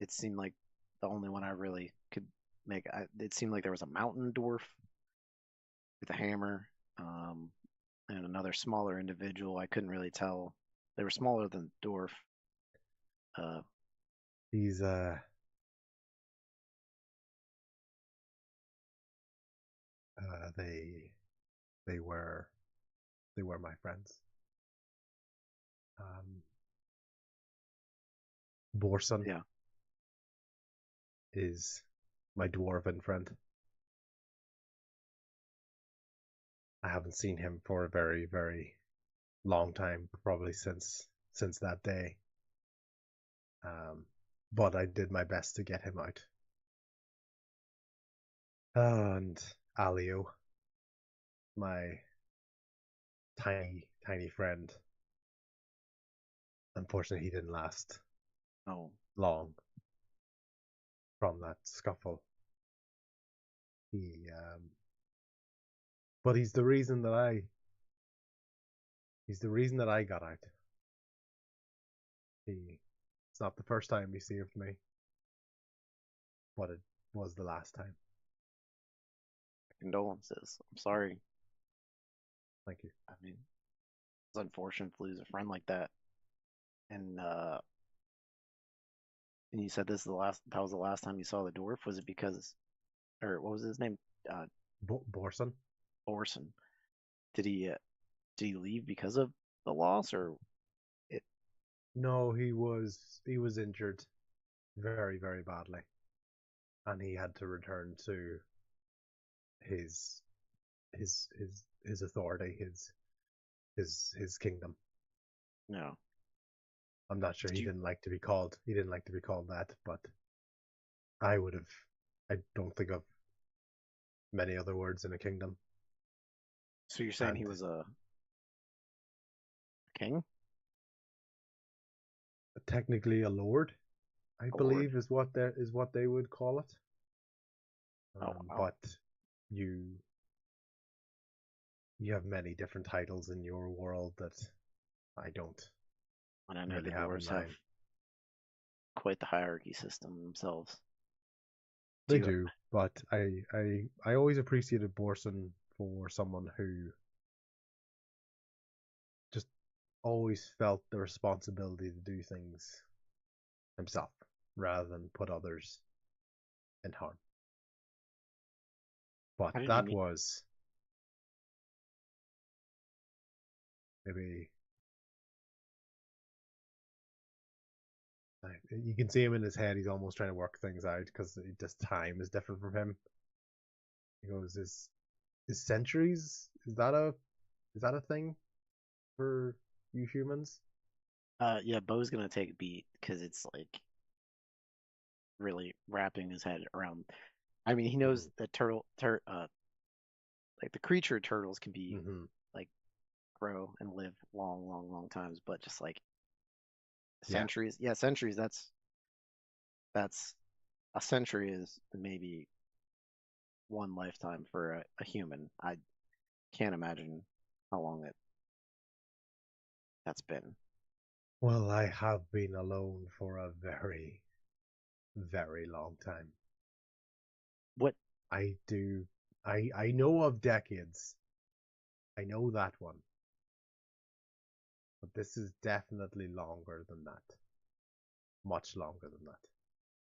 It seemed like the only one I really could make. It seemed like there was a mountain dwarf with a hammer, and another smaller individual. I couldn't really tell. They were smaller than the dwarf. These they they were my friends. Borson Yeah. is my dwarven friend. I haven't seen him for a very, very long time, probably since that day. But I did my best to get him out. And Alio, my tiny friend. Unfortunately, he didn't last Oh. long from that scuffle. But he's the reason that I got out. It's not the first time he saved me, but it was the last time. Condolences. I'm sorry. Thank you. I mean, it's unfortunate to lose a friend like that. And you said that was the last time you saw the dwarf. Was it because, or what was his name? Borson? Orson. Did he leave because of the loss, or it? No, he was injured very, very badly, and he had to return to his authority, his kingdom. No. I'm not sure Did he you? didn't like to be called. He didn't like to be called that, but I would have. I don't think I've many other words in a kingdom. So you're saying he And was a king? technically a lord, I A believe, lord? is what they would call it. Oh, wow. But you have many different titles in your world that I don't And I know really the have in dwarves have mine. quite the hierarchy system themselves. They Do you- do, but I always appreciated Borson for someone who just always felt the responsibility to do things himself rather than put others in harm. But How did you that meet? was maybe you can see him in his head. He's almost trying to work things out because just time is different from him. He goes, "Is centuries? Is that a thing for you humans?" Yeah, Bo's gonna take a beat because it's like really wrapping his head around. I mean, he knows that like the creature turtles can be Mm-hmm. like grow and live long, long, long times, but just like Yeah. centuries. Yeah, centuries. That's a century is maybe one lifetime for a human. I can't imagine how long that's been. Well, I have been alone for a very, very long time. What? I do. I know of decades. I know that one. But this is definitely longer than that. Much longer than that.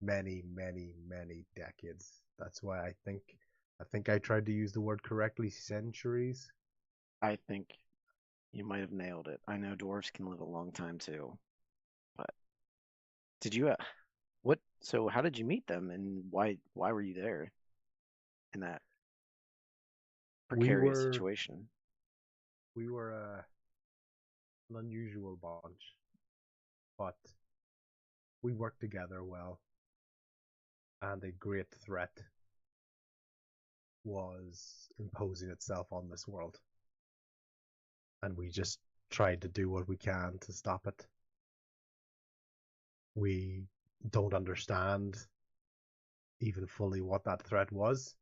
Many, many, many decades. That's why I think I tried to use the word correctly, centuries. I think you might have nailed it. I know dwarves can live a long time too, but did you? What? So how did you meet them, and why were you there in that We precarious were situation? we were an unusual bunch, but we worked together well, and a great threat was imposing itself on this world. And we just tried to do what we can to stop it. We don't understand even fully what that threat was,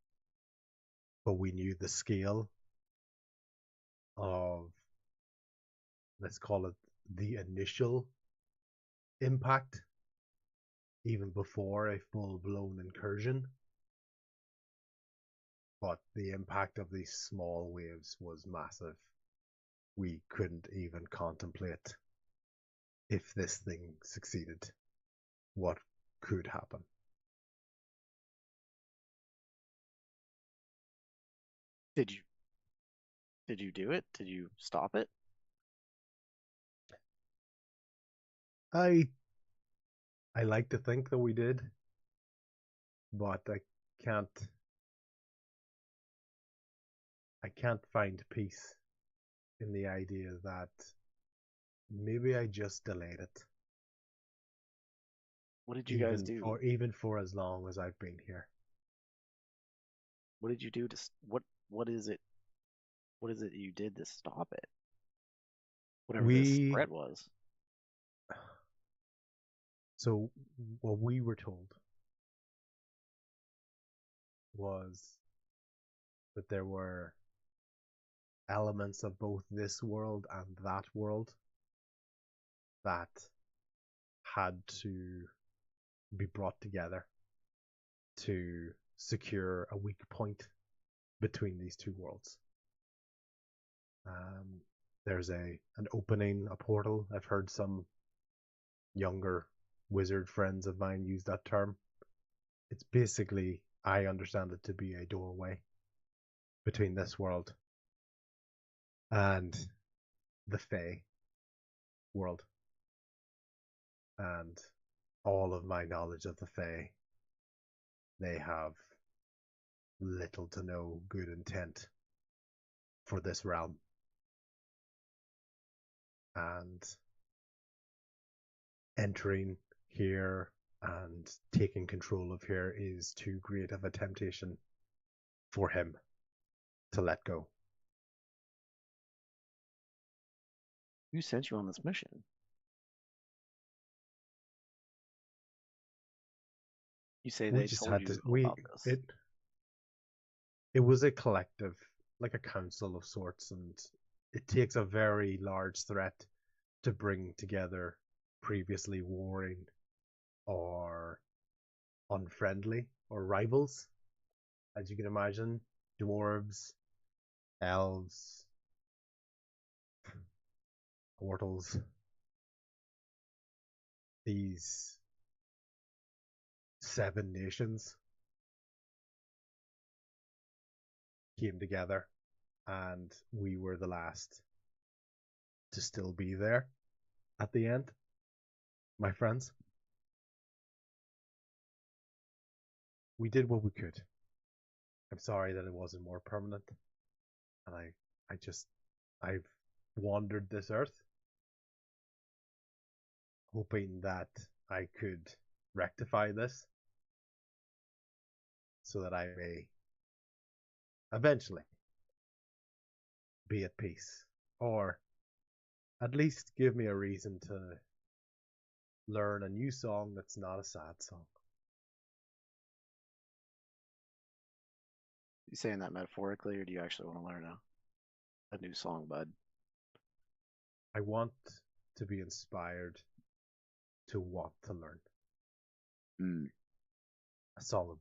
but we knew the scale of, let's call it, the initial impact, even before a full blown incursion. But the impact of these small waves was massive. We couldn't even contemplate if this thing succeeded, what could happen. Did you did you do it? Did you stop it? I I like to think that we did, but can't I can't find peace in the idea that maybe I just delayed it, What did you guys do? even for as long as I've been here. What did you do to what is it? What is it you did to stop it? Whatever this We threat was. so what we were told was that there were elements of both this world and that world that had to be brought together to secure a weak point between these two worlds. There's an opening, a portal. I've heard some younger wizard friends of mine use that term. It's basically, I understand it to be a doorway between this world and the Fae world. And all of my knowledge of the Fae, they have little to no good intent for this realm. And entering here and taking control of here is too great of a temptation for him to let go. Who sent you on this mission? You say We they just told had you to. all about this. It was a collective, like a council of sorts, and it takes a very large threat to bring together previously warring or unfriendly or rivals, as you can imagine. Dwarves, elves, mortals. These 7 nations came together, and we were the last to still be there at the end, my friends. We did what we could. I'm sorry that it wasn't more permanent, and I've wandered this earth hoping that I could rectify this so that I may eventually be at peace, or at least give me a reason to learn a new song that's not a sad song. You saying that metaphorically, or do you actually want to learn a new song, bud? I want to be inspired to want to learn a song of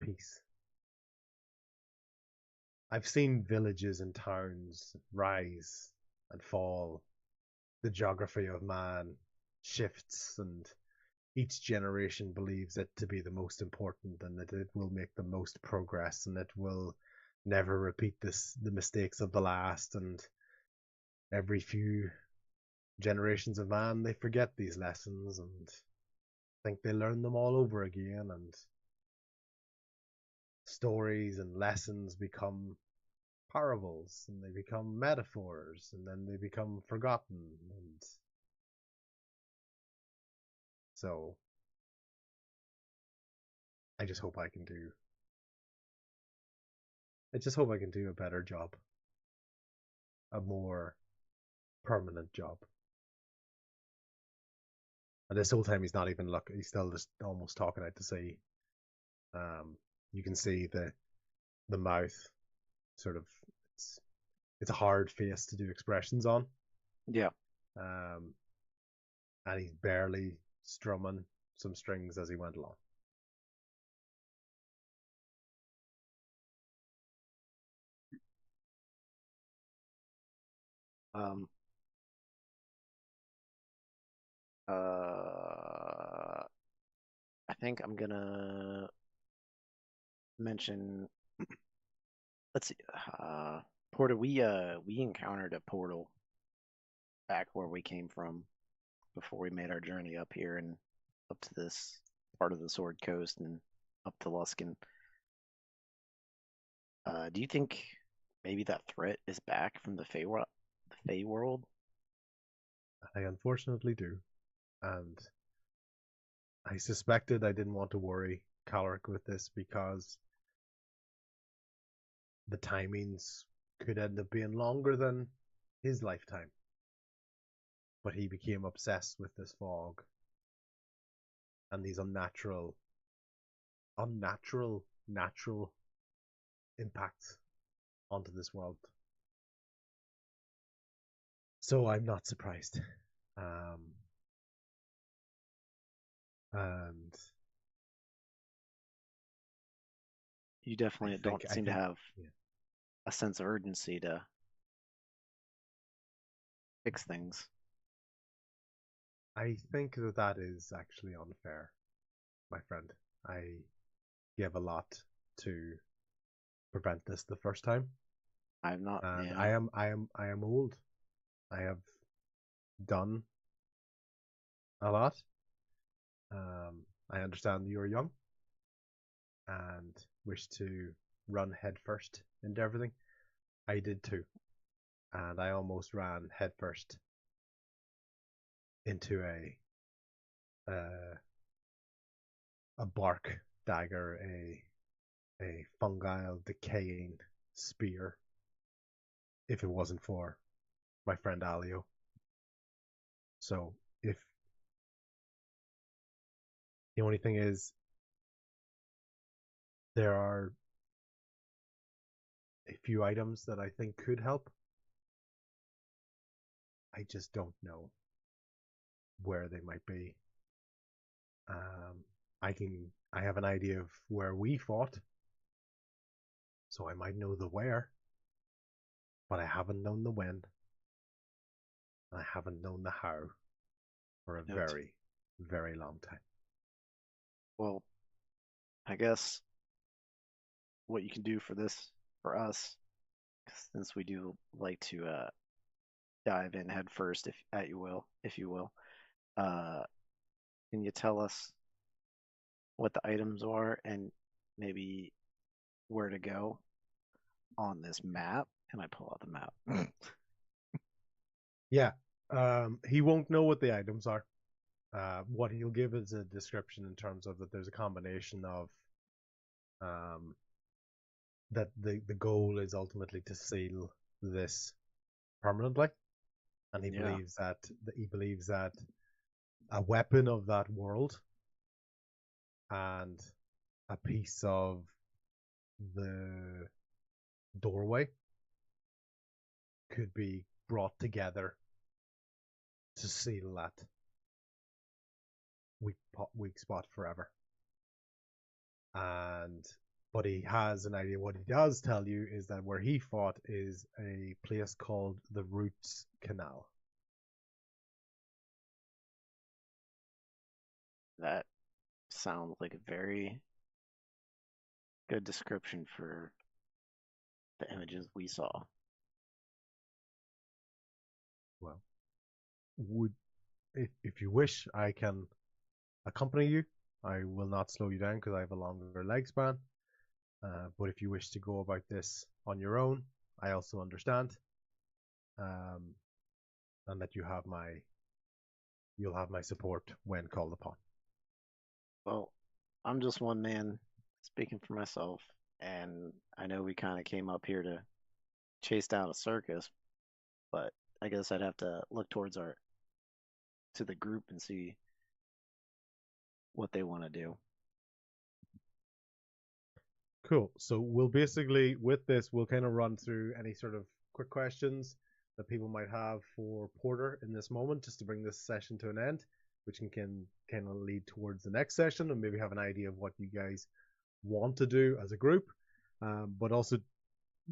peace. I've seen villages and towns rise and fall. The geography of man shifts, and each generation believes it to be the most important, and that it will make the most progress, and it will never repeat the mistakes of the last. And every few generations of man, they forget these lessons and think they learn them all over again, and stories and lessons become parables, and they become metaphors, and then they become forgotten. And so I just hope I can do a better job, a more permanent job. And this whole time he's not even looking, he's still just almost talking out to sea. You can see the mouth sort of, it's a hard face to do expressions on. Yeah. And he's barely strumming some strings as he went along. I think I'm gonna mention. Let's see. Porter, we encountered a portal back where we came from before we made our journey up here and up to this part of the Sword Coast and up to Luskin. Do you think maybe that threat is back from the Fey world? I unfortunately do, and I suspected I didn't want to worry Calric with this because the timings could end up being longer than his lifetime. But he became obsessed with this fog and these natural impacts onto this world. So I'm not surprised. And you definitely don't seem to have a sense of urgency to fix things. I think that is actually unfair, my friend. I gave a lot to prevent this the first time. I'm not. And yeah. I am old. I have done a lot. I understand you're young and wish to run headfirst into everything. I did too, and I almost ran headfirst into a bark dagger, a fungal, decaying spear if it wasn't for my friend Alio. So if the only thing is, there are a few items that I think could help. I just don't know where they might be. I have an idea of where we fought, so I might know the where, but I haven't known the when. I haven't known the how for a very, very long time. Well, I guess what you can do for this, for us, since we do like to dive in head first, if you will, uh, can you tell us what the items are and maybe where to go on this map? And I pull out the map. Yeah, he won't know what the items are. What he'll give is a description in terms of that there's a combination of that the goal is ultimately to seal this permanently, and he believes that a weapon of that world and a piece of the doorway could be brought together to seal that weak spot forever. But he has an idea. What he does tell you is that where he fought is a place called the Roots Canal. That sounds like a very good description for the images we saw. Well, if you wish, I can accompany you. I will not slow you down because I have a longer leg span. But if you wish to go about this on your own, I also understand. And that you'll have my support when called upon. Well, I'm just one man speaking for myself, and I know we kind of came up here to chase down a circus, but I guess I'd have to look towards to the group and see what they want to do. Cool. So we'll basically, with this, we'll kind of run through any sort of quick questions that people might have for Porter in this moment, just to bring this session to an end, which can kind of lead towards the next session and maybe have an idea of what you guys want to do as a group. But also,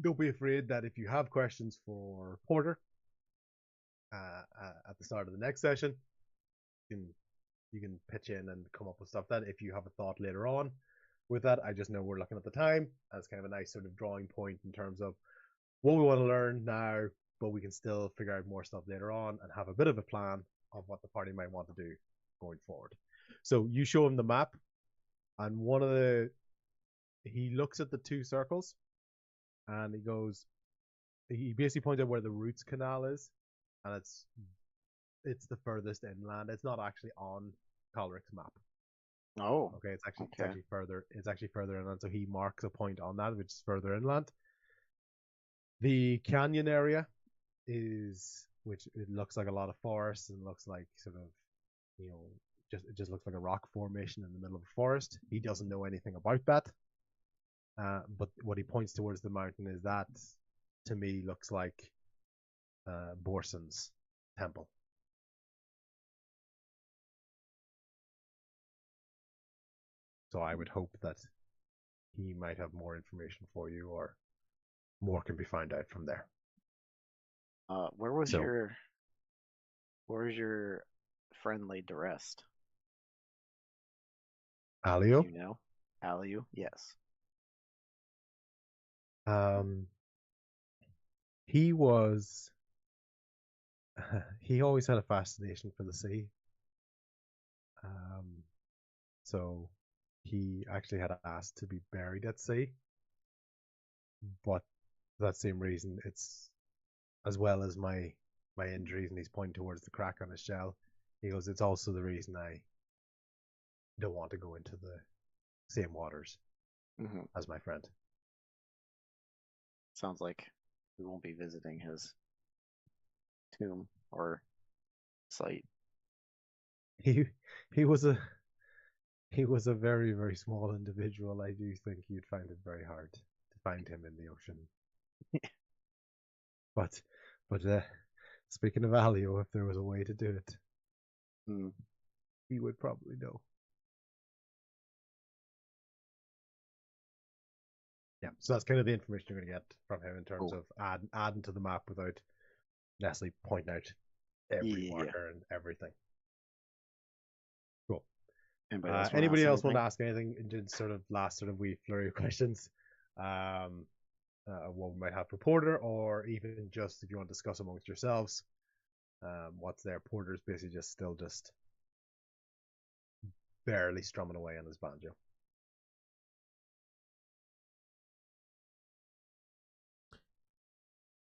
don't be afraid that if you have questions for Porter at the start of the next session, you can pitch in and come up with stuff. That if you have a thought later on with that, I just know we're looking at the time as kind of a nice sort of drawing point in terms of what we want to learn now, but we can still figure out more stuff later on and have a bit of a plan of what the party might want to do going forward. So you show him the map, and he looks at the two circles, and he basically points out where the Roots Canal is, and it's the furthest inland. It's not actually on Calric's map. Oh, okay. It's actually further. It's actually further inland. So he marks a point on that, which is further inland. The canyon area which it looks like a lot of forest and looks like sort of, it just looks like a rock formation in the middle of a forest. He doesn't know anything about that. But what he points towards the mountain is that, to me, looks like Borson's temple. So I would hope that he might have more information for you, or more can be found out from there. Where was your friend laid to rest? Alio? Do you know? Alio? Yes. He always had a fascination for the sea. So he actually had asked to be buried at sea. But for that same reason, it's, as well as my injuries, and he's pointing towards the crack on his shell, he goes, it's also the reason I don't want to go into the same waters as my friend. Sounds like we won't be visiting his tomb or site. He was a very, very small individual. I do think you'd find it very hard to find him in the ocean. but speaking of Alio, if there was a way to do it, he would probably know. Yeah, so that's kind of the information you're going to get from him in terms of adding to the map without necessarily pointing out every marker and everything. Cool. Anybody else want to ask anything in sort of last sort of wee flurry of questions? What we might have for Porter, or even just if you want to discuss amongst yourselves, what's there? Porter's basically just barely strumming away on his banjo.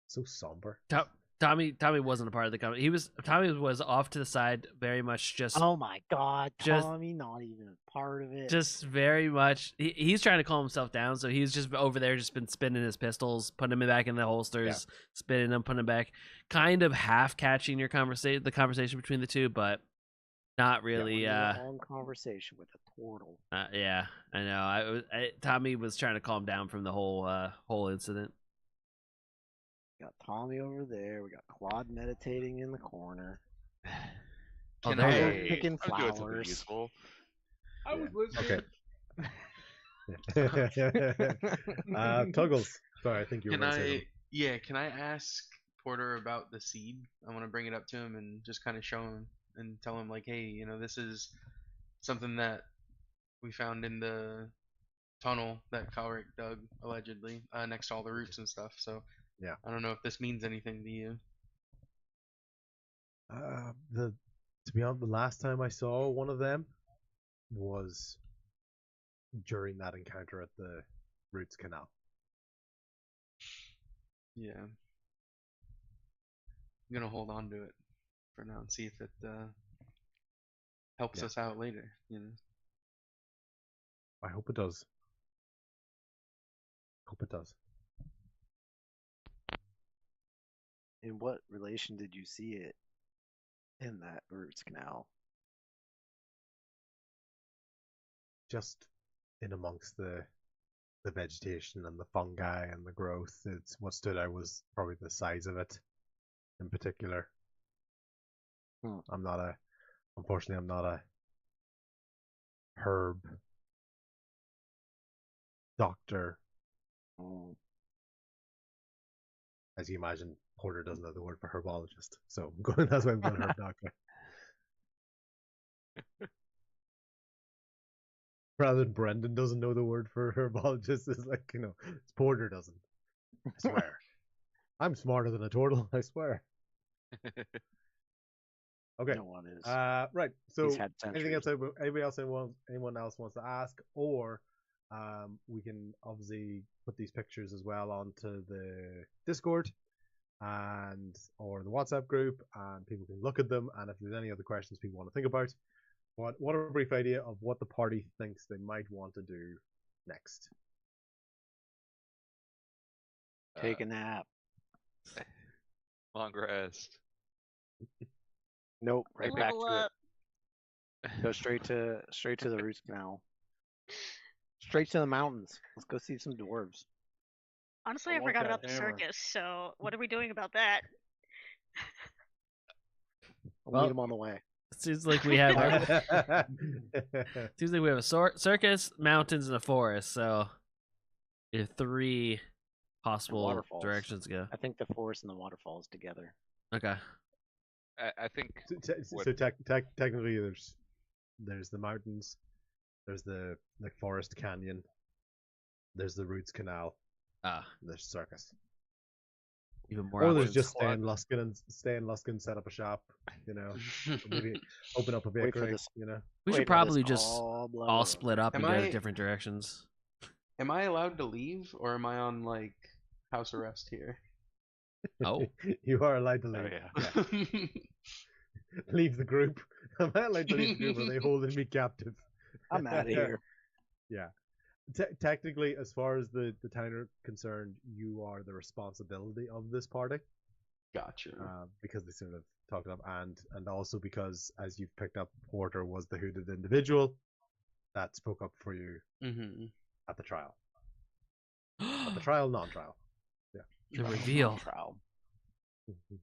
So somber. Tommy wasn't a part of the company. Tommy was off to the side, very much just. Oh my God, Tommy, not even a part of it. Just very much. He's trying to calm himself down, so he's just over there, just been spinning his pistols, putting them back in the holsters, spinning them, putting them back, kind of half catching the conversation between the two, but not really. Long conversation with a turtle. Yeah, I know. Tommy was trying to calm down from the whole incident. Got Tommy over there. We got Claude meditating in the corner. Can I picking I'll do it something flowers? useful. I was listening. Okay. Tuggles. Sorry, I think you were going to say something. Can I ask Porter about the seed? I want to bring it up to him and just kind of show him and tell him, like, hey, this is something that we found in the tunnel that Kalric dug, allegedly, next to all the roots and stuff. So yeah, I don't know if this means anything to you. To be honest, the last time I saw one of them was during that encounter at the Roots Canal. Yeah. I'm gonna hold on to it for now and see if it helps us out later, I hope it does. Hope it does. In what relation did you see it in that Roots Canal? Just in amongst the vegetation and the fungi and the growth. It's what stood out was probably the size of it in particular. Unfortunately I'm not a herb doctor. As you imagine, Porter doesn't know the word for herbologist, so that's why I'm going herb doctor. Rather than Brendan doesn't know the word for herbologist, it's like, it's Porter doesn't. I swear. I'm smarter than a turtle, I swear. Okay. No one is. Right. So anything else? Anyone else wants to ask, or we can obviously put these pictures as well onto the Discord or the WhatsApp group, and people can look at them. And if there's any other questions people want to think about, what a brief idea of what the party thinks they might want to do next. Take a nap. Long rest. Nope, right back Level to up. it. Go straight to the Roots Canal. Straight to the mountains. Let's go see some dwarves. Honestly, I I want forgot that about the hammer. circus, so what are we doing about that? I'll meet them on the way. It seems like we have a circus, mountains, and a forest. So we have 3 possible waterfalls. directions to go. I think the forest and the waterfalls together. Okay. I think. So technically, there's the mountains, there's the forest canyon, there's the Roots Canal, there's circus. Even more. Or there's just stay in Luskin, set up a shop, maybe open up a bakery, We should probably just all split up and go to different directions. Am I allowed to leave, or am I on like house arrest here? Oh, you are allowed to leave. Oh, yeah. Yeah. Leave the group. Am I allowed to leave the group? Are they holding me captive? I'm out of here. Yeah. technically, as far as the town are concerned, you are the responsibility of this party. Gotcha. Because they sort of talked up, and also because, as you've picked up, Porter was the hooded individual that spoke up for you Mm-hmm. at the trial. At the trial, non-trial. The reveal. Trial.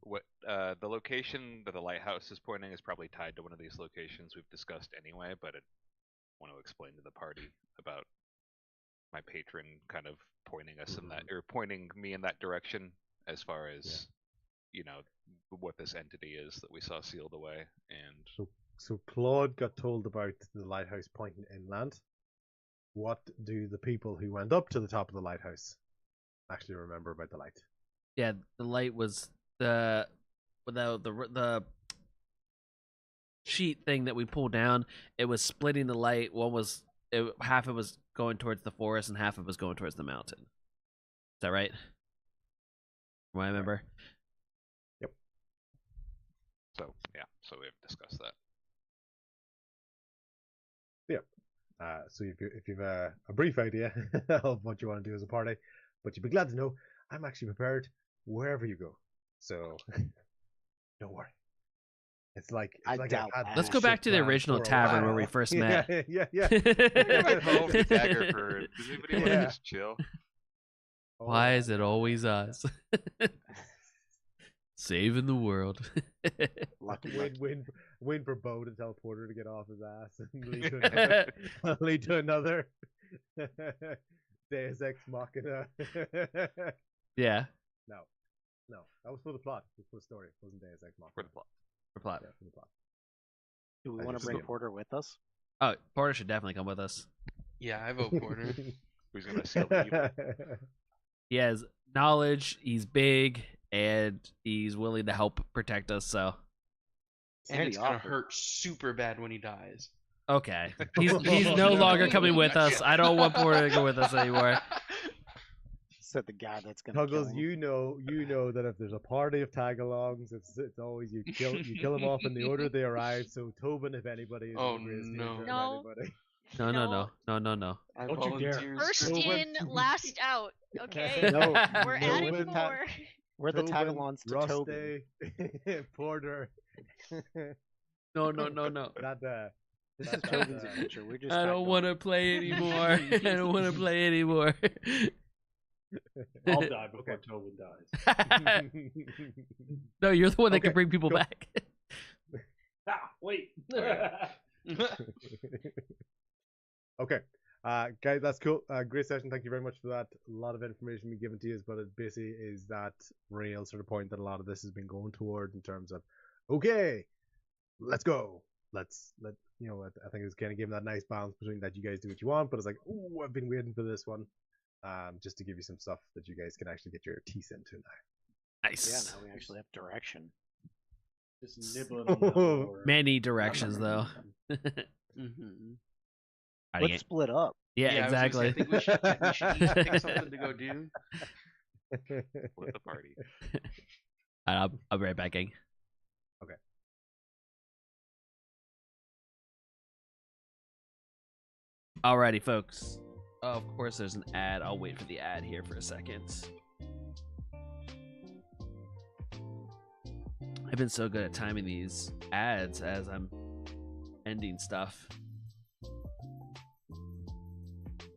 What the location that the lighthouse is pointing is probably tied to one of these locations we've discussed anyway, but I want to explain to the party about my patron kind of pointing us in that, or pointing me in that direction as far as what this entity is that we saw sealed away. And So Claude got told about the lighthouse pointing inland. What do the people who went up to the top of the lighthouse actually remember about the light? Yeah, the light was the sheet thing that we pulled down. It was splitting the light. Half it was going towards the forest and half it was going towards the mountain. Is that right? What I remember. Yep. so we've discussed that. So if you've a brief idea of what you want to do as a party, but you'd be glad to know I'm actually prepared wherever you go. So don't worry. It's like I like doubt I've had that. Let's this go back shit to the planned original for a tavern where we while. first met. Yeah. I vote for Dagger for. Does anybody want to Yeah. just chill? Why is it always us? Saving the world. Lucky. Win for Bo to tell Porter to get off his ass and lead to another Deus Ex Machina. Yeah. No, that was for the plot. It was for the story. It wasn't Deus Ex Machina. For the plot. For plot. Yeah, for the plot. Do we I want just to bring assume. Porter with us? Oh, Porter should definitely come with us. Yeah, I vote Porter. Who's gonna seal the evil? He has knowledge, he's big, and he's willing to help protect us, so And And it's he gonna offered. hurt super bad when he dies. okay. He's no longer coming with us. I don't want Porter to go with us anymore. Said the guy that's gonna kill Tuggles, him. you know that if there's a party of tag-alongs, it's always you kill them off in the order they arrive. So Tobin, if anybody, is Oh, the greatest no. danger of No. anybody. No. I Don't you dare. volunteer First straight- in, last out. Okay, No, we're no adding one more. We're the Tobin, tagalongs to Tobin. Rusty, Porter. No. That This is Tobin's adventure. We're just I don't want to play anymore. I don't want to play anymore. I'll die before Okay. Tobin dies. No, you're the one that Okay, can bring people go. back. Ah, wait. Okay, guys, that's cool. Great session. Thank you very much for that. A lot of information being given to you, but it basically is that real sort of point that a lot of this has been going towards in terms of, okay, let's go. I think it's kind of giving that nice balance between that you guys do what you want, but it's like, oh, I've been waiting for this one, just to give you some stuff that you guys can actually get your teeth into now. Yeah, Nice. now we actually have direction. Just nibbling on the lore. Many directions, though. Mhm. Let's split up. Yeah, I was gonna say, exactly. I think we should each pick something to go do. Split the party. I'll be right back, gang. Okay. Alrighty, folks. Of course, there's an ad. I'll wait for the ad here for a second. I've been so good at timing these ads as I'm ending stuff.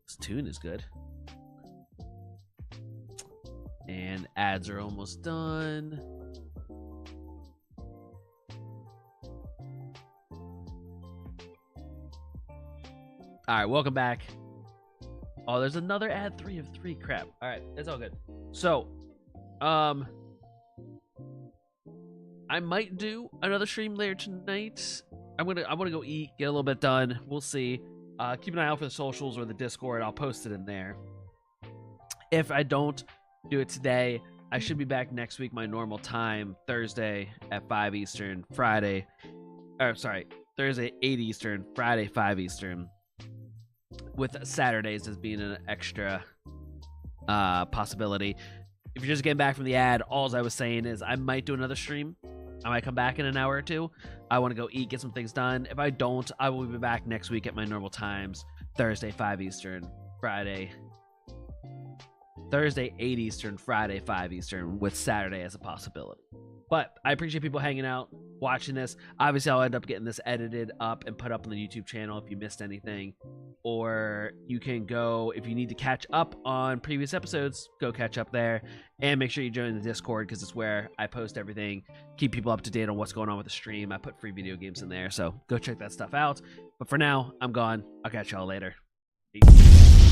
This tune is good. And ads are almost done. Alright, welcome back. Oh, there's another ad 3 of 3. Crap. Alright, it's all good. So, I might do another stream later tonight. I'm gonna go eat, get a little bit done. We'll see. Keep an eye out for the socials or the Discord. I'll post it in there. If I don't do it today, I should be back next week, my normal time, Thursday at 5 Eastern, Thursday 8 Eastern, Friday 5 Eastern, with Saturdays as being an extra possibility. If you're just getting back from the ad, all I was saying is I might do another stream. I might come back in an hour or two. I want to go eat, get some things done. If I don't, I will be back next week at my normal times, Thursday 5 Eastern, Friday, Thursday 8 Eastern, Friday 5 Eastern, with Saturday as a possibility. But I appreciate people hanging out, watching this. Obviously, I'll end up getting this edited up and put up on the YouTube channel if you missed anything. Or you can go, if you need to catch up on previous episodes, go catch up there. And make sure you join the Discord, because it's where I post everything, keep people up to date on what's going on with the stream. I put free video games in there, so go check that stuff out. But for now, I'm gone. I'll catch y'all later. Peace.